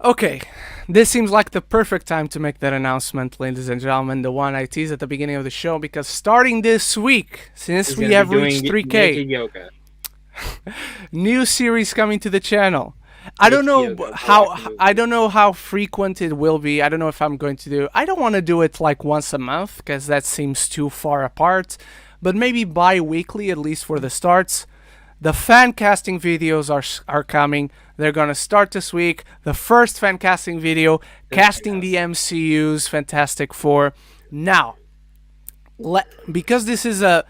Okay, this seems like the perfect time to make that announcement, ladies and gentlemen. The one I teased at the beginning of the show, because starting this week, since we have reached 3K, new series coming to the channel. I don't know how frequent it will be. I don't know if I'm going to do. I don't want to do it like once a month because that seems too far apart. But maybe bi-weekly, at least for the starts. The fan casting videos are coming. They're gonna start this week. The first fan casting video, casting the MCU's Fantastic Four. Now, because this is a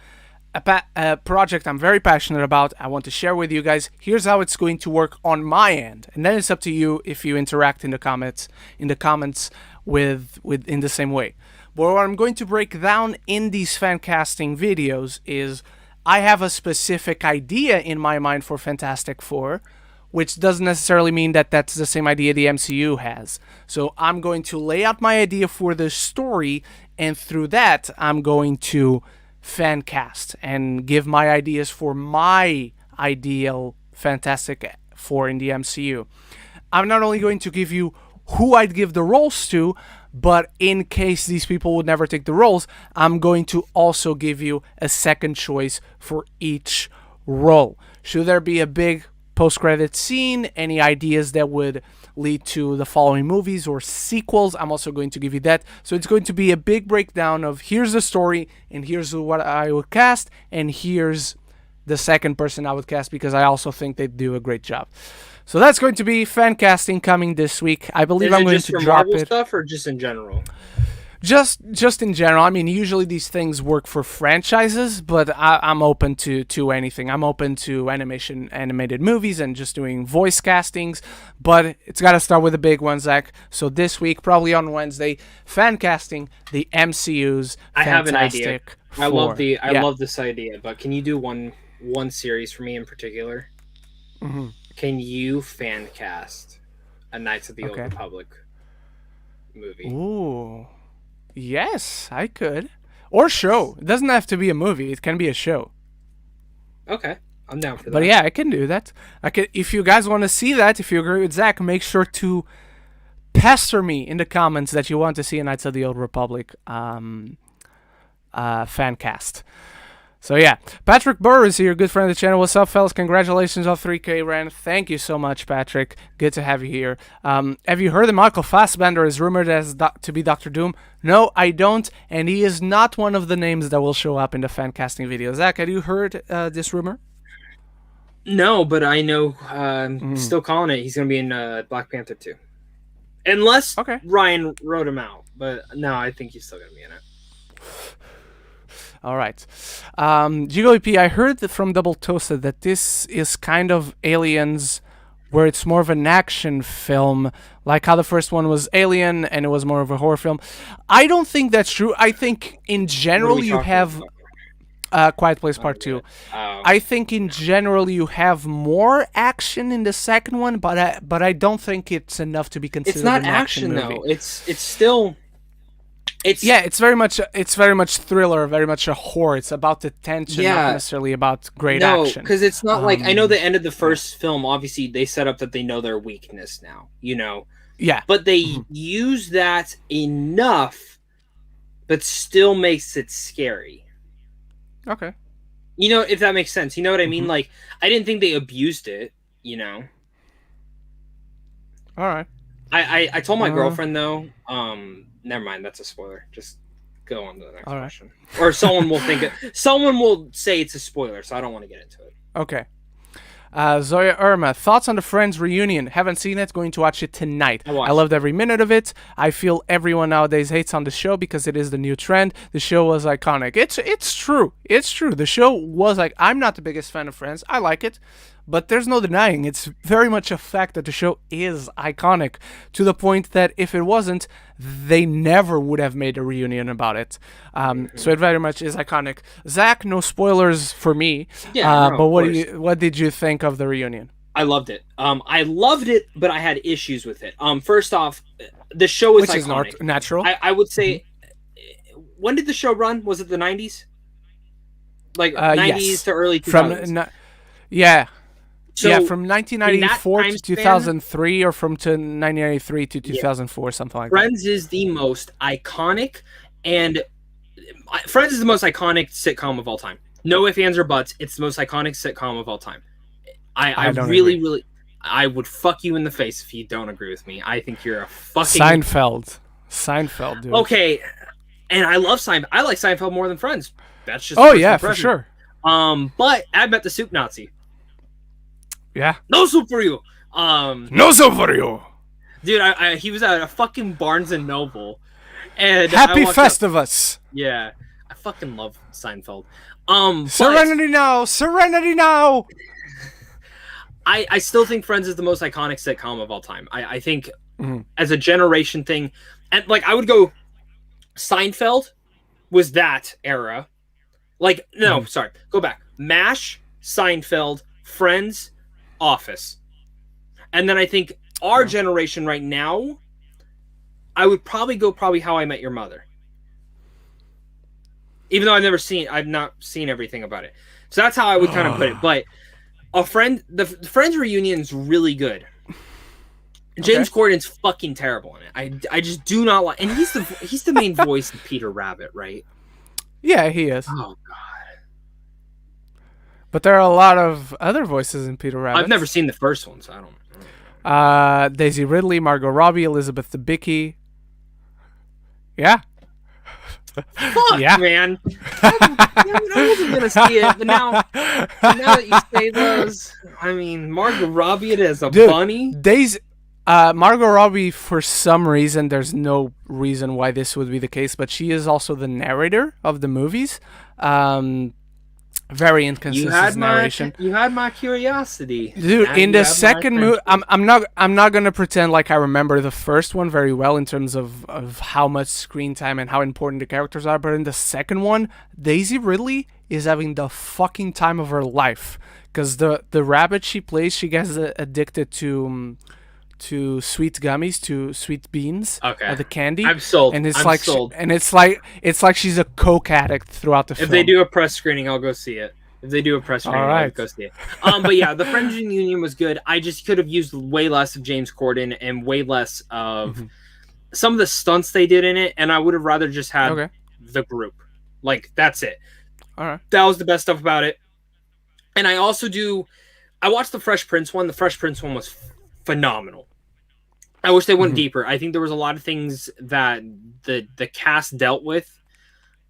project I'm very passionate about, I want to share with you guys. Here's how it's going to work on my end, and then it's up to you if you interact in the comments with in the same way. But what I'm going to break down in these fan casting videos is I have a specific idea in my mind for Fantastic Four, which doesn't necessarily mean that that's the same idea the MCU has. So I'm going to lay out my idea for the story, and through that, I'm going to fan cast and give my ideas for my ideal Fantastic Four in the MCU. I'm not only going to give you who I'd give the roles to, but in case these people would never take the roles, I'm going to also give you a second choice for each role. Should there be a big post-credit scene, any ideas that would lead to the following movies or sequels, I'm also going to give you that. So it's going to be a big breakdown of here's the story, and here's what I would cast, and here's the second person I would cast, because I also think they do a great job. So that's going to be fan casting coming this week. I believe I'm going to drop it. Stuff or just in general? Just in general. I mean, usually these things work for franchises, but I'm open to anything. I'm open to animated movies, and just doing voice castings. But it's got to start with the big one, Zach. So this week, probably on Wednesday, fan casting the MCU's Fantastic I have an idea. Four. I love this idea. But can you do one series for me in particular? Mm-hmm. Can you fan cast a Knights of the Old Republic movie? Ooh. Yes, I could. Or show. It doesn't have to be a movie. It can be a show. Okay. I'm down for that. But yeah, I can do that. If you guys want to see that, if you agree with Zach, make sure to pester me in the comments that you want to see a Knights of the Old Republic fan cast. So yeah, Patrick Burr is here, good friend of the channel. What's up, fellas? Congratulations on 3K, Ren. Thank you so much, Patrick. Good to have you here. Have you heard that Michael Fassbender is rumored as to be Doctor Doom? No, I don't, and he is not one of the names that will show up in the fan casting video. Zach, have you heard this rumor? No, but I know still calling it. He's going to be in Black Panther 2. Unless Ryan wrote him out. But no, I think he's still going to be in it. All right. Jigo EP, I heard from Double Toasted that this is kind of Aliens, where it's more of an action film, like how the first one was Alien and it was more of a horror film. I don't think that's true. I think in general you have Quiet Place Part 2. I think in general you have more action in the second one, but I don't think it's enough to be considered It's not an action movie. Though. It's still... It's very much thriller, very much a horror. It's about the tension, not necessarily about great action. No, because it's not like I know the end of the first film. Obviously, they set up that they know their weakness now. You know. Yeah. But they use that enough, but still makes it scary. Okay. You know, if that makes sense. You know what I mean? Like, I didn't think they abused it. You know. All right. I told my girlfriend though. Never mind. That's a spoiler. Just go on to the next question. Or someone will say it's a spoiler, so I don't want to get into it. Okay. Zoya Irma, thoughts on the Friends reunion? Haven't seen it, going to watch it tonight. I loved every minute of it. I feel everyone nowadays hates on the show because it is the new trend. The show was iconic. It's true. It's true. The show was like, I'm not the biggest fan of Friends. I like it. But there's no denying, it's very much a fact that the show is iconic, to the point that if it wasn't, they never would have made a reunion about it. So it very much is iconic. Zach, no spoilers for me, but what did you think of the reunion? I loved it. I loved it, but I had issues with it. First off, the show is iconic. Which is natural. I would say, when did the show run? Was it the 90s? Like 90s yes. to early 2000s? Yeah. So from 1994 to 2003, or from 1993 to 2004, something like Friends is the most iconic, and Friends is the most iconic sitcom of all time. No ifs, ands, or buts. It's the most iconic sitcom of all time. I really, I would fuck you in the face if you don't agree with me. I think you're a fucking Seinfeld, dude. Okay, and I love Seinfeld. I like Seinfeld more than Friends. That's just for sure. But I met the Soup Nazi. Yeah. No soup for you. No soup for you. Dude, he was at a fucking Barnes and Noble, and Happy Festivus. Yeah, I fucking love Seinfeld. Serenity now. I still think Friends is the most iconic sitcom of all time. I think as a generation thing, and like I would go, Seinfeld was that era. Like sorry, go back. MASH, Seinfeld, Friends, Office. And then I think our generation right now, I would probably go How I Met Your Mother. Even though I've not seen everything about it. So that's how I would kind of put it. But the Friends reunion is really good. James Corden's fucking terrible in it. I just do not like, and he's the main voice of Peter Rabbit, right? Yeah, he is. Oh god. But there are a lot of other voices in Peter Rabbit. I've never seen the first one, so I don't know. Daisy Ridley, Margot Robbie, Elizabeth Debicki. Yeah. Fuck, man. I wasn't going to see it, but now that you say those, I mean, Margot Robbie as a bunny. Margot Robbie, for some reason, there's no reason why this would be the case, but she is also the narrator of the movies. Very inconsistent narration. You had my curiosity, dude. In the second movie, I'm not gonna pretend like I remember the first one very well in terms of how much screen time and how important the characters are. But in the second one, Daisy Ridley is having the fucking time of her life, because the rabbit she plays, she gets addicted to sweet gummies, to sweet beans, the candy. I'm sold. And it's sold. It's like she's a coke addict throughout the film. If they do a press screening, I'll go see it. I'll go see it. But yeah, the Friends reunion was good. I just could have used way less of James Corden and way less of some of the stunts they did in it, and I would have rather just had the group. Like, that's it. All right. That was the best stuff about it. And I watched the Fresh Prince one. The Fresh Prince one was phenomenal. I wish they went deeper. I think there was a lot of things that the cast dealt with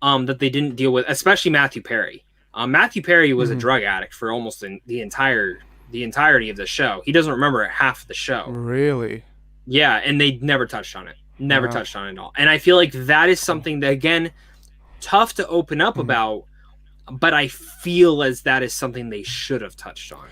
that they didn't deal with, especially Matthew Perry. Matthew Perry was a drug addict for almost the entirety of the show. He doesn't remember half the show. Really? Yeah, and they never touched on it. Never touched on it at all. And I feel like that is something that, again, tough to open up about, but I feel as that is something they should have touched on.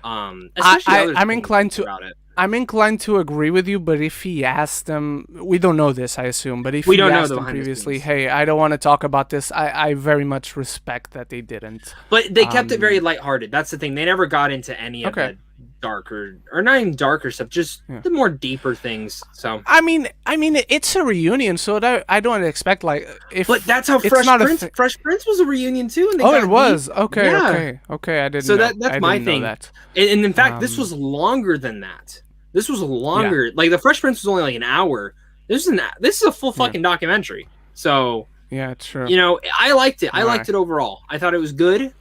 I'm inclined to about it. I'm inclined to agree with you, but if he asked them, we don't know this, I assume, but if he asked them previously, hey, I don't want to talk about this, I very much respect that they didn't. But they kept it very lighthearted. That's the thing. They never got into any of the darker, or not even darker stuff, just the more deeper things. So I mean, it's a reunion, so that I don't expect But that's how Fresh Prince was a reunion too. And it was okay. I didn't. So that's my thing. And in fact, this was longer than that. This was longer. Like the Fresh Prince was only like an hour. This is a full fucking documentary. So yeah, true. I liked it. I liked it overall. I thought it was good.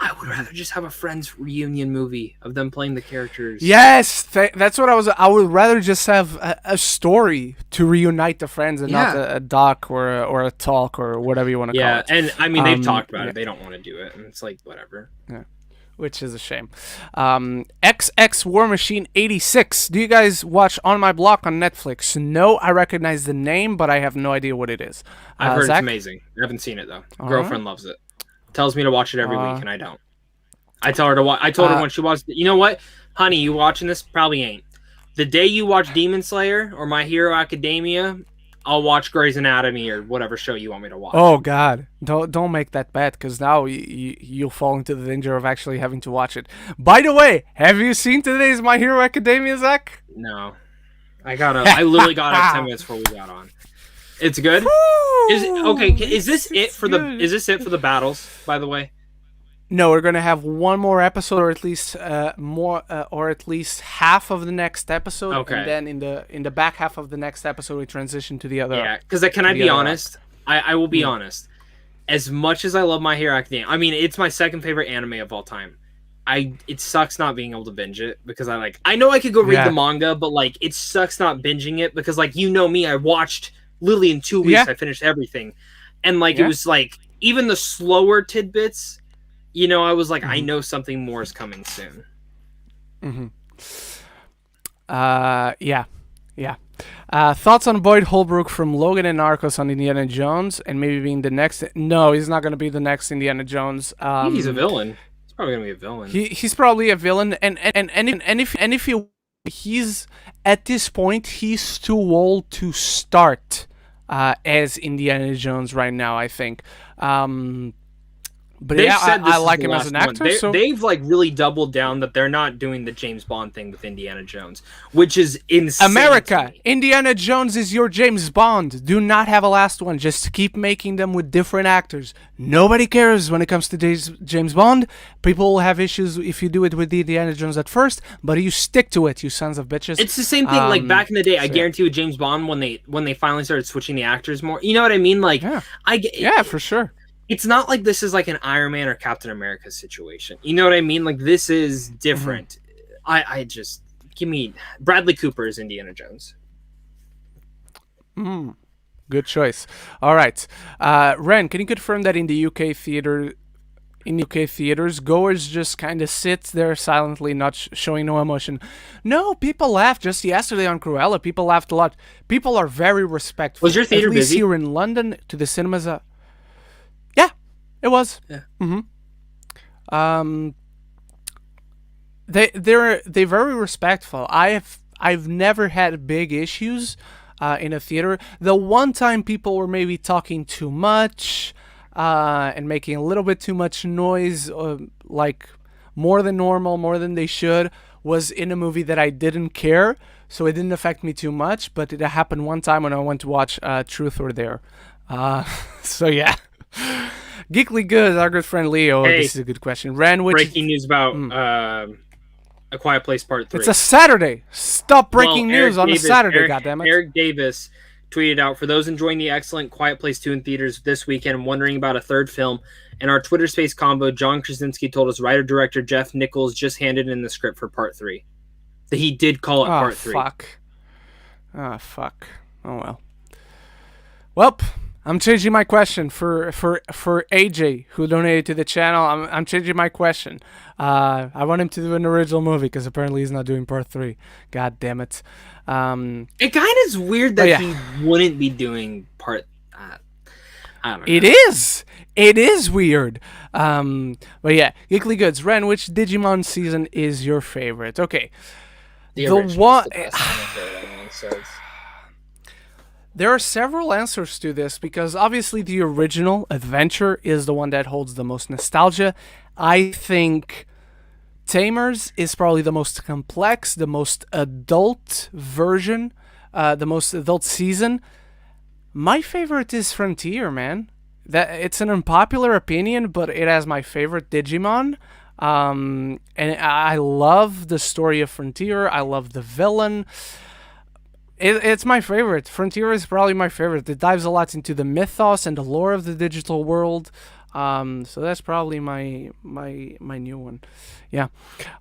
I would rather just have a Friends reunion movie of them playing the characters. Yes, that's what I would rather just have a story to reunite the friends and not a doc or a talk or whatever you want to call it. Yeah, and I mean, they've talked about it. They don't want to do it, and it's like, whatever. Yeah. Which is a shame. XX War Machine 86. Do you guys watch On My Block on Netflix? No, I recognize the name, but I have no idea what it is. I've heard Zach? it's amazing. I haven't seen it, though. Girlfriend loves it. Tells me to watch it every week, and I don't. I tell her to watch. I told her when she watched. You know what, honey? You watching this? Probably ain't. The day you watch Demon Slayer or My Hero Academia, I'll watch Grey's Anatomy or whatever show you want me to watch. Oh God, don't make that bet, because now you'll fall into the danger of actually having to watch it. By the way, have you seen today's My Hero Academia, Zach? No, I literally got up 10 minutes before we got on. It's good. Is this it for the battles? By the way, no. We're gonna have one more episode, or at least or at least half of the next episode. Okay. And then in the back half of the next episode, we transition to the other. Yeah, because can I be honest? I will be honest. As much as I love My Hero Academia, I mean, it's my second favorite anime of all time. It sucks not being able to binge it because I know I could go read the manga, but like it sucks not binging it because like you know me, I watched literally in 2 weeks I finished everything, and like it was like even the slower tidbits, you know, I was like I know something more is coming soon. Thoughts on Boyd Holbrook from Logan and Narcos on Indiana Jones and maybe being the next? No, he's not going to be the next Indiana Jones. I think he's a villain. He's probably going to be a villain. He's probably a villain, and if he's at this point, he's too old to start as Indiana Jones right now, I think. But I like him as an actor. They've like really doubled down that they're not doing the James Bond thing with Indiana Jones, which is insane. America, Indiana Jones is your James Bond. Do not have a last one. Just keep making them with different actors. Nobody cares when it comes to James Bond. People will have issues if you do it with Indiana Jones at first, but you stick to it, you sons of bitches. It's the same thing. Like back in the day, I guarantee with James Bond when they finally started switching the actors more. You know what I mean? Like for sure. It's not like this is like an Iron Man or Captain America situation. You know what I mean? Like this is different. I just give me Bradley Cooper as Indiana Jones. Good choice. All right, Ren, can you confirm that in the UK theaters, goers just kind of sit there silently, not showing no emotion? No, people laughed. Just yesterday on Cruella, people laughed a lot. People are very respectful. Was your theater at least busy? Here in London, to the cinemas. Yeah, it was. Yeah. They're very respectful. I've never had big issues in a theater. The one time people were maybe talking too much and making a little bit too much noise, like more than normal, more than they should, was in a movie that I didn't care, so it didn't affect me too much. But it happened one time when I went to watch Truth or Dare. So yeah. Geekly Good, our good friend Leo. Hey, this is a good question. Ren, breaking news about A Quiet Place Part 3. It's a Saturday. Stop breaking news on a Saturday, goddammit. Eric Davis tweeted out, for those enjoying the excellent Quiet Place 2 in theaters this weekend and wondering about a third film, in our Twitter Space combo, John Krasinski told us writer-director Jeff Nichols just handed in the script for Part 3. That he did call it Part 3. Fuck. Oh, well. Welp. I'm changing my question for AJ, who donated to the channel. I'm changing my question. I want him to do an original movie because apparently he's not doing Part 3. God damn it. It kind of is weird that he wouldn't be doing Part. I don't know. It is weird. But yeah, Geekly Goods. Ren, which Digimon season is your favorite? Okay, the one. The best, there are several answers to this because obviously the original Adventure is the one that holds the most nostalgia. I think Tamers is probably the most complex, the most adult version, the most adult season. My favorite is Frontier, man. That it's an unpopular opinion, but it has my favorite Digimon. And I love the story of Frontier. I love the villain. It's my favorite. Frontier is probably my favorite. It dives a lot into the mythos and the lore of the digital world. So that's probably my new one. Yeah.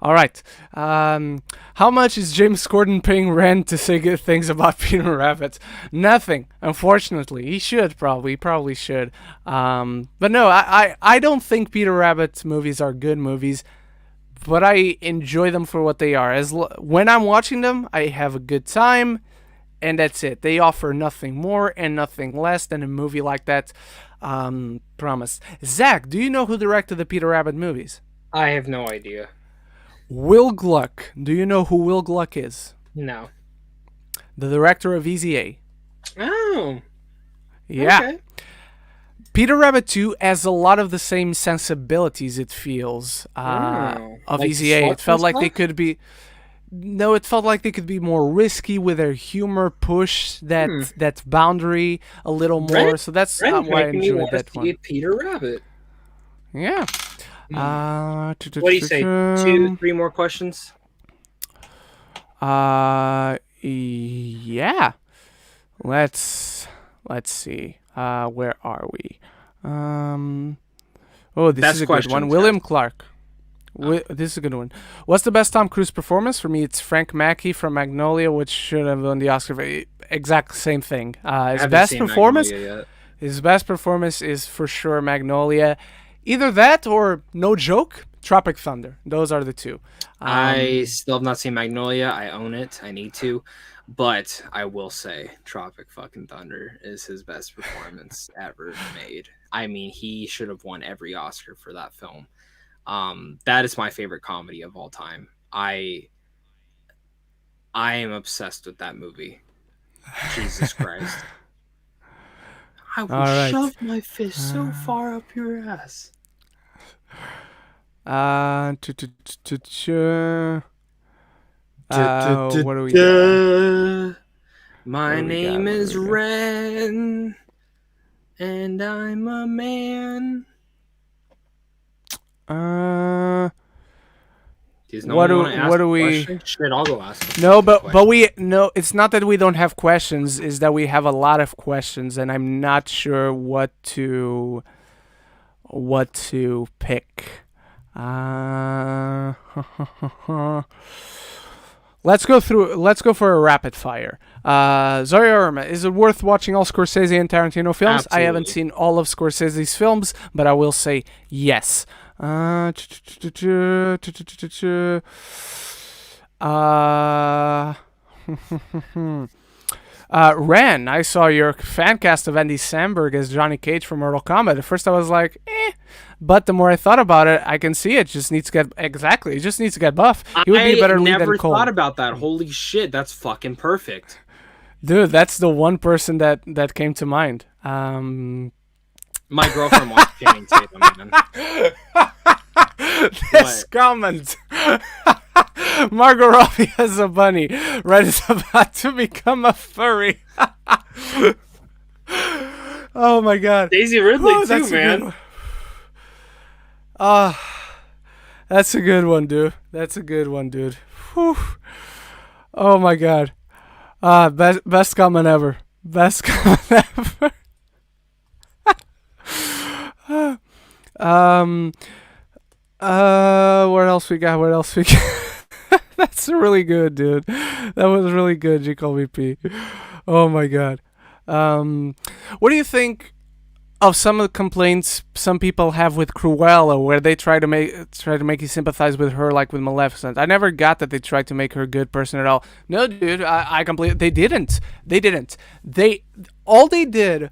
All right. How much is James Corden paying Ren to say good things about Peter Rabbit? Nothing, unfortunately. He should probably. He probably should. But no, I don't think Peter Rabbit movies are good movies, but I enjoy them for what they are. When I'm watching them, I have a good time, and that's it. They offer nothing more and nothing less than a movie like that. Promise. Zach, do you know who directed the Peter Rabbit movies? I have no idea. Will Gluck. Do you know who Will Gluck is? No. The director of Easy A. Oh. Yeah. Okay. Peter Rabbit 2 has a lot of the same sensibilities, it feels, of like Easy A. It felt like stuff? they could be... No, it felt like they could be more risky with their humor, push that boundary a little more. So that's why I enjoyed that one. Peter Rabbit. Yeah. What do you say? 2, 3 more questions? Yeah. Let's see. Where are we? This is a good one. William Clark. This is a good one. What's the best Tom Cruise performance? For me, it's Frank Mackey from Magnolia, which should have won the Oscar. Exact same thing. His best performance is for sure Magnolia. Either that or, no joke, Tropic Thunder. Those are the two. I still have not seen Magnolia. I own it. I need to. But I will say Tropic fucking Thunder is his best performance ever made. I mean, he should have won every Oscar for that film. That is my favorite comedy of all time. I am obsessed with that movie. Jesus Christ. I will shove my fist so far up your ass. What do we got? My name is Ren, and I'm a man. What do we? Shit, I'll go ask. No, but it's not that we don't have questions. Is that we have a lot of questions, and I'm not sure what to pick. Let's go for a rapid fire. Zoya Irma, is it worth watching all Scorsese and Tarantino films? Absolutely. I haven't seen all of Scorsese's films, but I will say yes. Ren, I saw your fan cast of Andy Samberg as Johnny Cage from Mortal Kombat. At first I was like, but the more I thought about it, I can see it just needs to get buff. He would be a better lead than Cole. I never thought about that. Holy shit, that's fucking perfect. Dude, that's the one person that came to mind. My girlfriend wants Channing Tatum, man. This comment. Margot Robbie as a bunny. Red is about to become a furry. Oh my god. Daisy Ridley too, man. That's a good one, dude. Whew. Oh my god. Best comment ever. Best comment ever. What else we got? That's really good, dude. That was really good, GCallVP. Oh my god. What do you think of some of the complaints some people have with Cruella, where they try to make you sympathize with her, like with Maleficent? I never got that they tried to make her a good person at all. No, dude, I completely. They didn't. All they did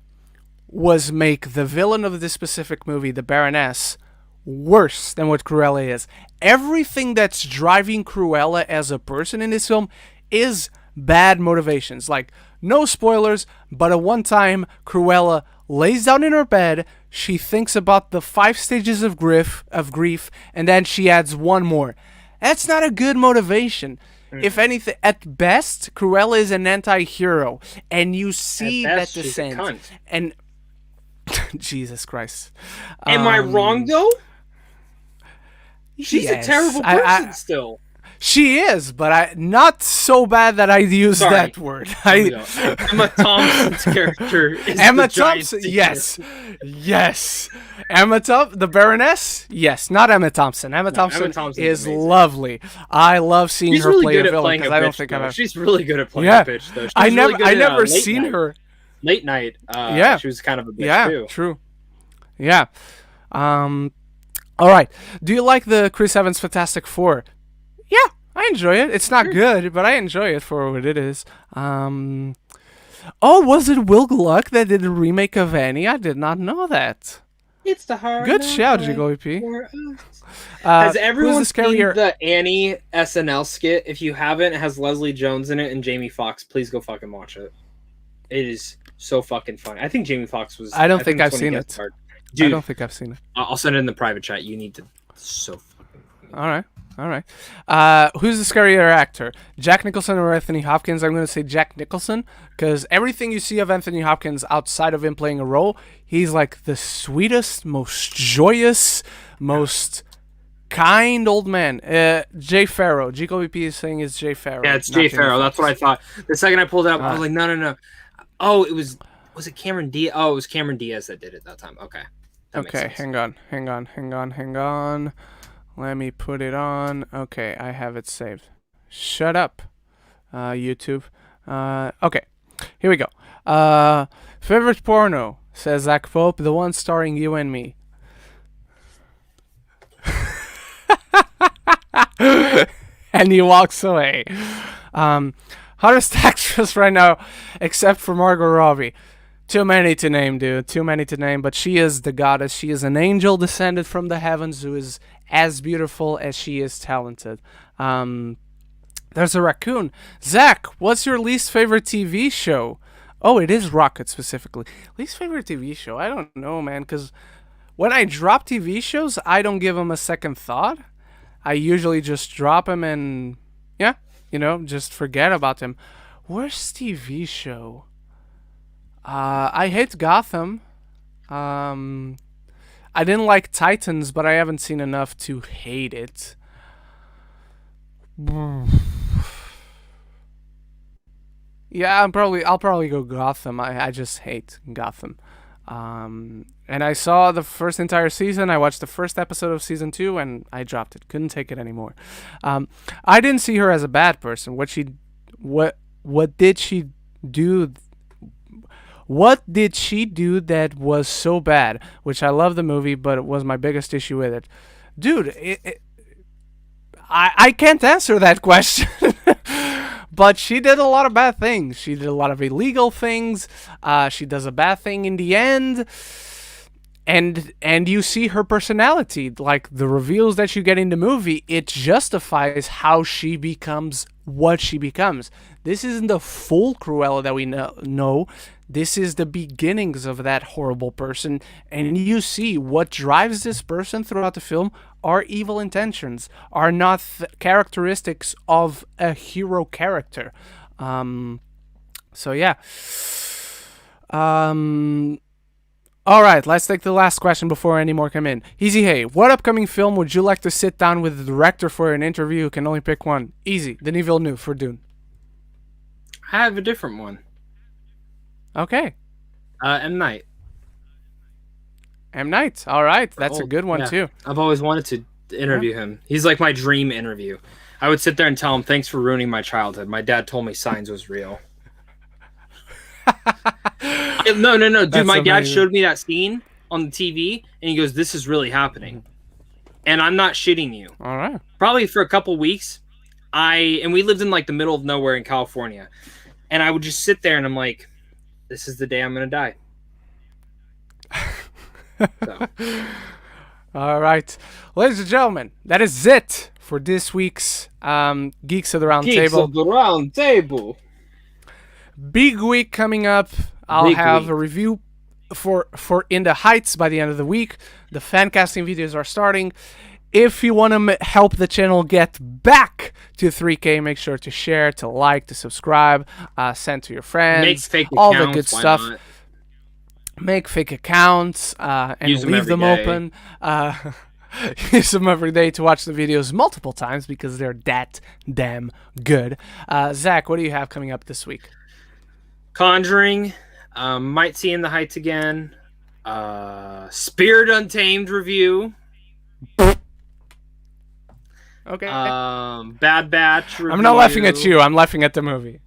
was make the villain of this specific movie, the Baroness, worse than what Cruella is. Everything that's driving Cruella as a person in this film is bad motivations. Like, no spoilers, but at one time, Cruella lays down in her bed, she thinks about the 5 stages of grief, and then she adds one more. That's not a good motivation. If anything, at best, Cruella is an anti-hero, and you see that descent. And Jesus Christ. Am I wrong, though? She's a terrible person still. She is, but I not so bad that I'd use that word. Emma Thompson's character is Emma Thompson. Yes. Emma Thompson, the Baroness. Yes, not Emma Thompson. Emma Thompson is lovely. I love seeing her play a villain because I don't think I've. She's really good at playing a bitch, though. I never seen her. Late night. She was kind of a bitch too. True. Yeah. All right. Do you like the Chris Evans Fantastic Four? Yeah, I enjoy it. It's not good, but I enjoy it for what it is. Oh, was it Will Gluck that did a remake of Annie? I did not know that. It's the hard. Good shout, Jiggly. Has everyone seen the Annie SNL skit? If you haven't, it has Leslie Jones in it and Jamie Foxx. Please go fucking watch it. It is so fucking funny. I think Jamie Foxx was. I don't think I've seen it. Dude, I don't think I've seen it. I'll send it in the private chat. You need to. So fucking funny. All right. Who's the scarier actor? Jack Nicholson or Anthony Hopkins? I'm going to say Jack Nicholson because everything you see of Anthony Hopkins outside of him playing a role, he's like the sweetest, most joyous, most kind old man. Jay Farrow. GKVP is saying it's Jay Farrow. Yeah, it's Jay Farrow. That's what I thought. The second I pulled it up, I was like, no. Oh, it was it Cameron Diaz? Oh, it was Cameron Diaz that did it that time. Okay. Okay, hang on. Let me put it on. Okay, I have it saved. Shut up, YouTube. Okay, here we go. Favorite porno, says Zach Pope, the one starring you and me. And he walks away. Hottest actress right now, except for Margot Robbie. Too many to name, dude. Too many to name. But she is the goddess. She is an angel descended from the heavens who is as beautiful as she is talented. There's a raccoon. Zach, what's your least favorite TV show? Oh, it is Rocket specifically. Least favorite TV show? I don't know, man. Because when I drop TV shows, I don't give them a second thought. I usually just drop them and, just forget about them. Worst TV show? I hate Gotham. I didn't like Titans, but I haven't seen enough to hate it. Yeah, I'll probably go Gotham. I just hate Gotham. And I saw the first entire season. I watched the first episode of season 2, and I dropped it. Couldn't take it anymore. I didn't see her as a bad person. What did she do? What did she do that was so bad? Which I love the movie, but it was my biggest issue with it. Dude, I can't answer that question. But she did a lot of bad things. She did a lot of illegal things. She does a bad thing in the end. And you see her personality. Like, the reveals that you get in the movie, it justifies how she becomes what she becomes. This isn't the full Cruella that we know. This is the beginnings of that horrible person, and you see what drives this person throughout the film are evil intentions, are not characteristics of a hero character. So yeah. All right, let's take the last question before any more come in. Easy, hey, what upcoming film would you like to sit down with the director for an interview? You can only pick one. Easy, Denis Villeneuve for Dune. I have a different one. Okay. M. Night. M. Night. All right. That's a good one, too. I've always wanted to interview him. He's like my dream interview. I would sit there and tell him, thanks for ruining my childhood. My dad told me Signs was real. No. Dude, my dad showed me that scene on the TV, and he goes, this is really happening. And I'm not shitting you. All right. Probably for a couple weeks, and we lived in like the middle of nowhere in California. And I would just sit there, and I'm like, this is the day I'm going to die. So. All right. Ladies and gentlemen, that is it for this week's Geeks of the Roundtable. Geeks of the Roundtable. Big week coming up. I'll have a review for In the Heights by the end of the week. The fan casting videos are starting. If you want to help the channel get back to 3K, make sure to share, to like, to subscribe, send to your friends, make fake all accounts, the good stuff. Make fake accounts and leave them open. use them every day to watch the videos multiple times because they're that damn good. Zach, what do you have coming up this week? Conjuring, might see In the Heights again. Spirit Untamed review. Okay. Bad Batch review. I'm not laughing at you. I'm laughing at the movie.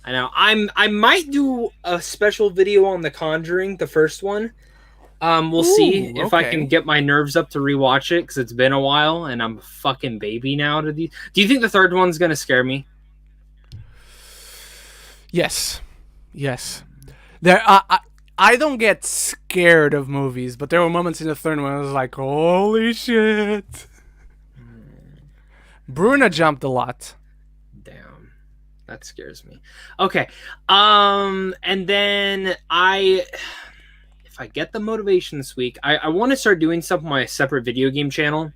I know. I might do a special video on The Conjuring, the first one. We'll see if I can get my nerves up to rewatch it because it's been a while and I'm a fucking baby now. Do you think the third one's gonna scare me? Yes. There, I don't get scared of movies, but there were moments in the third one I was like, holy shit. Bruna jumped a lot. Damn. That scares me. Okay. And then if I get the motivation this week, I want to start doing stuff on my separate video game channel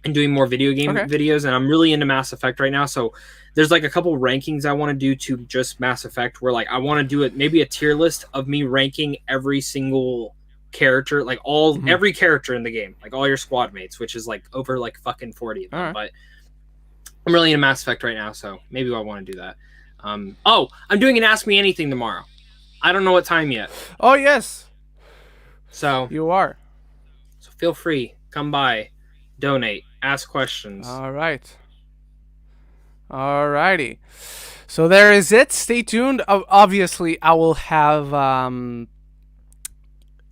and doing more video game videos. And I'm really into Mass Effect right now. So there's like a couple rankings I want to do to just Mass Effect where like I want to do it, maybe a tier list of me ranking every single character, like every character in the game, like all your squad mates, which is like over like fucking 40 of them. Right. But I'm really into Mass Effect right now, so maybe I want to do that. I'm doing an Ask Me Anything tomorrow. I don't know what time yet. Oh, yes. So you are. So feel free. Come by. Donate. Ask questions. All right. Alrighty. So there is it. Stay tuned. Obviously, I will have...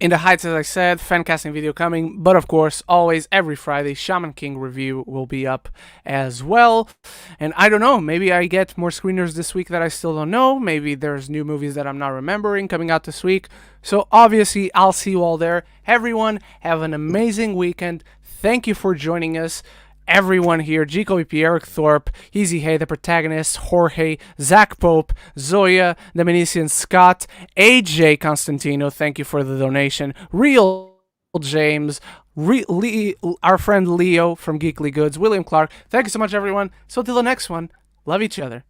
In the Heights, as I said, fan casting video coming, but of course, always every Friday, Shaman King review will be up as well. And I don't know, maybe I get more screeners this week that I still don't know. Maybe there's new movies that I'm not remembering coming out this week. So obviously, I'll see you all there. Everyone, have an amazing weekend. Thank you for joining us. Everyone here, Gico EP, Eric Thorpe, Easy Hay, the protagonist, Jorge, Zach Pope, Zoya, the Venetian Scott, AJ Constantino, thank you for the donation, Real James, our friend Leo from Geekly Goods, William Clark, thank you so much everyone. So till the next one, love each other.